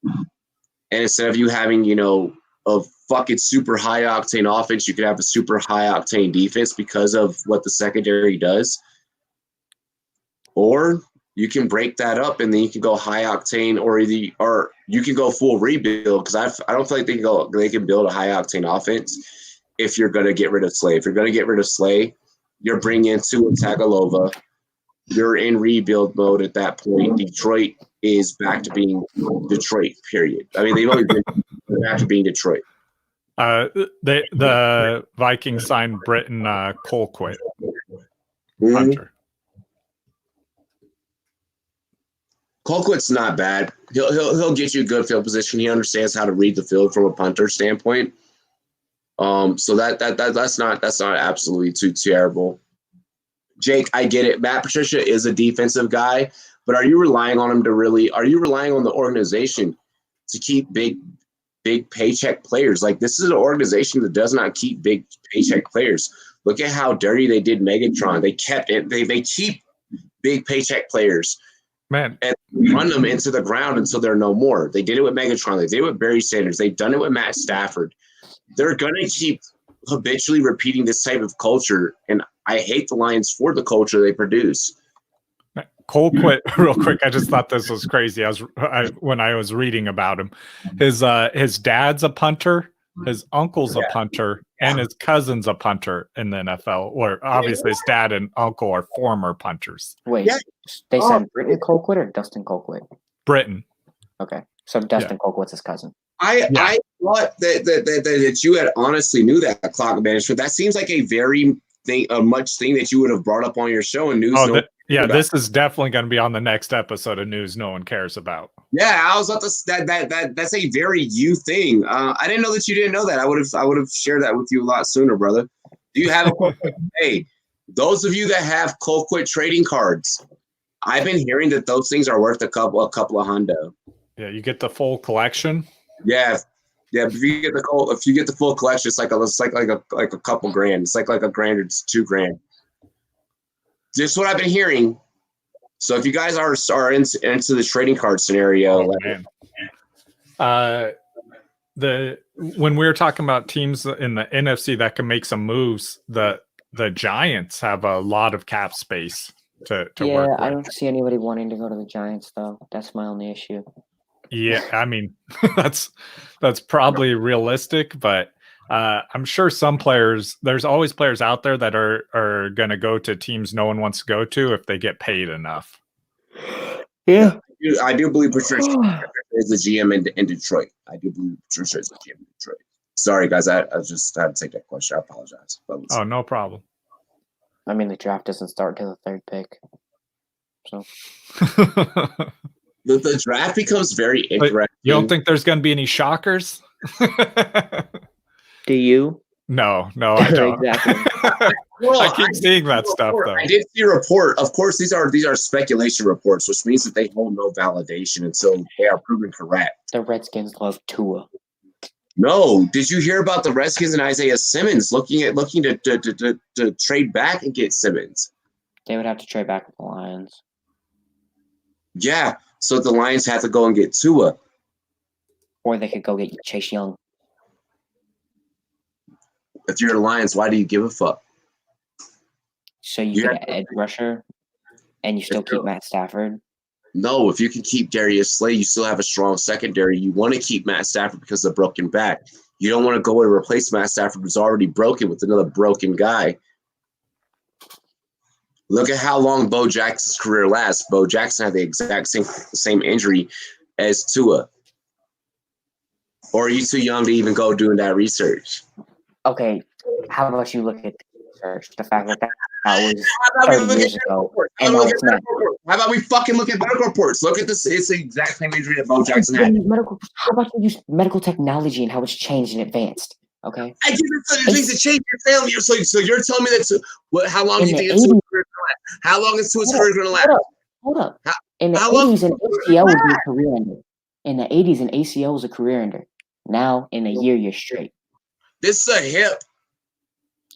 And instead of you having, you know, a fucking super high-octane offense, you could have a super high-octane defense because of what the secondary does. Or you can break that up and then you can go high-octane or you can go full rebuild because I don't feel like they can build a high-octane offense if you're going to get rid of Slay. If you're going to get rid of Slay, you're bringing in Tua Tagovailoa. You're in rebuild mode at that point. Detroit is back to being Detroit, period. I mean, they've only been back to being Detroit. The Vikings signed Britton Colquitt. Mm-hmm. Hunter. Colquitt's not bad. He'll get you a good field position. He understands how to read the field from a punter standpoint. So that's not absolutely too terrible. Jake, I get it. Matt Patricia is a defensive guy, but are you relying on him are you relying on the organization to keep big paycheck players? Like, this is an organization that does not keep big paycheck players. Look at how dirty they did Megatron. They kept it. They keep big paycheck players. Man, and run them into the ground until they're no more. They did it with Megatron. They did it with Barry Sanders. They've done it with Matt Stafford. They're going to keep habitually repeating this type of culture, and I hate the Lions for the culture they produce. Colquitt, real quick, I just thought this was crazy. When I was reading about him, his dad's a punter, his uncle's a punter, and his cousin's a punter in the NFL. Or obviously, his dad and uncle are former punters. Wait, they said Britton Colquitt or Dustin Colquitt? Britton. Okay, so Dustin Colquitt's his cousin. I thought that you had honestly knew that clock management. That seems like a much thing that you would have brought up on your show and news. This is definitely going to be on the next episode of news no one cares about. Yeah, I was about to that's a very you thing. I didn't know that you didn't know that. I would have shared that with you a lot sooner, brother. Do you have a hey? Those of you that have Colquitt trading cards, I've been hearing that those things are worth a couple of hundo. Yeah, you get the full collection. Yeah. If you get the full collection, it's like a couple grand. It's like a grand or $2,000. Just what I've been hearing. So if you guys are into the trading card scenario, when we were talking about teams in the NFC that can make some moves, the Giants have a lot of cap space to work with. I don't see anybody wanting to go to the Giants though. That's my only issue. Yeah, I mean that's probably realistic, but I'm sure some players. There's always players out there that are going to go to teams no one wants to go to if they get paid enough. Yeah. I do believe Patricia is the GM in Detroit. I do believe Patricia is the GM in Detroit. Sorry, guys. I just had to take that question. I apologize. Oh, no problem. I mean, the draft doesn't start till the third pick. So the draft becomes very interesting. You don't think there's going to be any shockers? do you? No, I don't. Exactly. Well, I keep seeing that stuff, though. I did see a report. Of course, these are speculation reports, which means that they hold no validation until they are proven correct. The Redskins love Tua. No, did you hear about the Redskins and Isaiah Simmons looking to trade back and get Simmons? They would have to trade back with the Lions. Yeah, so the Lions have to go and get Tua. Or they could go get Chase Young. If you're the Lions, why do you give a fuck? So you get an edge rusher, and you still keep Matt Stafford? No, if you can keep Darius Slay, you still have a strong secondary. You want to keep Matt Stafford because of the broken back. You don't want to go and replace Matt Stafford, who's already broken, with another broken guy. Look at how long Bo Jackson's career lasts. Bo Jackson had the exact same injury as Tua. Or are you too young to even go doing that research? Okay, how about you look at the research? The fact that was 30 years ago. And now it's not. How about we fucking look at medical reports? Look at this. It's the exact same injury that Bo Jackson had. How about you use medical technology and how it's changed and advanced? Okay. I give it to the things that change your family. So you're telling me that how long do you think it's career going to last? How long is Tua's career going to last? Hold up. In the 80s, an ACL would be a career ender. In the 80s, an ACL was a career ender. Now, in a year, you're straight. This is a hip.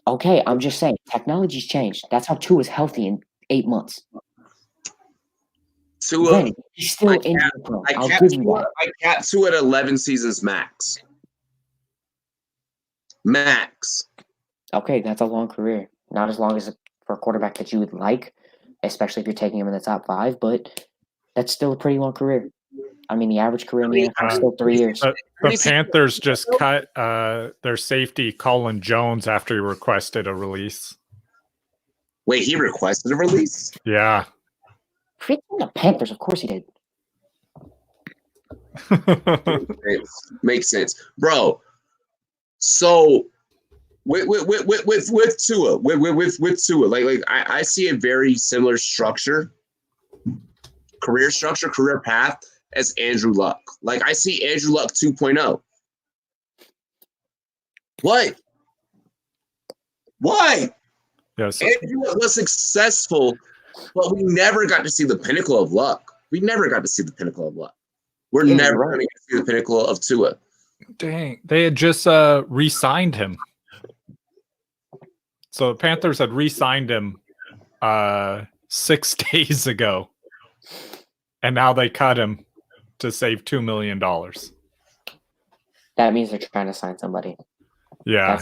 Okay, I'm just saying, technology's changed. That's how Tua is healthy in 8 months. Tua, he's still in. I'll give you that. I capped Tua at 11 seasons max. Max. Okay, that's a long career. Not as long as for a quarterback that you would like, especially if you're taking him in the top 5, but that's still a pretty long career. I mean, the average career in the NFL is still 3 years. The Panthers just cut their safety, Colin Jones, after he requested a release. Wait, he requested a release? Yeah. Freaking the Panthers, of course he did. Makes sense, bro. So with Tua, with Tua, like I see a very similar career path as Andrew Luck. Like I see Andrew Luck 2.0. What? Why? Yes. Andrew Luck was successful, but we never got to see the pinnacle of Luck. We never got to see the pinnacle of Luck. We're never going to see the pinnacle of Tua. Dang, they had just re-signed him. So the Panthers had re-signed him 6 days ago, and now they cut him to save $2 million. That means they're trying to sign somebody. Yeah,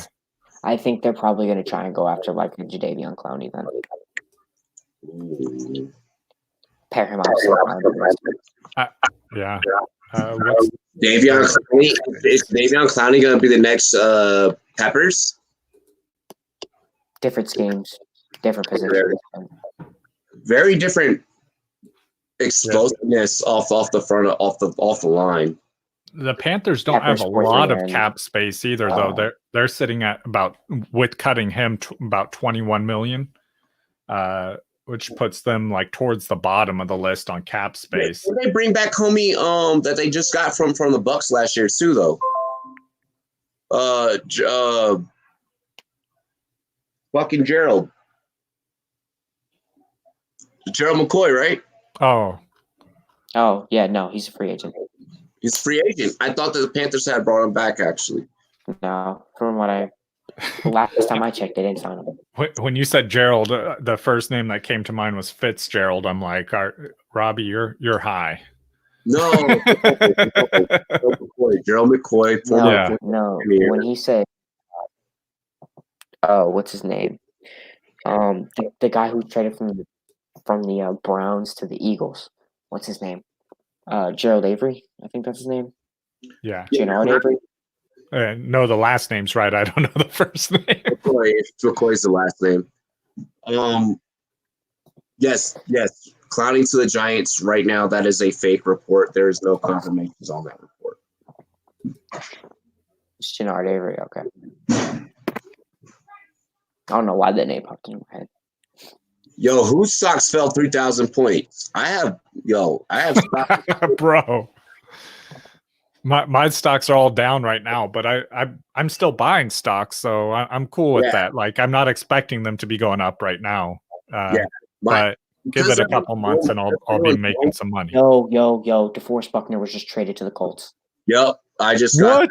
I think they're probably going to try and go after like a Jadeveon Clowney then. Pair him up. Yeah. Davion Clowney, is Davion Clowney going to be the next Peppers? Different schemes, different positions. Very different explosiveness off the front off the line. The Panthers don't have a lot of cap space either, though. They're sitting at about, with cutting him, about $21 million, which puts them like towards the bottom of the list on cap space. They bring back homie that they just got from the Bucks last year too, though. Fucking Gerald McCoy, right? Oh yeah, no, he's a free agent. He's a free agent. I thought that the Panthers had brought him back, actually. No, from what last time I checked, they didn't sign him. When you said Gerald, the first name that came to mind was Fitzgerald. I'm like, Robbie, you're high. No, Gerald McCoy. No. When he said, what's his name? The guy who traded from the Browns to the Eagles. What's his name? Gerald Avery, I think that's his name. Yeah. Gennard Avery. No, the last name's right. I don't know the first name. McCoy's the last name. Yes. Clowning to the Giants right now. That is a fake report. There is no confirmations on that report. It's Gennard Avery. Okay. I don't know why that name popped in my head. Yo, whose stocks fell 3,000 points? I have stocks. Bro. My stocks are all down right now, but I'm still buying stocks, so I'm cool with that. Like, I'm not expecting them to be going up right now. But give it a couple months and I'll be making some money. Yo, DeForest Buckner was just traded to the Colts. Yep, I just got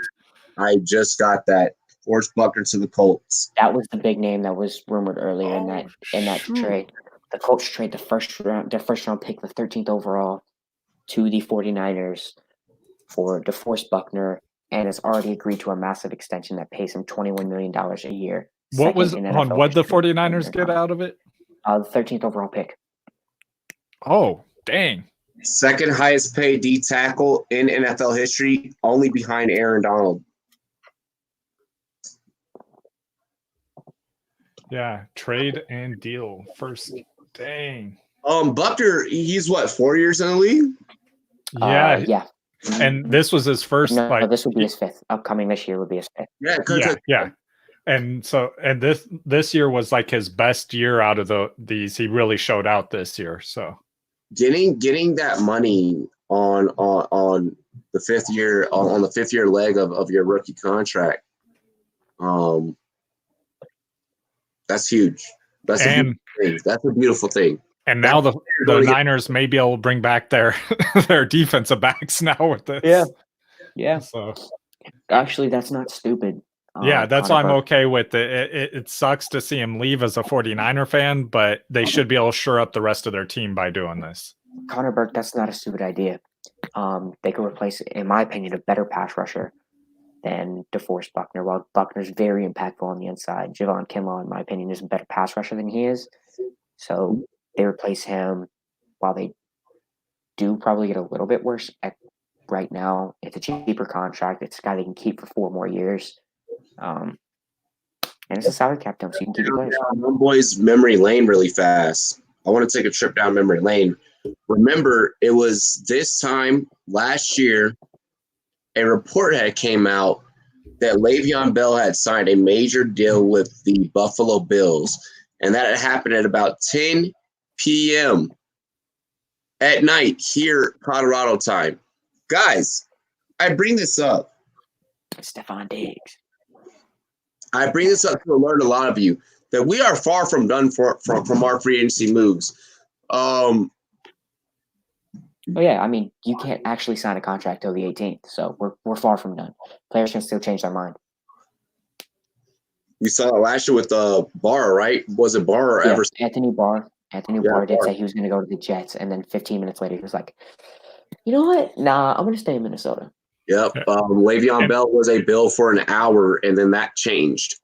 that. DeForest Buckner to the Colts. That was the big name that was rumored earlier in that trade. The Colts trade their first round pick, the 13th overall, to the 49ers for DeForest Buckner, and has already agreed to a massive extension that pays him $21 million a year. What the 49ers get out of it? The 13th overall pick. Oh, dang. Second highest paid D tackle in NFL history, only behind Aaron Donald. Yeah, trade and deal first. Dang. Buckner, he's what, 4 years in the league? Yeah. Yeah. And this was his first. No, this would be his fifth. Upcoming this year would be his fifth. Yeah. And this year was like his best year out of these. He really showed out this year. So getting that money on the fifth year on the 5th year leg of your rookie contract, that's huge. That's a beautiful thing. And now the Niners may be able to bring back their defensive backs now with this. Yeah. So actually, that's not stupid. That's why I'm okay with it. It sucks to see him leave as a 49er fan, but they should be able to shore up the rest of their team by doing this. Connor Burke, that's not a stupid idea. They could replace, in my opinion, a better pass rusher than DeForest Buckner. While Buckner's very impactful on the inside, Javon Kinlaw, in my opinion, is a better pass rusher than he is. So they replace him. While they do probably get a little bit worse right now, it's a cheaper contract. It's a guy they can keep for 4 more years. And it's a salary cap dump, so you can keep your players. Rumboyz memory lane really fast. I want to take a trip down memory lane. Remember, it was this time last year, a report had came out that Le'Veon Bell had signed a major deal with the Buffalo Bills, and that had happened at about 10 p.m. at night here, Colorado time. Guys, I bring this up. Stephon Diggs. I bring this up to alert a lot of you that we are far from done from our free agency moves. I mean, you can't actually sign a contract till the 18th, so we're far from done. Players can still change their mind. You saw it last year with Barr, right? Was it Barr or Everson? Anthony Barr. Barr did say he was going to go to the Jets, and then 15 minutes later, he was like, "You know what? Nah, I'm going to stay in Minnesota." Yep. Le'Veon Bell was a bill for an hour, and then that changed.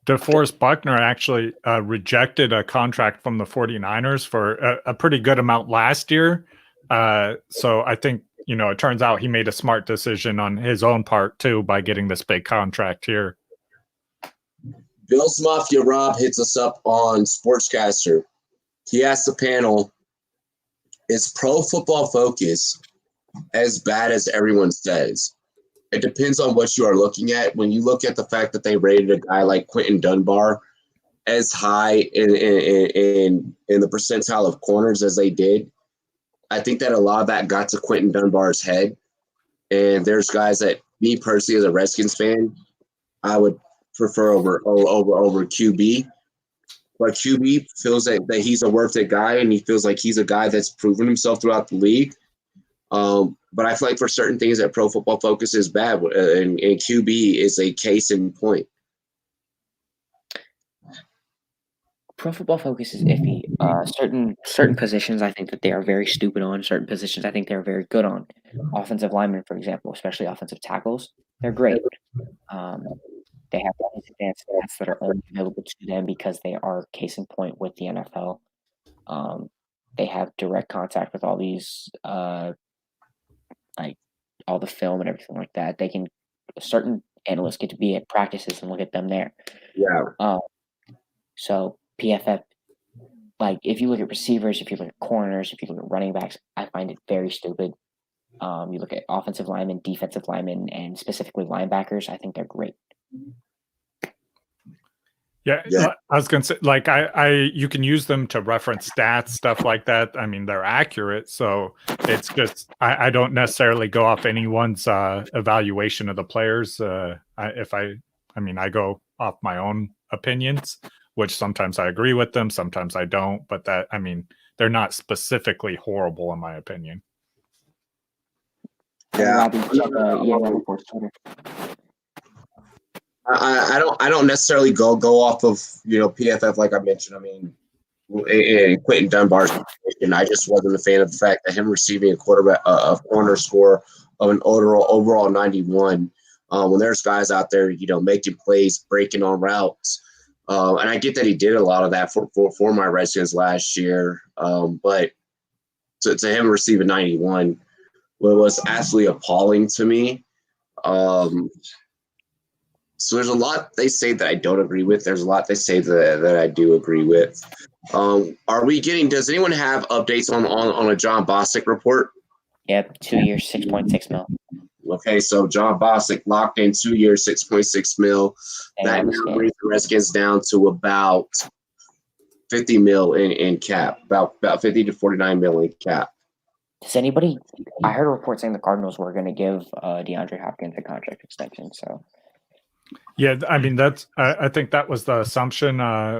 DeForest Buckner actually rejected a contract from the 49ers for a pretty good amount last year. So I think, it turns out he made a smart decision on his own part, too, by getting this big contract here. Bill's Mafia Rob hits us up on Sportscaster. He asked the panel, is Pro Football Focus as bad as everyone says? It depends on what you are looking at. When you look at the fact that they rated a guy like Quentin Dunbar as high in the percentile of corners as they did, I think that a lot of that got to Quentin Dunbar's head. And there's guys that, me personally as a Redskins fan, I would prefer over QB. But QB feels that he's a worth it guy, and he feels like he's a guy that's proven himself throughout the league. But I feel like for certain things that Pro Football Focus is bad, and QB is a case in point. Pro Football Focus is iffy. Certain positions I think that they are very stupid on. Certain positions I think they're very good on. Offensive linemen, for example, especially offensive tackles, they're great. They have all these advanced stats that are only available to them because they are case in point with the NFL. They have direct contact with all these like all the film and everything like that. Certain analysts get to be at practices and look at them there. Yeah. So PFF, like if you look at receivers, if you look at corners, if you look at running backs, I find it very stupid. You look at offensive linemen, defensive linemen, and specifically linebackers. I think they're great. Yeah, I was gonna say, like, you can use them to reference stats, stuff like that. I mean, they're accurate, so it's just I don't necessarily go off anyone's evaluation of the players. I go off my own opinions, which sometimes I agree with them, sometimes I don't. But they're not specifically horrible in my opinion. Yeah. I don't necessarily go off of PFF like I mentioned. I mean, in Quentin Dunbar's position, I just wasn't a fan of the fact that him receiving a corner score of an overall 91 when there's guys out there making plays, breaking on routes, and I get that he did a lot of that for my Redskins last year, but to him receiving 91 was absolutely appalling to me. So there's a lot they say that I don't agree with. There's a lot they say that I do agree with. Does anyone have updates on a John Bostic report? Yep, 2 years, 6.6 mil. Okay, so John Bostic locked in 2 years, 6.6 mil. That now brings the Redskins down to about 50 mil in cap, about 50 to 49 mil in cap. I heard a report saying the Cardinals were going to give DeAndre Hopkins a contract extension, so. Yeah, I mean I think that was the assumption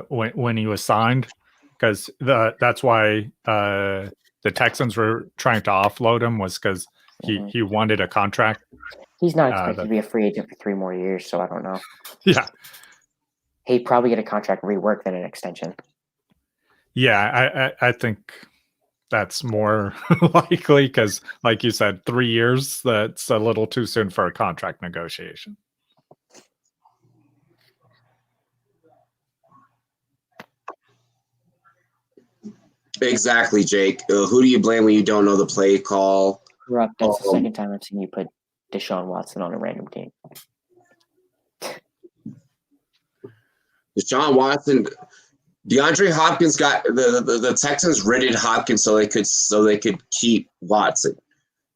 when he was signed, because that's why the Texans were trying to offload him, was because he wanted a contract. He's not expected to be a free agent for 3 more years, so I don't know. Yeah, he'd probably get a contract rework than an extension. Yeah, I think that's more likely because, like you said, 3 years, that's a little too soon for a contract negotiation. Exactly, Jake. Who do you blame when you don't know the play call? Rob, that's the second time I've seen you put Deshaun Watson on a random team. Deshaun Watson, DeAndre Hopkins got the Texans raided Hopkins so they could keep Watson.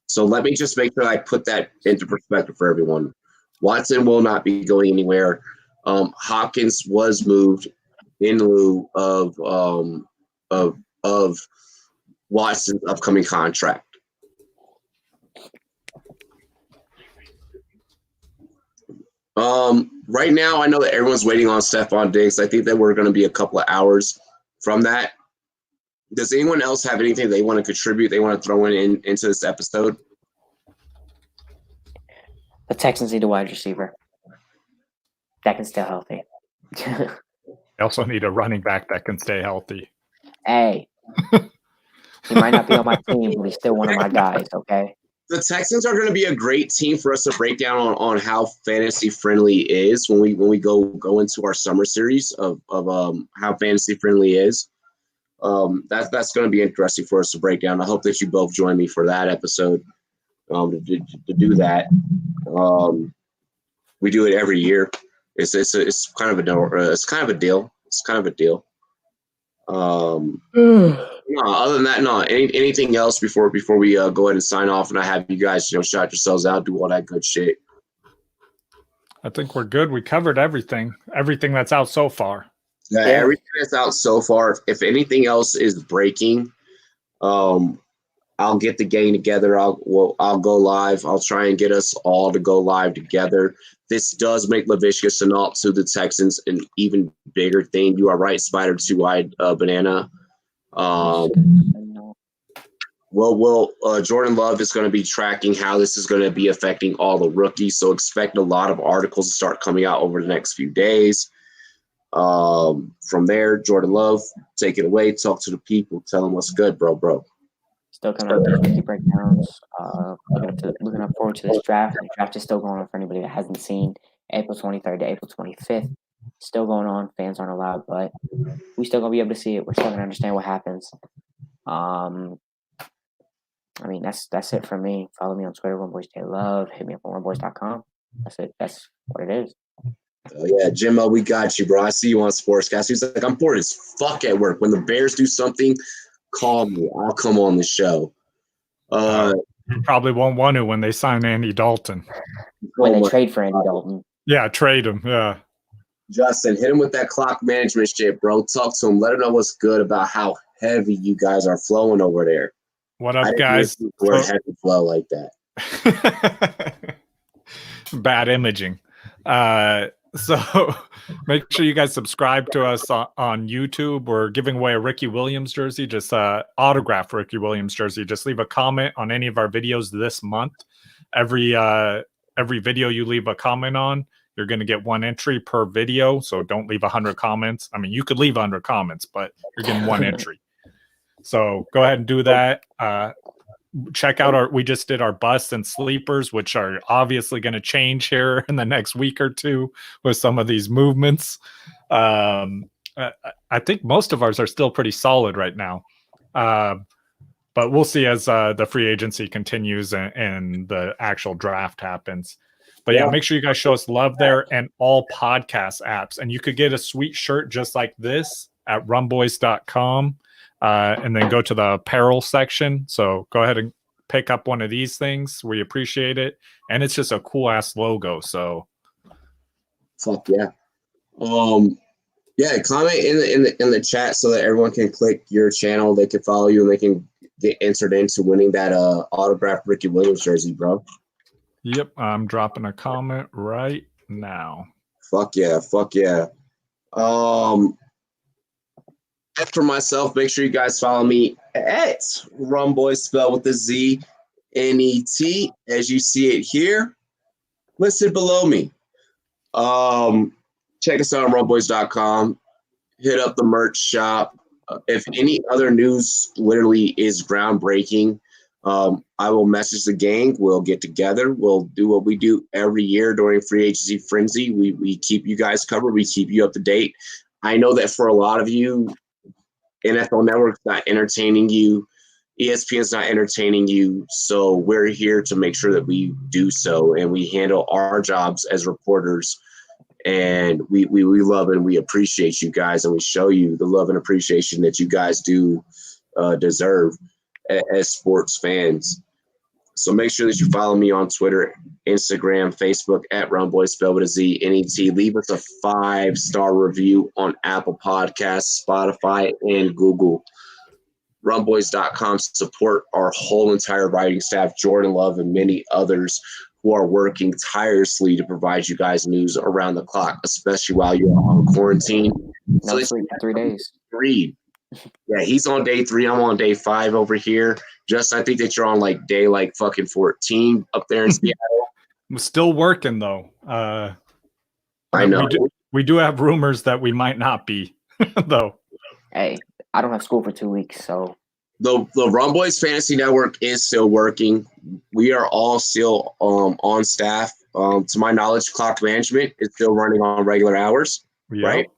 So let me just make sure I put that into perspective for everyone. Watson will not be going anywhere. Hopkins was moved in lieu of Watson's upcoming contract. Right now, I know that everyone's waiting on Stephon Diggs. I think that we're going to be a couple of hours from that. Does anyone else have anything they want to contribute, they want to throw into this episode? The Texans need a wide receiver that can stay healthy. They also need a running back that can stay healthy. Hey, he might not be on my team, but he's still one of my guys, okay? The Texans are going to be a great team for us to break down on how fantasy friendly is when we go into our summer series of how fantasy friendly is. That's going to be interesting for us to break down. I hope that you both join me for that episode to do that. We do it every year. It's kind of a deal. No, other than that, no. Anything else before we go ahead and sign off and I have you guys shout yourselves out, do all that good shit. I think we're good. We covered everything that's out so far. Yeah, everything that's out so far. If anything else is breaking, I'll get the gang together. I'll go live. I'll try and get us all to go live together. This does make Laviska Shenault to the Texans an even bigger thing. You are right, Spider Two-Eyed Banana. Jordan Love is going to be tracking how this is going to be affecting all the rookies. So expect a lot of articles to start coming out over the next few days. From there, Jordan Love, take it away. Talk to the people. Tell them what's good, bro. Still coming up with rookie breakdowns. Looking forward to this draft. The draft is still going on for anybody that hasn't seen. April 23rd to April 25th. Still going on. Fans aren't allowed, but we still going to be able to see it. We're still going to understand what happens. I mean, that's it for me. Follow me on Twitter, RumboyzJLove. Hit me up on rumboyz.com. That's it. That's what it is. Oh, yeah, Jimmo, we got you, bro. I see you on Sportscast. He's like, I'm bored as fuck at work. When the Bears do something, call me. I'll come on the show. You probably won't want to when they sign Andy Dalton. When they trade for Andy Dalton. Yeah, trade him. Yeah. Justin, hit him with that clock management shit, bro. Talk to him. Let him know what's good about how heavy you guys are flowing over there. What up, guys? We're heavy flow like that. Bad imaging. So make sure you guys subscribe to us on YouTube. We're giving away a Ricky Williams jersey, just autographed Ricky Williams jersey. Just leave a comment on any of our videos this month. Every video you leave a comment on, you're going to get one entry per video. So don't leave 100 comments. I mean, you could leave 100 comments, but you're getting one entry. So go ahead and do that. Check out we just did our busts and sleepers, which are obviously going to change here in the next week or two with some of these movements. I think most of ours are still pretty solid right now. But we'll see as the free agency continues and the actual draft happens. But yeah, make sure you guys show us love there and all podcast apps. And you could get a sweet shirt just like this at rumboyz.com. And then go to the apparel section. So go ahead and pick up one of these things. We appreciate it. And it's just a cool ass logo. So fuck yeah. Yeah, comment in the chat so that everyone can click your channel. They can follow you and they can get entered into winning that autographed Ricky Williams jersey, bro. Yep, I'm dropping a comment right now. Fuck yeah. For myself, make sure you guys follow me at Rumboyz, spelled with a Z, N-E-T, as you see it here, listed below me. Check us out on rumboyz.com. Hit up the merch shop. If any other news literally is groundbreaking, I will message the gang. We'll get together. We'll do what we do every year during free agency frenzy. We keep you guys covered. We keep you up to date. I know that for a lot of you, NFL Network's not entertaining you. ESPN's not entertaining you. So we're here to make sure that we do so, and we handle our jobs as reporters. And we love and we appreciate you guys, and we show you the love and appreciation that you guys do deserve as sports fans. So make sure that you follow me on Twitter, Instagram, Facebook at Rumboyz, spelled with a Z, N-E-T. Leave us a 5-star review on Apple Podcasts, Spotify, and Google. Rumboyz.com. Support our whole entire writing staff, Jordan Love and many others who are working tirelessly to provide you guys news around the clock, especially while you're on quarantine. No sleep for 3 days. Read. Yeah, he's on day 3. I'm on day 5 over here. Justin, I think that you're on day fucking 14 up there in Seattle. I'm still working though. I know. We do have rumors that we might not be though. Hey, I don't have school for 2 weeks, so the Rumboyz Fantasy Network is still working. We are all still on staff. To my knowledge, clock management is still running on regular hours, right?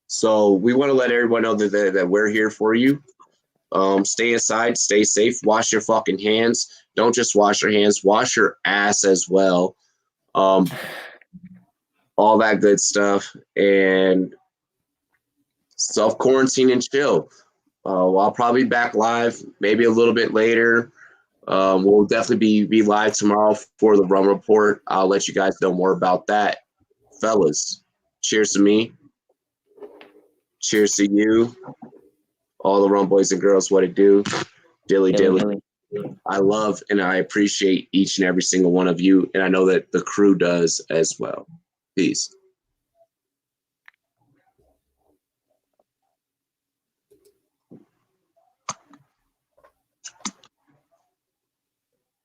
So we want to let everyone know that we're here for you. Stay inside, stay safe, wash your fucking hands. Don't just wash your hands, wash your ass as well. All that good stuff. And self-quarantine and chill. I'll probably be back live maybe a little bit later. We'll definitely be live tomorrow for the Rum Report. I'll let you guys know more about that. Fellas, cheers to me. Cheers to you. All the Rum boys and girls, what it do. Dilly. I love and I appreciate each and every single one of you, and I know that the crew does as well. Peace.